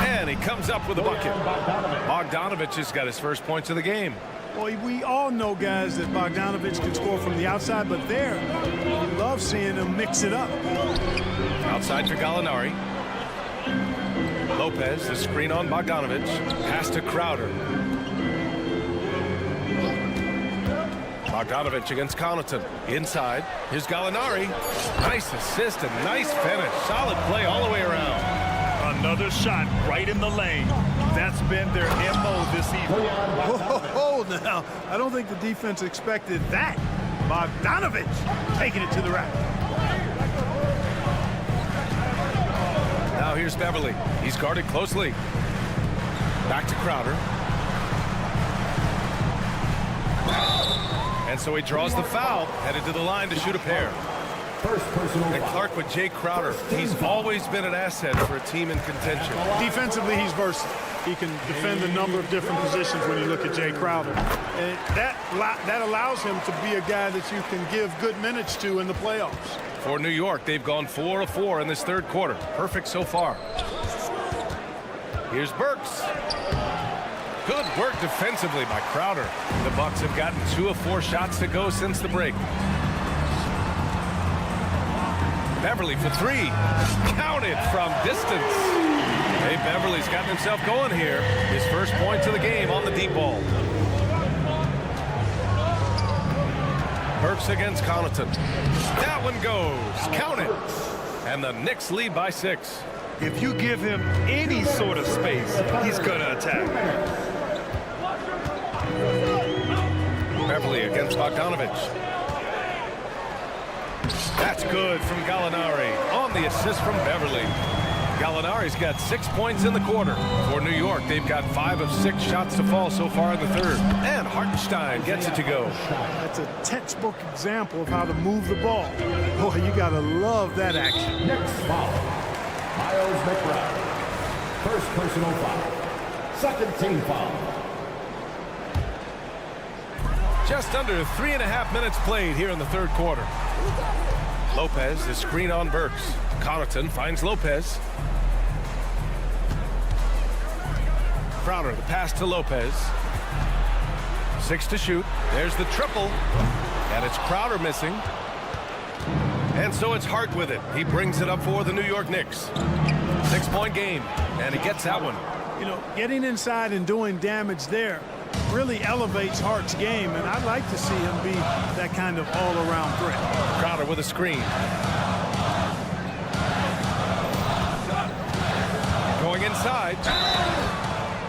And he comes up with a bucket. Bogdanovich has got his first points of the game. Well, we all know, guys, that Bogdanovich can score from the outside, but there, we love seeing him mix it up. Outside for Gallinari. Lopez, the screen on Bogdanovich. Pass to Crowder. Bogdanovich against Connaughton. Inside. Here's Gallinari. Nice assist and nice finish. Solid play all the way around. Another shot right in the lane. That's been their MO this evening. Oh, now, I don't think the defense expected that. Bogdanovich taking it to the rack. Now here's Beverly. He's guarded closely. Back to Crowder. And so he draws the foul, headed to the line to shoot a pair. And Clark with Jay Crowder. He's always been an asset for a team in contention. Defensively, he's versatile. He can defend a number of different positions when you look at Jay Crowder. And that allows him to be a guy that you can give good minutes to in the playoffs. For New York, they've gone 4 of 4 in this third quarter. Perfect so far. Here's Burks. Good work defensively by Crowder. The Bucks have gotten 2 of 4 shots to go since the break. Beverly for 3. Counted from distance. Hey, Beverly's gotten himself going here. His first points of the game on the deep ball. Burks against Connaughton. That one goes. Count it. And the Knicks lead by 6. If you give him any sort of space, he's going to attack. Beverly against Bogdanovich. That's good from Gallinari on the assist from Beverly. Gallinari's got 6 points in the quarter. For New York, they've got 5 of 6 shots to fall so far in the third. And Hartenstein gets it to go. That's a textbook example of how to move the ball. Boy, you got to love that action. Next foul. Miles McBride. First personal foul. Second team foul. Just under 3.5 minutes played here in the third quarter. Lopez, the screen on Burks. Connaughton finds Lopez. Crowder, the pass to Lopez. 6 to shoot. There's the triple. And it's Crowder missing. And so it's Hart with it. He brings it up for the New York Knicks. 6-point game. And he gets that one. You know, getting inside and doing damage there really elevates Hart's game, and I'd like to see him be that kind of all-around threat. Crowder with a screen. Going inside.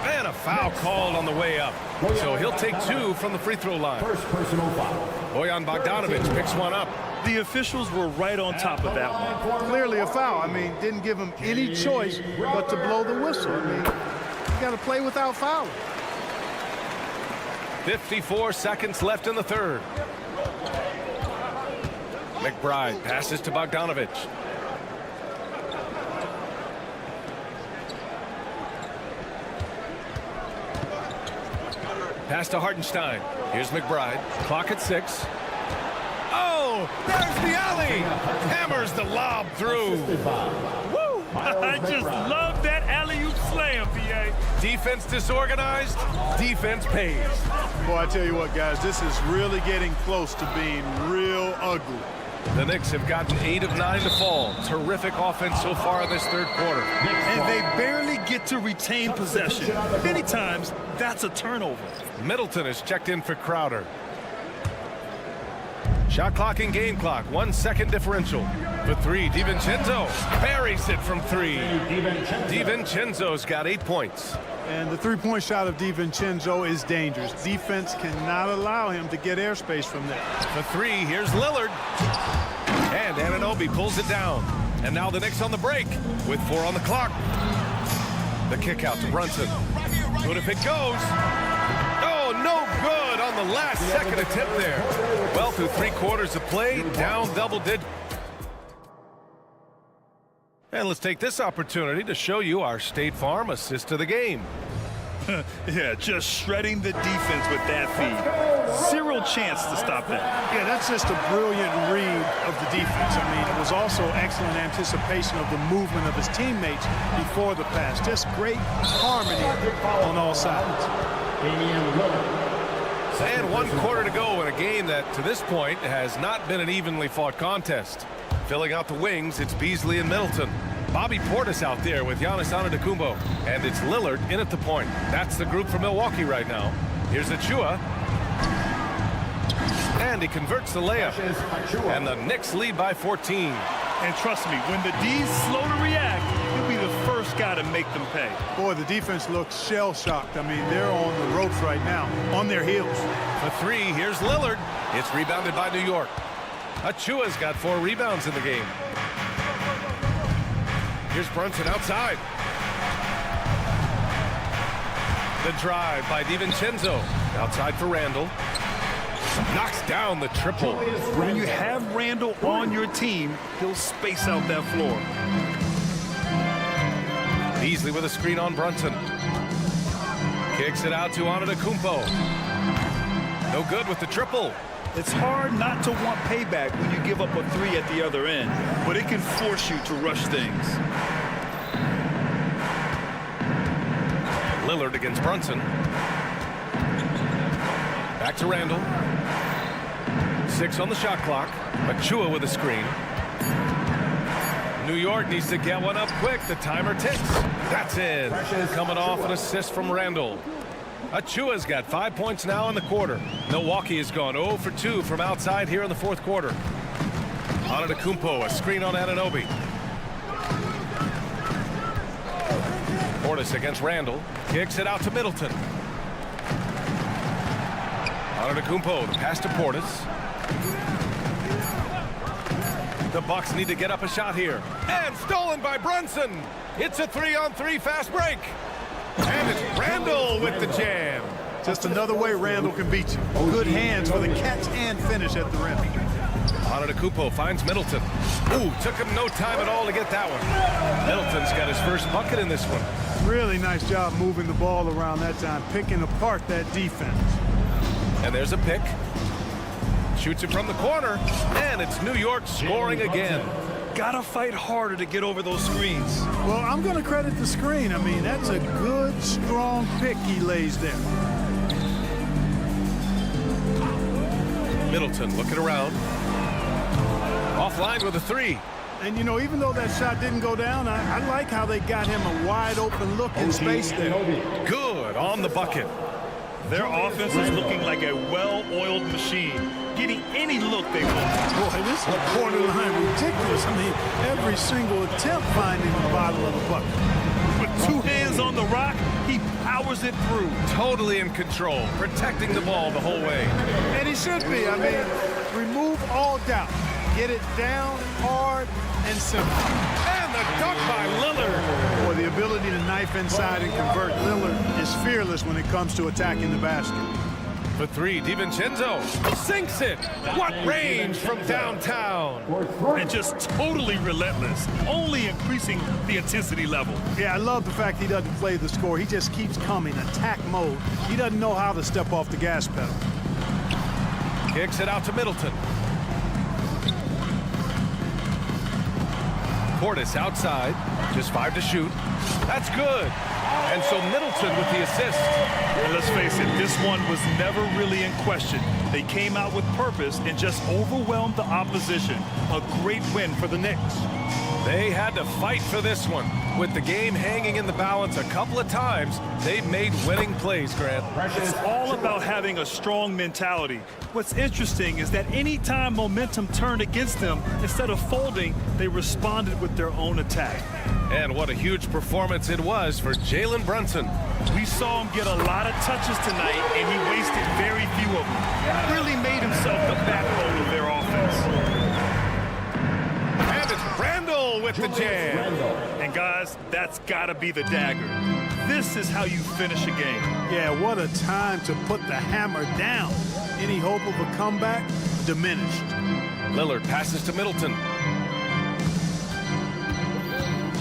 And a foul called on the way up. So he'll take 2 from the free throw line. First personal foul. Bojan Bogdanovich picks one up. The officials were right on top of that one. Clearly a foul. I mean, didn't give him any choice but to blow the whistle. I mean, you got to play without fouling. 54 seconds left in the third. McBride passes to Bogdanovich. Pass to Hartenstein. Here's McBride. Clock at 6. Oh, there's the alley. Hammers the lob through. Woo! I just love that alley-oop slam, PA. Defense disorganized, defense pays. Boy, I tell you what, guys, this is really getting close to being real ugly. The Knicks have gotten 8 of 9 to fall. Terrific offense so far in this third quarter. And they barely get to retain possession. Many times, that's a turnover. Middleton is checked in for Crowder. Shot clock and game clock, 1 second differential. For 3, DiVincenzo buries it from 3. DiVincenzo's got 8 points. And the three-point shot of DiVincenzo is dangerous. Defense cannot allow him to get airspace from there. For 3, here's Lillard. And Anunoby pulls it down. And now the Knicks on the break with 4 on the clock. The kick out to Brunson. Good if it goes. Oh, no good on the last second attempt there. Well, through 3 quarters of play, down double digits. And let's take this opportunity to show you our State Farm assist of the game. Yeah, just shredding the defense with that feed. Zero chance to stop that. Yeah, that's just a brilliant read of the defense. I mean, it was also excellent anticipation of the movement of his teammates before the pass. Just great harmony on all sides. And 1 quarter to go in a game that, to this point, has not been an evenly fought contest. Filling out the wings, it's Beasley and Middleton. Bobby Portis out there with Giannis Antetokounmpo. And it's Lillard in at the point. That's the group for Milwaukee right now. Here's Achua. And he converts the layup. And the Knicks lead by 14. And trust me, when the D's slow to react, he'll be the first guy to make them pay. Boy, the defense looks shell-shocked. I mean, they're on the ropes right now, on their heels. For 3, here's Lillard. It's rebounded by New York. Achua's got 4 rebounds in the game. Here's Brunson outside. The drive by DiVincenzo. Outside for Randall. Knocks down the triple. When you have Randall on your team, he'll space out that floor. Beasley with a screen on Brunson. Kicks it out to Antetokounmpo. No good with the triple. It's hard not to want payback when you give up a 3 at the other end, but it can force you to rush things. Lillard against Brunson. Back to Randall. 6 on the shot clock. Achua with a screen. New York needs to get one up quick. The timer ticks. That's in. Coming off an assist from Randall. Achua's got 5 points now in the quarter. Milwaukee has gone 0 for 2 from outside here in the 4th quarter. Antetokounmpo, a screen on Anunoby. Portis against Randall. Kicks it out to Middleton. Antetokounmpo, the pass to Portis. The Bucks need to get up a shot here. And stolen by Brunson. It's a 3-on-3 fast break. And it's Randall with the jam. Just another way Randall can beat you. Good hands for the catch and finish at the rim. Antetokounmpo finds Middleton. Ooh, took him no time at all to get that one. Middleton's got his first bucket in this one. Really nice job moving the ball around that time, picking apart that defense. And there's a pick. Shoots it from the corner. And it's New York scoring again. Gotta fight harder to get over those screens. Well, I'm going to credit the screen. I mean, that's a good, strong pick he lays there. Middleton looking around. Offline with a 3. And, you know, even though that shot didn't go down, I like how they got him a wide-open look in space there. Good on the bucket. Their offense is looking like a well-oiled machine, getting any look they want. Boy, this is borderline ridiculous. I mean, every single attempt finding the bottom of the bucket. With 2 hands on the rock, he powers it through. Totally in control, protecting the ball the whole way. And he should be. I mean, remove all doubt. Get it down hard and simple. And the dunk by Lillard. Boy, the ability to knife inside and convert. Lillard is fearless when it comes to attacking the basket. For 3, DiVincenzo sinks it. What range from downtown. And just totally relentless, only increasing the intensity level. Yeah, I love the fact he doesn't play the score. He just keeps coming, attack mode. He doesn't know how to step off the gas pedal. Kicks it out to Middleton. Portis outside, just 5 to shoot. That's good. And so Middleton with the assist. And let's face it, this one was never really in question. They came out with purpose and just overwhelmed the opposition. A great win for the Knicks. They had to fight for this one. With the game hanging in the balance a couple of times, they've made winning plays, Grant. It's all about having a strong mentality. What's interesting is that anytime momentum turned against them, instead of folding, they responded with their own attack. And what a huge performance it was for Jalen Brunson. We saw him get a lot of touches tonight, and he wasted very few of them. Really made himself the backbone of their offense. And it's Randall with the jam. And guys, that's got to be the dagger. This is how you finish a game. Yeah, what a time to put the hammer down. Any hope of a comeback diminished. Lillard passes to Middleton.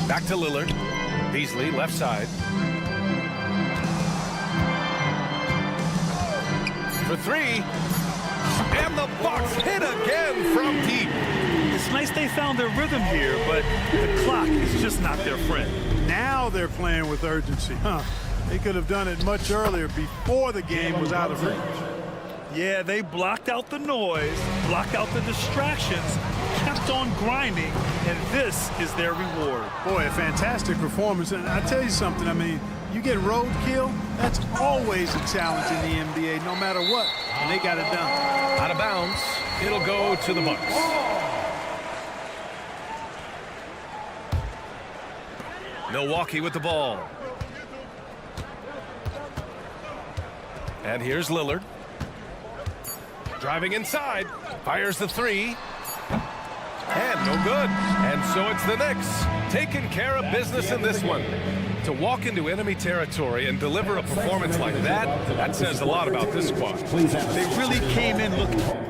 Back to Lillard. Beasley left side. For 3. And the Bucks hit again from deep. It's nice they found their rhythm here, but the clock is just not their friend. Now they're playing with urgency. They could have done it much earlier before the game was out of reach. Yeah, they blocked out the noise, blocked out the distractions, kept on grinding, and this is their reward. Boy, a fantastic performance. And I tell you something, I mean, you get roadkill, that's always a challenge in the NBA, no matter what. And they got it done. Out of bounds. It'll go to the Bucks. Milwaukee with the ball. And here's Lillard. Driving inside. Fires the 3. And no good. And so it's the Knicks taking care of business in this one. To walk into enemy territory and deliver a performance like that says a lot about this squad. They really came in looking.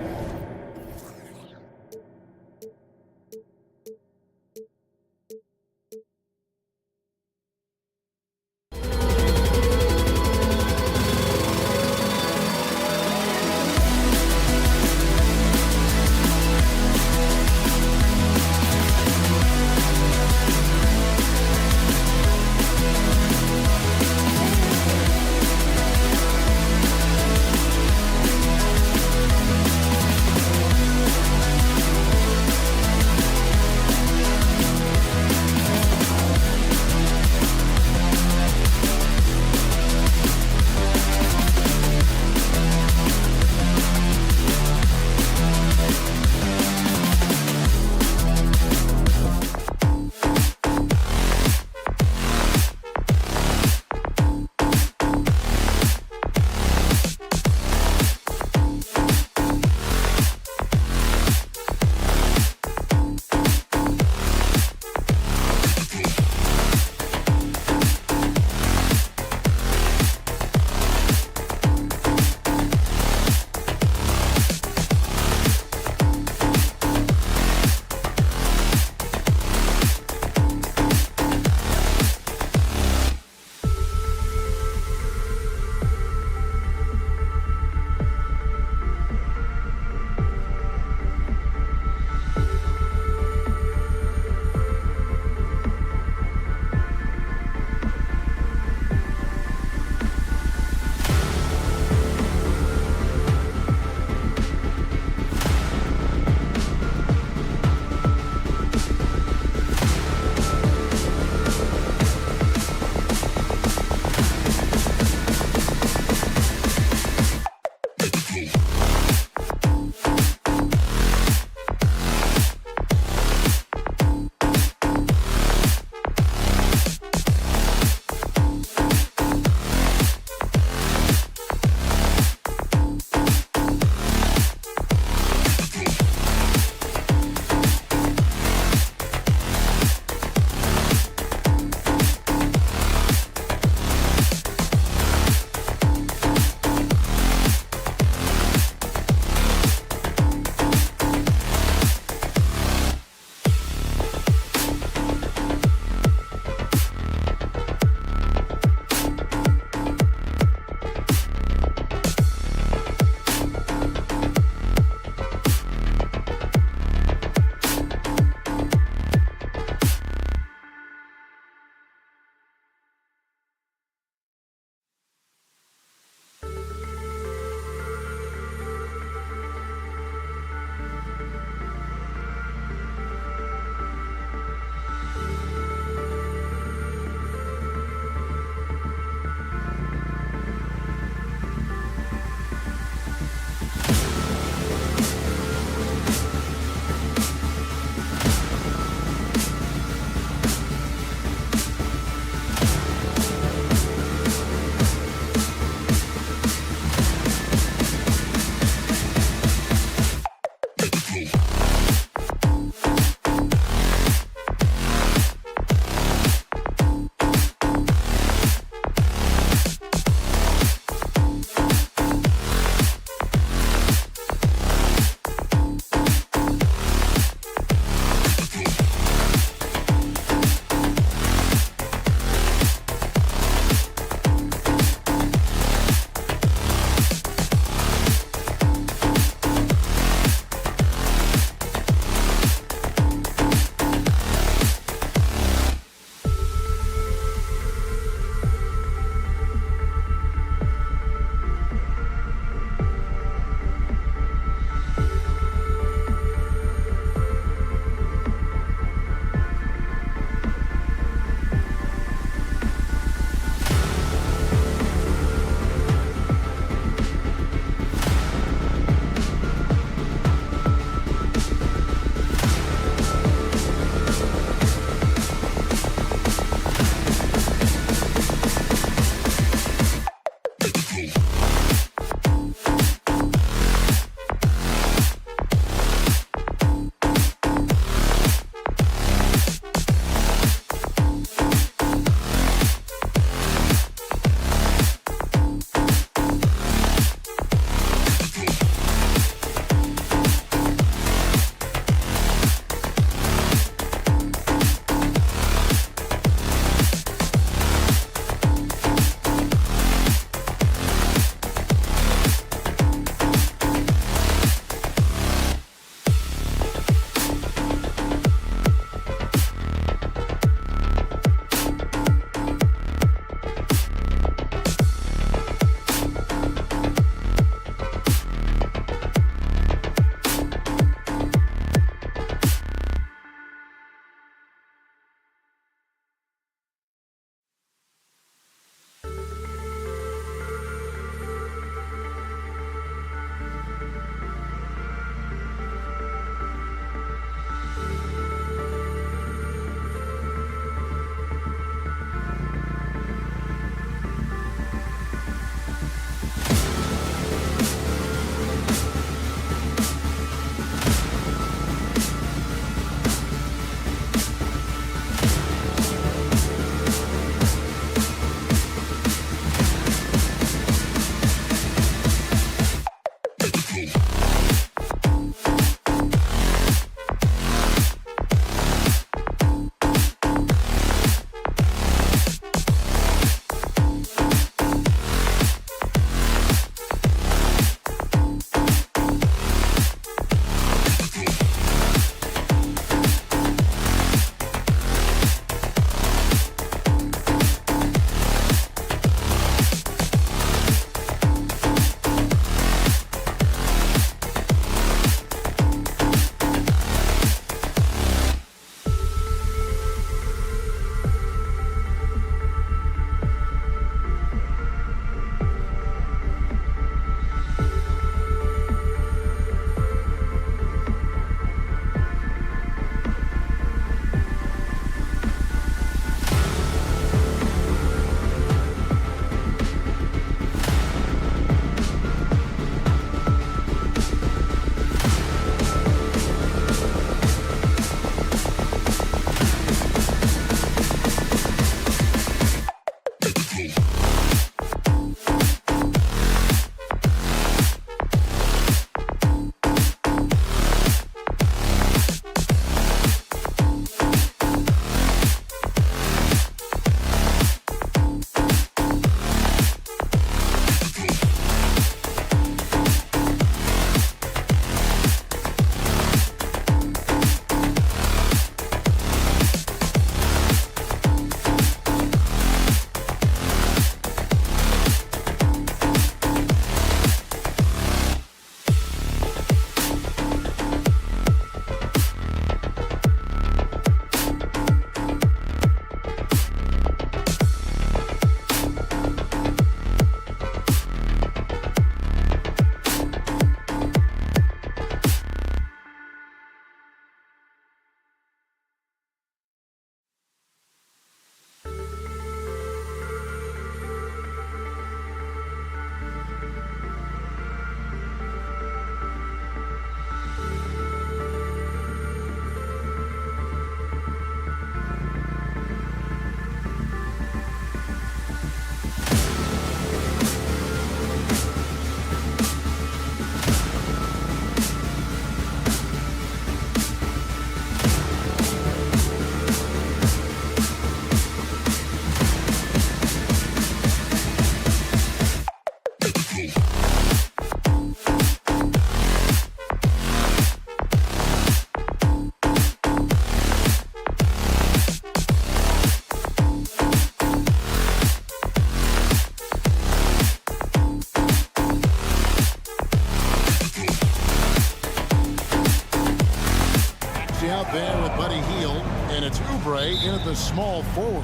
Maxey out there with Buddy Hield, and it's Oubre in at the small forward.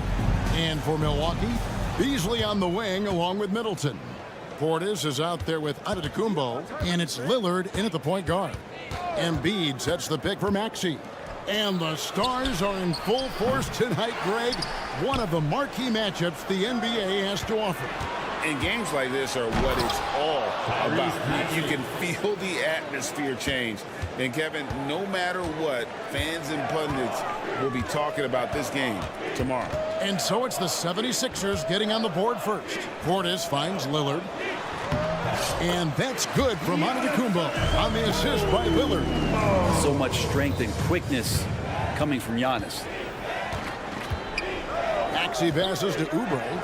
And for Milwaukee, Beasley on the wing along with Middleton. Portis is out there with Antetokounmpo, and it's Lillard in at the point guard. Embiid sets the pick for Maxey. And the Stars are in full force tonight, Greg. One of the marquee matchups the NBA has to offer. And games like this are what it's all about. You can feel the atmosphere change. And Kevin, no matter what, fans and pundits will be talking about this game tomorrow. And so it's the 76ers getting on the board first. Portis finds Lillard. And that's good from Antetokounmpo on the assist by Lillard. So much strength and quickness coming from Giannis. Maxey passes to Oubre.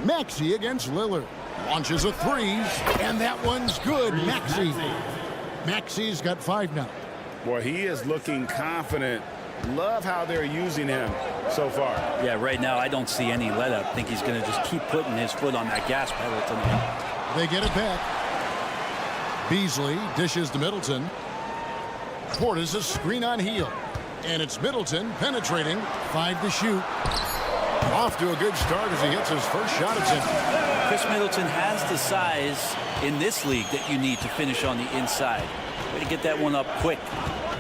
Maxey against Lillard. Launches a three, and that one's good. Maxey's got 5 now. Boy, he is looking confident. Love how they're using him so far. Yeah, right now I don't see any let up. I think he's going to just keep putting his foot on that gas pedal tonight. They get it back. Beasley dishes to Middleton. Portis a screen on Hield. And it's Middleton penetrating. 5 to shoot. Off to a good start as he hits his first shot at him. Chris Middleton has the size in this league that you need to finish on the inside. Way to get that one up quick.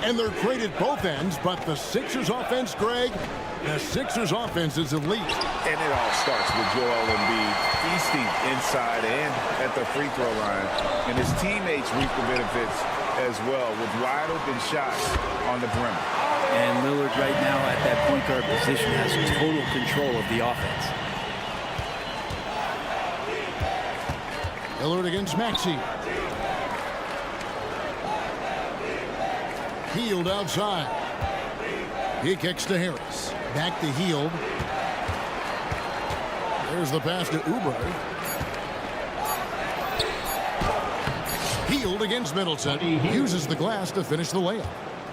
And they're great at both ends, but the Sixers offense, Greg, the Sixers offense is elite. And it all starts with Joel Embiid feasting inside and at the free throw line. And his teammates reap the benefits as well with wide open shots on the perimeter. And Lillard right now at that point guard position has total control of the offense. Lillard against Maxey. Hield outside. He kicks to Harris. Back to Hield. There's the pass to Oubre. Hield against Middleton. Uses the glass to finish the layup.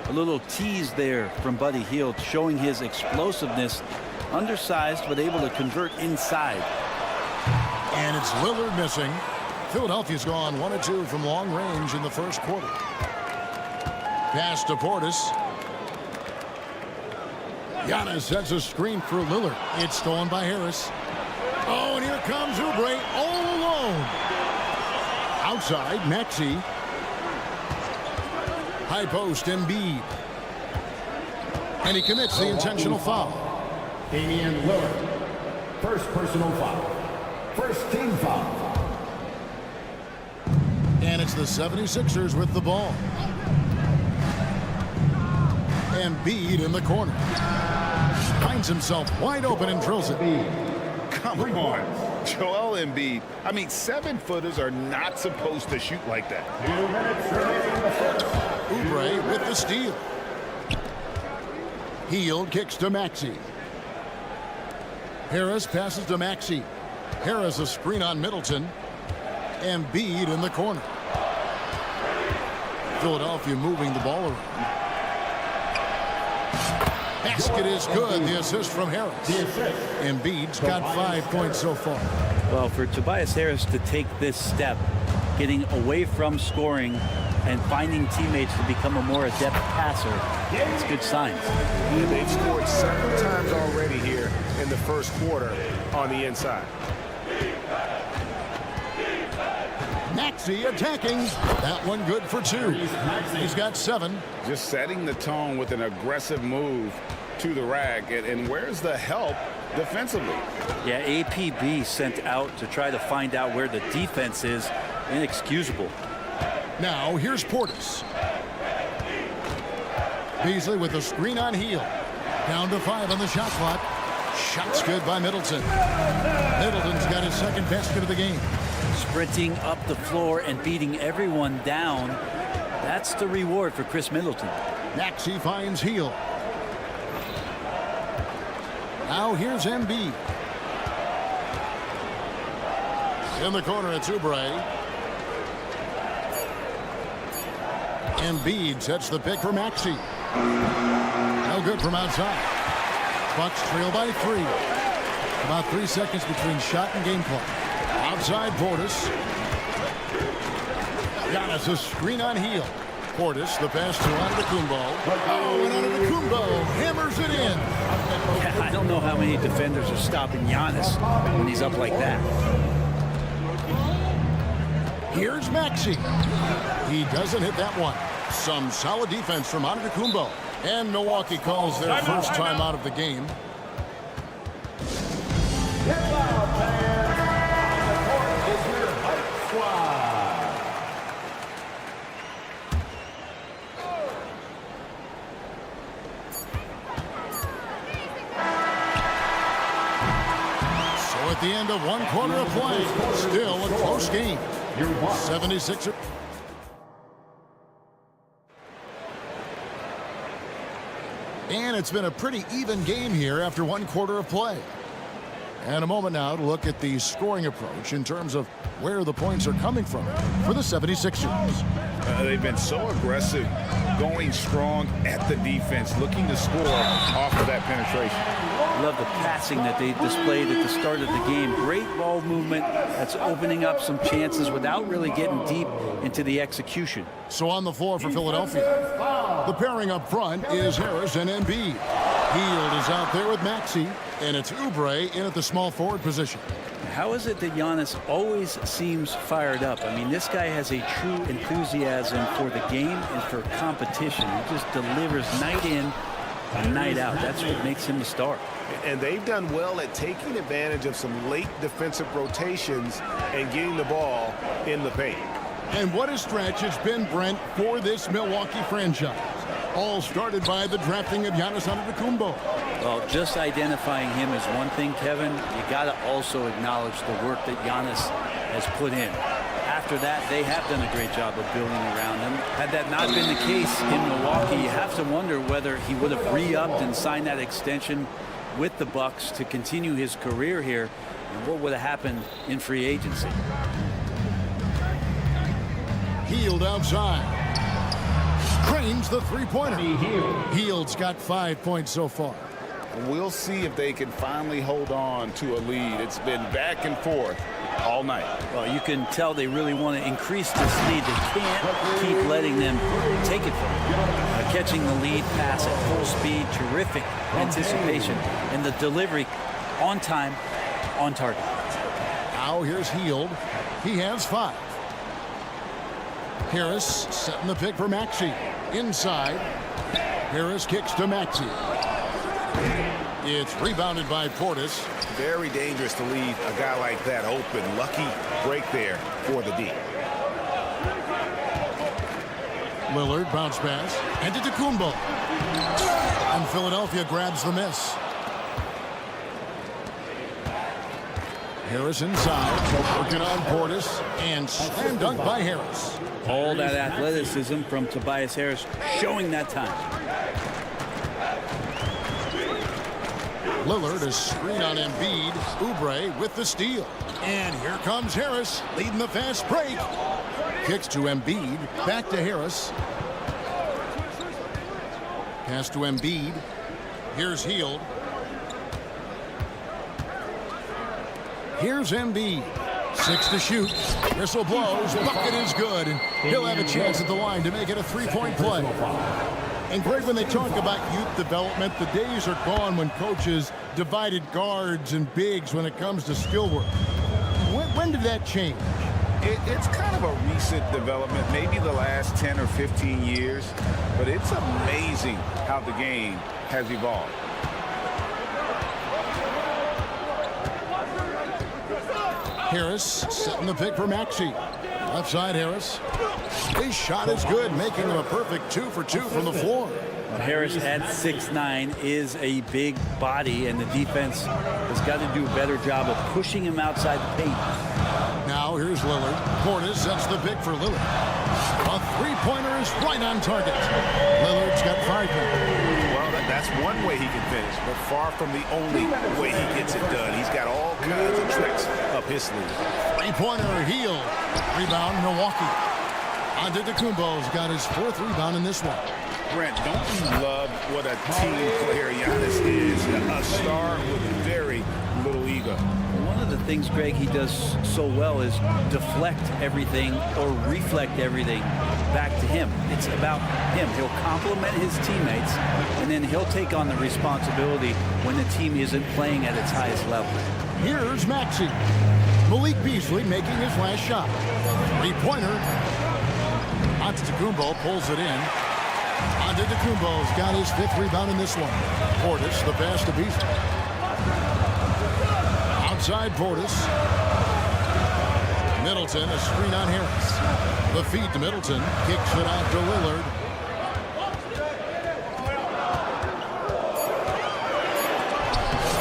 A little tease there from Buddy Hield, showing his explosiveness. Undersized, but able to convert inside. And it's Lillard missing. Philadelphia's gone 1 of 2 from long range in the first quarter. Pass to Portis. Giannis sets a screen for Lillard. It's stolen by Harris. Oh, and here comes Oubre all alone. Outside, Maxey. High post, Embiid. And he commits the intentional foul. Damian Lillard. First personal foul. First team foul. And it's the 76ers with the ball. Embiid in the corner. Finds himself wide open and drills it. Come on. Joel Embiid. I mean, 7-footers are not supposed to shoot like that. Oubre with the steal. Hield kicks to Maxey. Harris passes to Maxey. Harris a screen on Middleton. Embiid in the corner. Philadelphia moving the ball around. Basket is good. The assist from Harris. Embiid's got 5 points so far. Well, for Tobias Harris to take this step, getting away from scoring and finding teammates to become a more adept passer, it's good signs. Yeah, they've scored several times already here in the first quarter on the inside. Maxey attacking. That one good for 2. He's got 7. Just setting the tone with an aggressive move to the rack. And where's the help defensively? Yeah, APB sent out to try to find out where the defense is. Inexcusable. Now here's Portis. Beasley with a screen on Hield. Down to 5 on the shot clock. Shot's good by Middleton. Middleton's got his second basket of the game. Sprinting up the floor and beating everyone down. That's the reward for Chris Middleton. Maxey finds Hield. Now here's Embiid. In the corner, it's Oubre. Embiid sets the pick for Maxey. No good from outside. Bucks trail by 3. About 3 seconds between shot and game clock. Outside Portis. Giannis a screen on Hield. Portis, the pass to Antetokounmpo. Oh, and Antetokounmpo hammers it in. Yeah, I don't know how many defenders are stopping Giannis when he's up like that. Here's Maxey. He doesn't hit that one. Some solid defense from Antetokounmpo. And Milwaukee calls their first time out of the game. At the end of one quarter of play, still a close game. 76ers. And it's been a pretty even game here after one quarter of play. And a moment now to look at the scoring approach in terms of where the points are coming from for the 76ers. They've been so aggressive, going strong at the defense, looking to score off of that penetration. Love the passing that they displayed at the start of the game. Great ball movement that's opening up some chances without really getting deep into the execution. So on the floor for Philadelphia, the pairing up front is Harris and Embiid. Hield is out there with Maxey, and it's Oubre in at the small forward position. How is it that Giannis always seems fired up? I mean, this guy has a true enthusiasm for the game and for competition. He just delivers night in and night out. That's what makes him the star. And they've done well at taking advantage of some late defensive rotations and getting the ball in the paint. And what a stretch it's been, Brent, for this Milwaukee franchise. All started by the drafting of Giannis Antetokounmpo. Well, just identifying him is one thing, Kevin. You got to also acknowledge the work that Giannis has put in. After that, they have done a great job of building around him. Had that not been the case in Milwaukee, you have to wonder whether he would have re-upped and signed that extension with the Bucks to continue his career here, and what would have happened in free agency. Hield outside. Cranes the three-pointer. Hield's got 5 points so far. We'll see if they can finally hold on to a lead. It's been back and forth all night. Well, you can tell they really want to increase this lead. They can't keep letting them take it from them. Catching the lead pass at full speed, terrific anticipation, and the delivery on time, on target. Now here's Hield. He has 5. Harris setting the pick for Maxey. Inside. Harris kicks to Maxey. It's rebounded by Portis. Very dangerous to leave a guy like that open. Lucky break there for the D. Lillard bounce pass. And to Antetokounmpo. And Philadelphia grabs the miss. Harris inside. Working on Portis. And slam dunk by Harris. All that athleticism from Tobias Harris showing that time. Lillard is screen on Embiid. Oubre with the steal. And here comes Harris leading the fast break. Kicks to Embiid. Back to Harris. Pass to Embiid. Here's Hield. Here's Embiid. 6 to shoot. Whistle blows. Bucket is good. And he'll have a chance at the line to make it a three-point play. And Greg, when they talk about youth development, the days are gone when coaches divided guards and bigs when it comes to skill work. When did that change? It's kind of a recent development, maybe the last 10 or 15 years, but it's amazing how the game has evolved. Harris setting the pick for Maxey. Left side Harris. His shot is good, making him a perfect 2 for 2 from the floor. Harris at 6'9" is a big body, and the defense has got to do a better job of pushing him outside the paint. Now here's Lillard. Portis sets the pick for Lillard. A three-pointer is right on target. Lillard's got 5 points. Well, that's one way he can finish, but far from the only way he gets it done. He's got all kinds of tricks up his sleeve. Three-pointer, Hield. Rebound, Milwaukee. Antetokounmpo's got his 4th rebound in this one. Brent, don't you love what a team player Giannis is? A star with very little ego. One of the things, Greg, he does so well is deflect everything or reflect everything back to him. It's about him. He'll compliment his teammates, and then he'll take on the responsibility when the team isn't playing at its highest level. Here's Maxey. Malik Beasley making his last shot. Three-pointer. Antetokounmpo pulls it in. Antetokounmpo's got his 5th rebound in this one. Portis, the pass to Beasley. Outside Portis. Middleton, a screen on Harris. The feed to Middleton. Kicks it out to Lillard.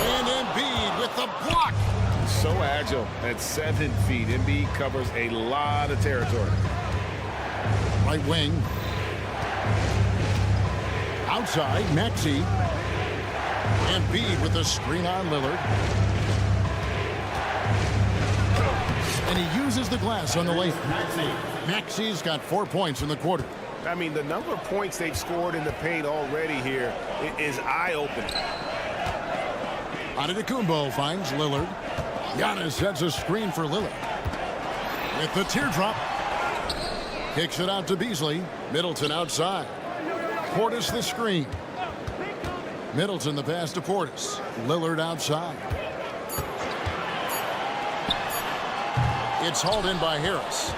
And Embiid with the block. So agile at 7 feet. Embiid covers a lot of territory. Right wing. Outside, Maxey. Embiid with a screen on Lillard. And he uses the glass on the layup. Maxey's got 4 points in the quarter. I mean, the number of points they've scored in the paint already here is eye-opening. Antetokounmpo finds Lillard. Giannis sets a screen for Lillard. With the teardrop. Kicks it out to Beasley. Middleton outside. Portis the screen. Middleton the pass to Portis. Lillard outside. It's hauled in by Harris.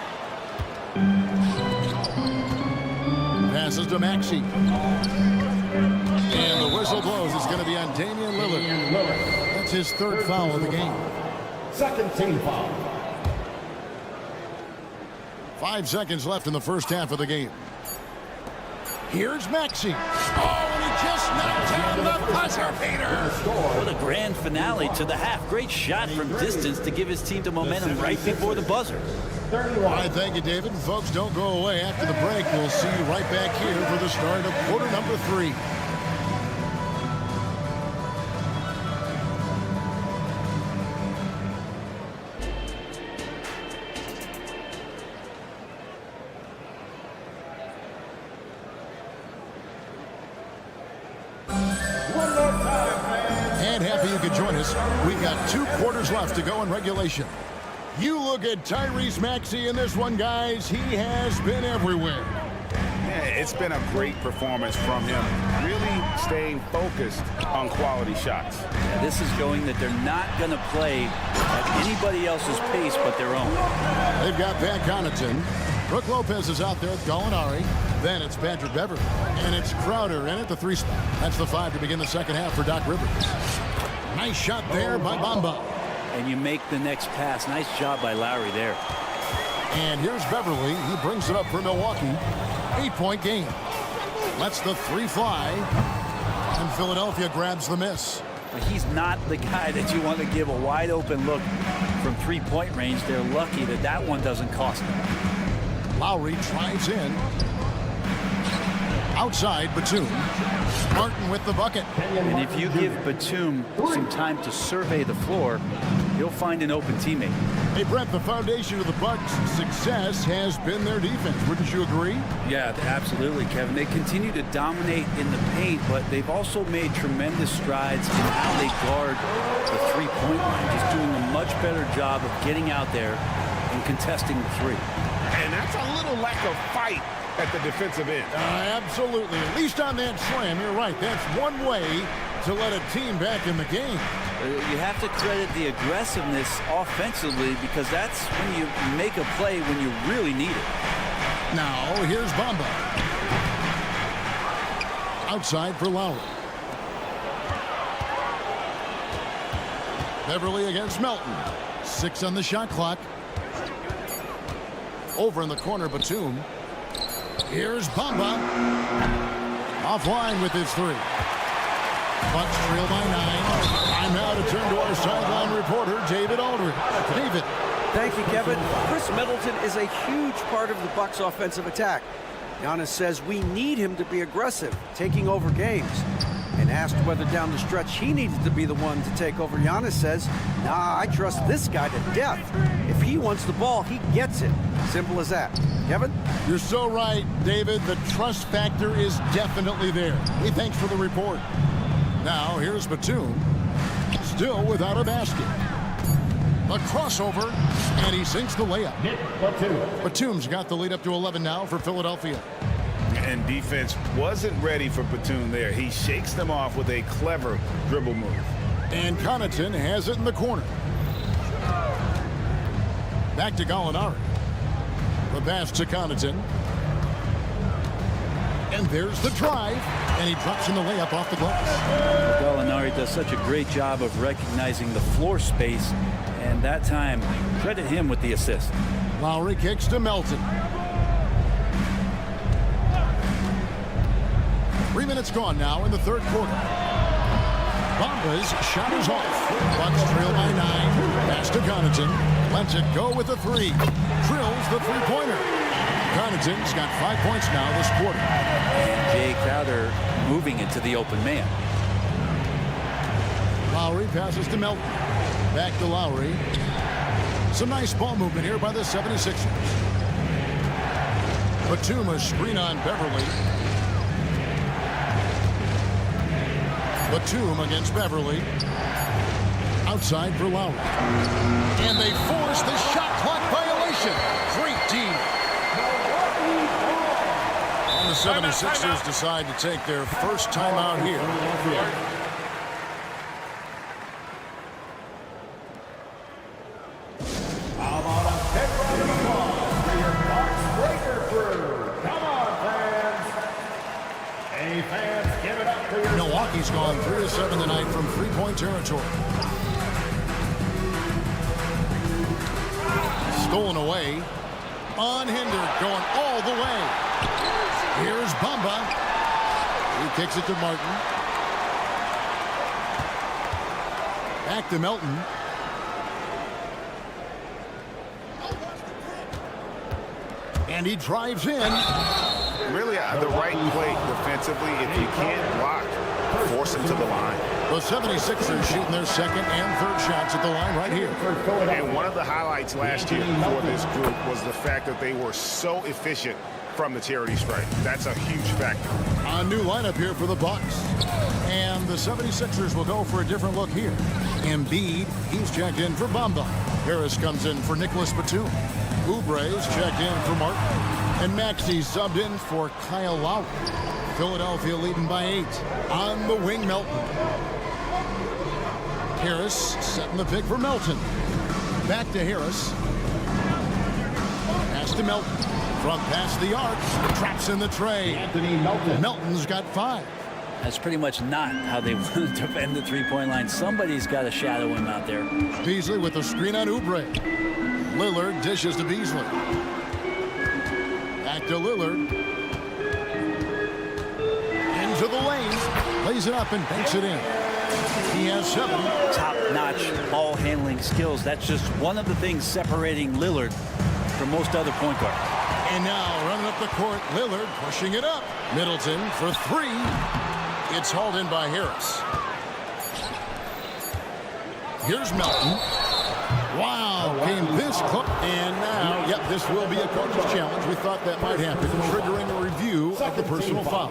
Passes to Maxey. And the whistle blows. It's going to be on Damian Lillard. That's his 3rd foul of the game. Second team foul. 5 seconds left in the first half of the game. Here's Maxey. Oh, and he just knocked down the buzzer beater. What a grand finale to the half. Great shot from distance to give his team the momentum right before the buzzer. All right, thank you, David. And folks, don't go away. After the break, we'll see you right back here for the start of quarter number 3. Join us. We've got 2 quarters left to go in regulation. You look at Tyrese Maxey in this one, guys. He has been everywhere. Yeah, it's been a great performance from him. Really staying focused on quality shots. Yeah, this is showing that they're not going to play at anybody else's pace but their own. They've got Pat Connaughton. Brook Lopez is out there with Gallinari. Then it's Patrick Beverley. And it's Crowder in at the 3 spot. That's the 5 to begin the second half for Doc Rivers. Nice shot there by Bamba. And you make the next pass. Nice job by Lowry there. And here's Beverley. He brings it up for Milwaukee. 8-point game. Lets the 3 fly. And Philadelphia grabs the miss. But he's not the guy that you want to give a wide open look from 3-point range. They're lucky that that one doesn't cost them. Lowry drives in. Outside, Batum. Martin with the bucket. And if you give Batum some time to survey the floor, he'll find an open teammate. Hey, Brett, the foundation of the Bucks' success has been their defense. Wouldn't you agree? Yeah, absolutely, Kevin. They continue to dominate in the paint, but they've also made tremendous strides in how they guard the 3-point line. Just doing a much better job of getting out there and contesting the 3. And that's a little lack of fight at the defensive end. Absolutely. At least on that slam, you're right. That's one way to let a team back in the game. You have to credit the aggressiveness offensively because that's when you make a play when you really need it. Now, here's Bamba. Outside for Lowry. Beverley against Melton. 6 on the shot clock. Over in the corner, Batum. Here's Bamba. Offline with his 3. Bucks trail by 9. Time now to turn to our sideline reporter, David Aldridge. David. Thank you, Kevin. Chris Middleton is a huge part of the Bucks' offensive attack. Giannis says we need him to be aggressive, taking over games. And asked whether down the stretch he needed to be the one to take over, Giannis says, nah, I trust this guy to death. If he wants the ball, he gets it. Simple as that. Kevin? You're so right, David. The trust factor is definitely there. Hey, thanks for the report. Now, here's Batum. Still without a basket. The crossover, and he sinks the layup. Batum's got the lead up to 11 now for Philadelphia. And defense wasn't ready for Batum there. He shakes them off with a clever dribble move. And Connaughton has it in the corner. Back to Gallinari. The pass to Connaughton. And there's the drive. And he drops in the layup off the glass. Gallinari does such a great job of recognizing the floor space. And that time, credit him with the assist. Lowry kicks to Melton. 3 minutes gone now in the third quarter. Bamba's shot is off. Bucks trail by 9. Pass to Connaughton. Lets it go with the 3. Drills the three-pointer. Connaughton's got 5 points now this quarter. And Jay Crowder moving into the open man. Lowry passes to Melton. Back to Lowry. Some nice ball movement here by the 76ers. Batum a screen on Beverly. Batum against Beverly. Outside for Lowry. And they force the shot clock violation. Great team. And the 76ers decide to take their first timeout here. How about a big round of applause for your Bucks Breaker crew? Come on, fans. Hey, fans, give it up for your... Milwaukee's gone 3 of 7 tonight from three-point territory. Stolen away. Unhindered, going all the way. Here's Bamba. He kicks it to Martin. Back to Melton. And he drives in. Really the right play defensively. If you can't block, force him to the line. The 76ers shooting their second and third shots at the line right here. And one of the highlights last year for this group was the fact that they were so efficient from the charity stripe. That's a huge factor. A new lineup here for the Bucks. And the 76ers will go for a different look here. Embiid, he's checked in for Bamba. Harris comes in for Nicholas Batum. Oubre's checked in for Martin. And Maxey subbed in for Kyle Lowry. Philadelphia leading by 8. On the wing, Melton. Harris setting the pick for Melton. Back to Harris. Pass to Melton. From past the arc. Traps in the tray. Anthony Melton. Melton's got 5. That's pretty much not how they want to defend the three-point line. Somebody's got to shadow him out there. Beasley with the screen on Oubre. Lillard dishes to Beasley. Back to Lillard. Into the lane. Lays it up and banks it in. He has 7. Top-notch ball handling skills. That's just one of the things separating Lillard from most other point guards. And now running up the court, Lillard pushing it up. Middleton for 3. It's hauled in by Harris. Here's Melton. Wow, came this close. And now, yep, this will be a coach's challenge. We thought that might happen, triggering a review of the personal foul.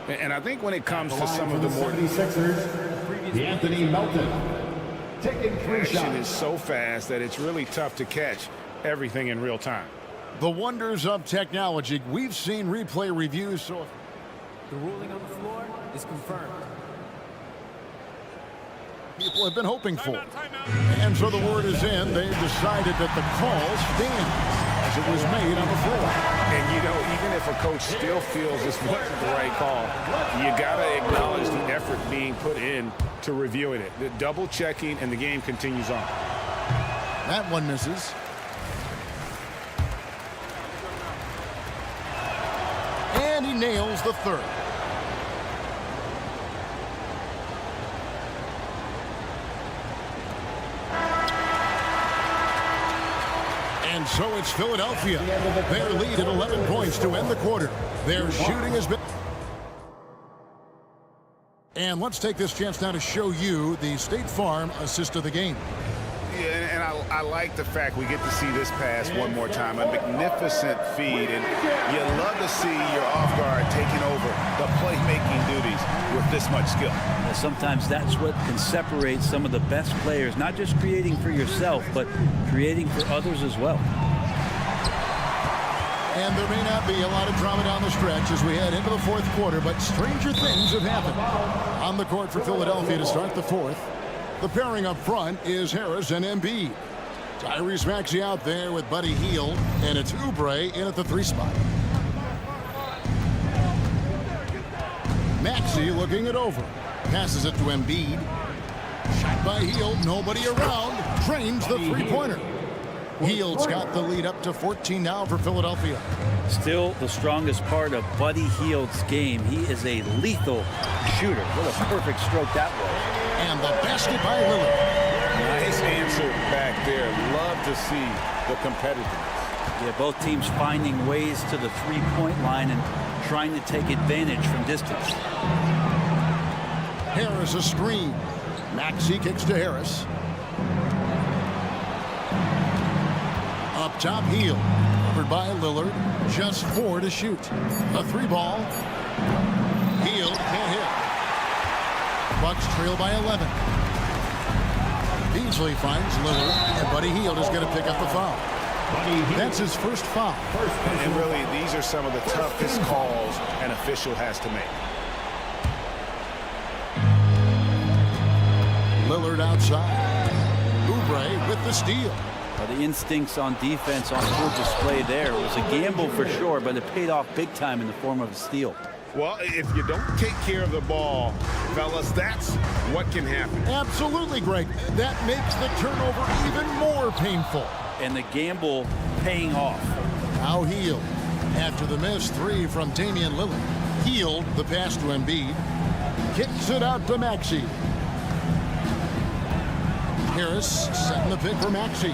And I think when it comes to some of the more... 76ers, Anthony Melton. Taking 3 shots. Action is so fast that it's really tough to catch everything in real time. The wonders of technology. We've seen replay reviews, so... The ruling on the floor is confirmed. People have been hoping for. And so the word is in. They've decided that the call stands as it was made on the floor. And, you know, even if a coach still feels this wasn't the right call, you got to acknowledge the effort being put in to reviewing it. The double checking, and the game continues on. That one misses. And he nails the third. And so it's Philadelphia. Their lead at 11 points to end the quarter. Their shooting has been... And let's take this chance now to show you the State Farm assist of the game. Yeah, and I like the fact we get to see this pass one more time. A magnificent feed, and you love to see your off guard taking over the playmaking duties with this much skill. Sometimes that's what can separate some of the best players, not just creating for yourself, but creating for others as well. And there may not be a lot of drama down the stretch as we head into the fourth quarter, but stranger things have happened. On the court for Philadelphia to start the fourth. The pairing up front is Harris and Embiid. Tyrese Maxey out there with Buddy Hield, and it's Oubre in at the 3 spot. Maxey looking it over. Passes it to Embiid. Shot by Hield, nobody around. Drains the three-pointer. Hield's got the lead up to 14 now for Philadelphia. Still the strongest part of Buddy Hield's game. He is a lethal shooter. What a perfect stroke that was. And the basket by Lillard. Nice answer back there. Love to see the competitiveness. Yeah, both teams finding ways to the three-point line and trying to take advantage from distance. Harris a screen. Maxey kicks to Harris. Up top, Hield. Covered by Lillard. Just 4 to shoot. A 3-ball. Hield can't hit. Bucks trail by 11. Beasley finds Lillard, and Buddy Hield is going to pick up the foul. That's his first foul. And really, these are some of the toughest calls an official has to make. Lillard outside. Oubre with the steal. Well, the instincts on defense on full display there. It was a gamble for sure, but it paid off big time in the form of a steal. Well, if you don't take care of the ball, fellas, that's what can happen. Absolutely, Greg. That makes the turnover even more painful. And the gamble paying off. Now Hield. After the missed 3 from Damian Lillard. Hield the pass to Embiid. Kicks it out to Maxey. Harris setting the pick for Maxey.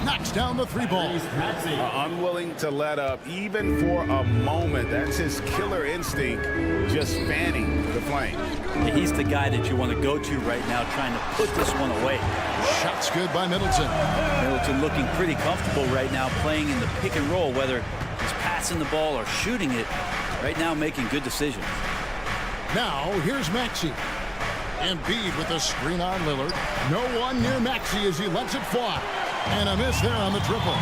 Knocks down the 3-ball. Unwilling to let up even for a moment. That's his killer instinct, just fanning the flame. He's the guy that you want to go to right now, trying to put this one away. Shots good by Middleton. Middleton looking pretty comfortable right now, playing in the pick and roll, whether he's passing the ball or shooting it. Right now, making good decisions. Now, here's Maxey. Embiid with a screen on Lillard. No one near Maxey as he lets it fly. And a miss there on the triple.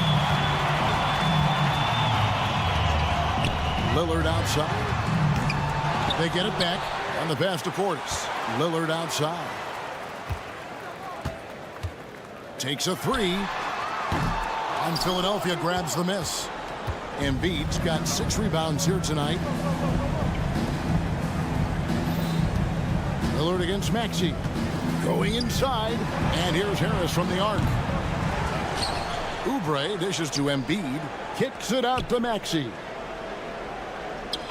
Lillard outside. They get it back on the pass to Portis. Lillard outside. Takes a 3. And Philadelphia grabs the miss. Embiid's got 6 rebounds here tonight. Lillard against Maxey. Going inside. And here's Harris from the arc. Oubre dishes to Embiid. Kicks it out to Maxey.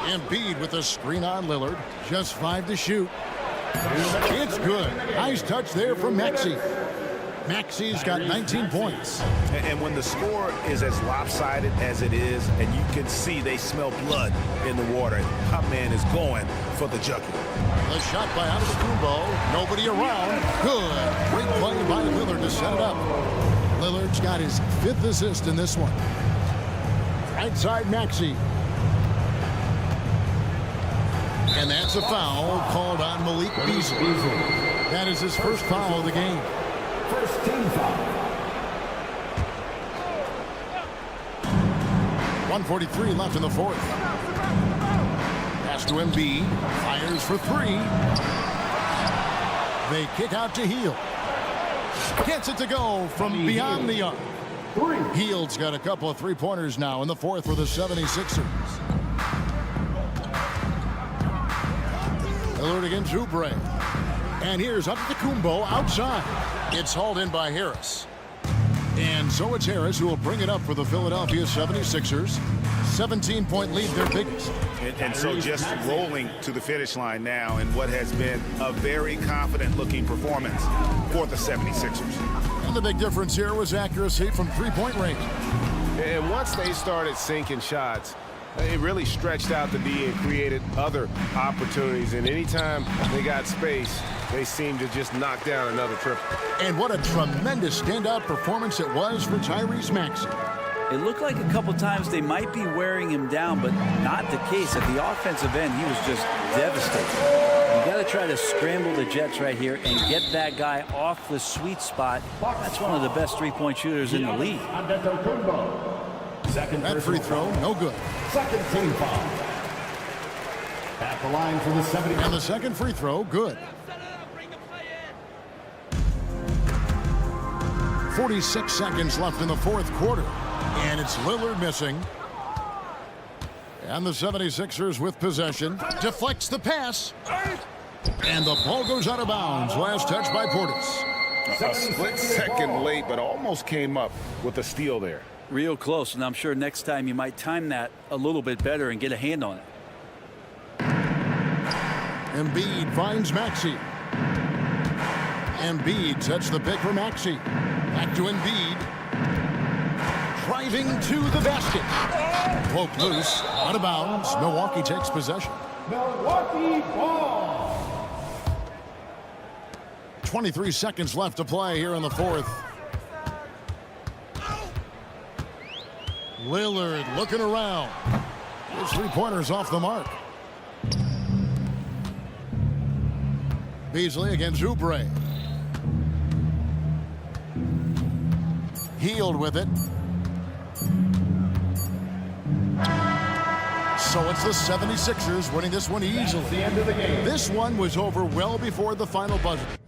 Embiid with a screen on Lillard. Just 5 to shoot. It's good. Nice touch there from Maxey. Maxey's got 19 points. And when the score is as lopsided as it is, and you can see they smell blood in the water, top man is going for the jugular. The shot by Antetokounmpo. Nobody around. Good. Great play by Lillard to set it up. Lillard's got his 5th assist in this one. Right side Maxey. And that's a foul called on Malik Beasley. That is his first foul of the game. First team foul. 1:43 left in the fourth. Pass to Embiid. Fires for 3. They kick out to Hield. Gets it to go from beyond the arc. Hield's got a couple of 3-pointers now in the fourth for the 76ers. Lillard against Oubre. And here's Antetokounmpo outside. It's hauled in by Harris. And so it's Harris who will bring it up for the Philadelphia 76ers. 17-point lead, their biggest. And so just rolling to the finish line now in what has been a very confident-looking performance for the 76ers. And the big difference here was accuracy from 3-point range. And once they started sinking shots, it really stretched out the D and created other opportunities. And anytime they got space, they seemed to just knock down another triple. And what a tremendous standout performance it was for Tyrese Maxey. It looked like a couple times they might be wearing him down, but not the case. At the offensive end, he was just devastating. You got to try to scramble the Jets right here and get that guy off the sweet spot. That's one of the best three-point shooters in the league. That free throw, no good. Second team foul. At the line for the 70. And the second free throw, good. 46 seconds left in the fourth quarter. And it's Lillard missing. And the 76ers with possession. Deflects the pass. And the ball goes out of bounds. Last touch by Portis. A split second late, but almost came up with a steal there. Real close, and I'm sure next time you might time that a little bit better and get a hand on it. Embiid finds Maxey. Embiid sets the pick for Maxey. Back to Embiid. Driving to the basket. Poke loose. Out of bounds. Milwaukee takes possession. Milwaukee ball. 23 seconds left to play here in the fourth. Lillard looking around. His three-pointers off the mark. Beasley against Oubre. Healed with it. So it's the 76ers winning this one easily. That's the end of the game. This one was over well before the final buzzer.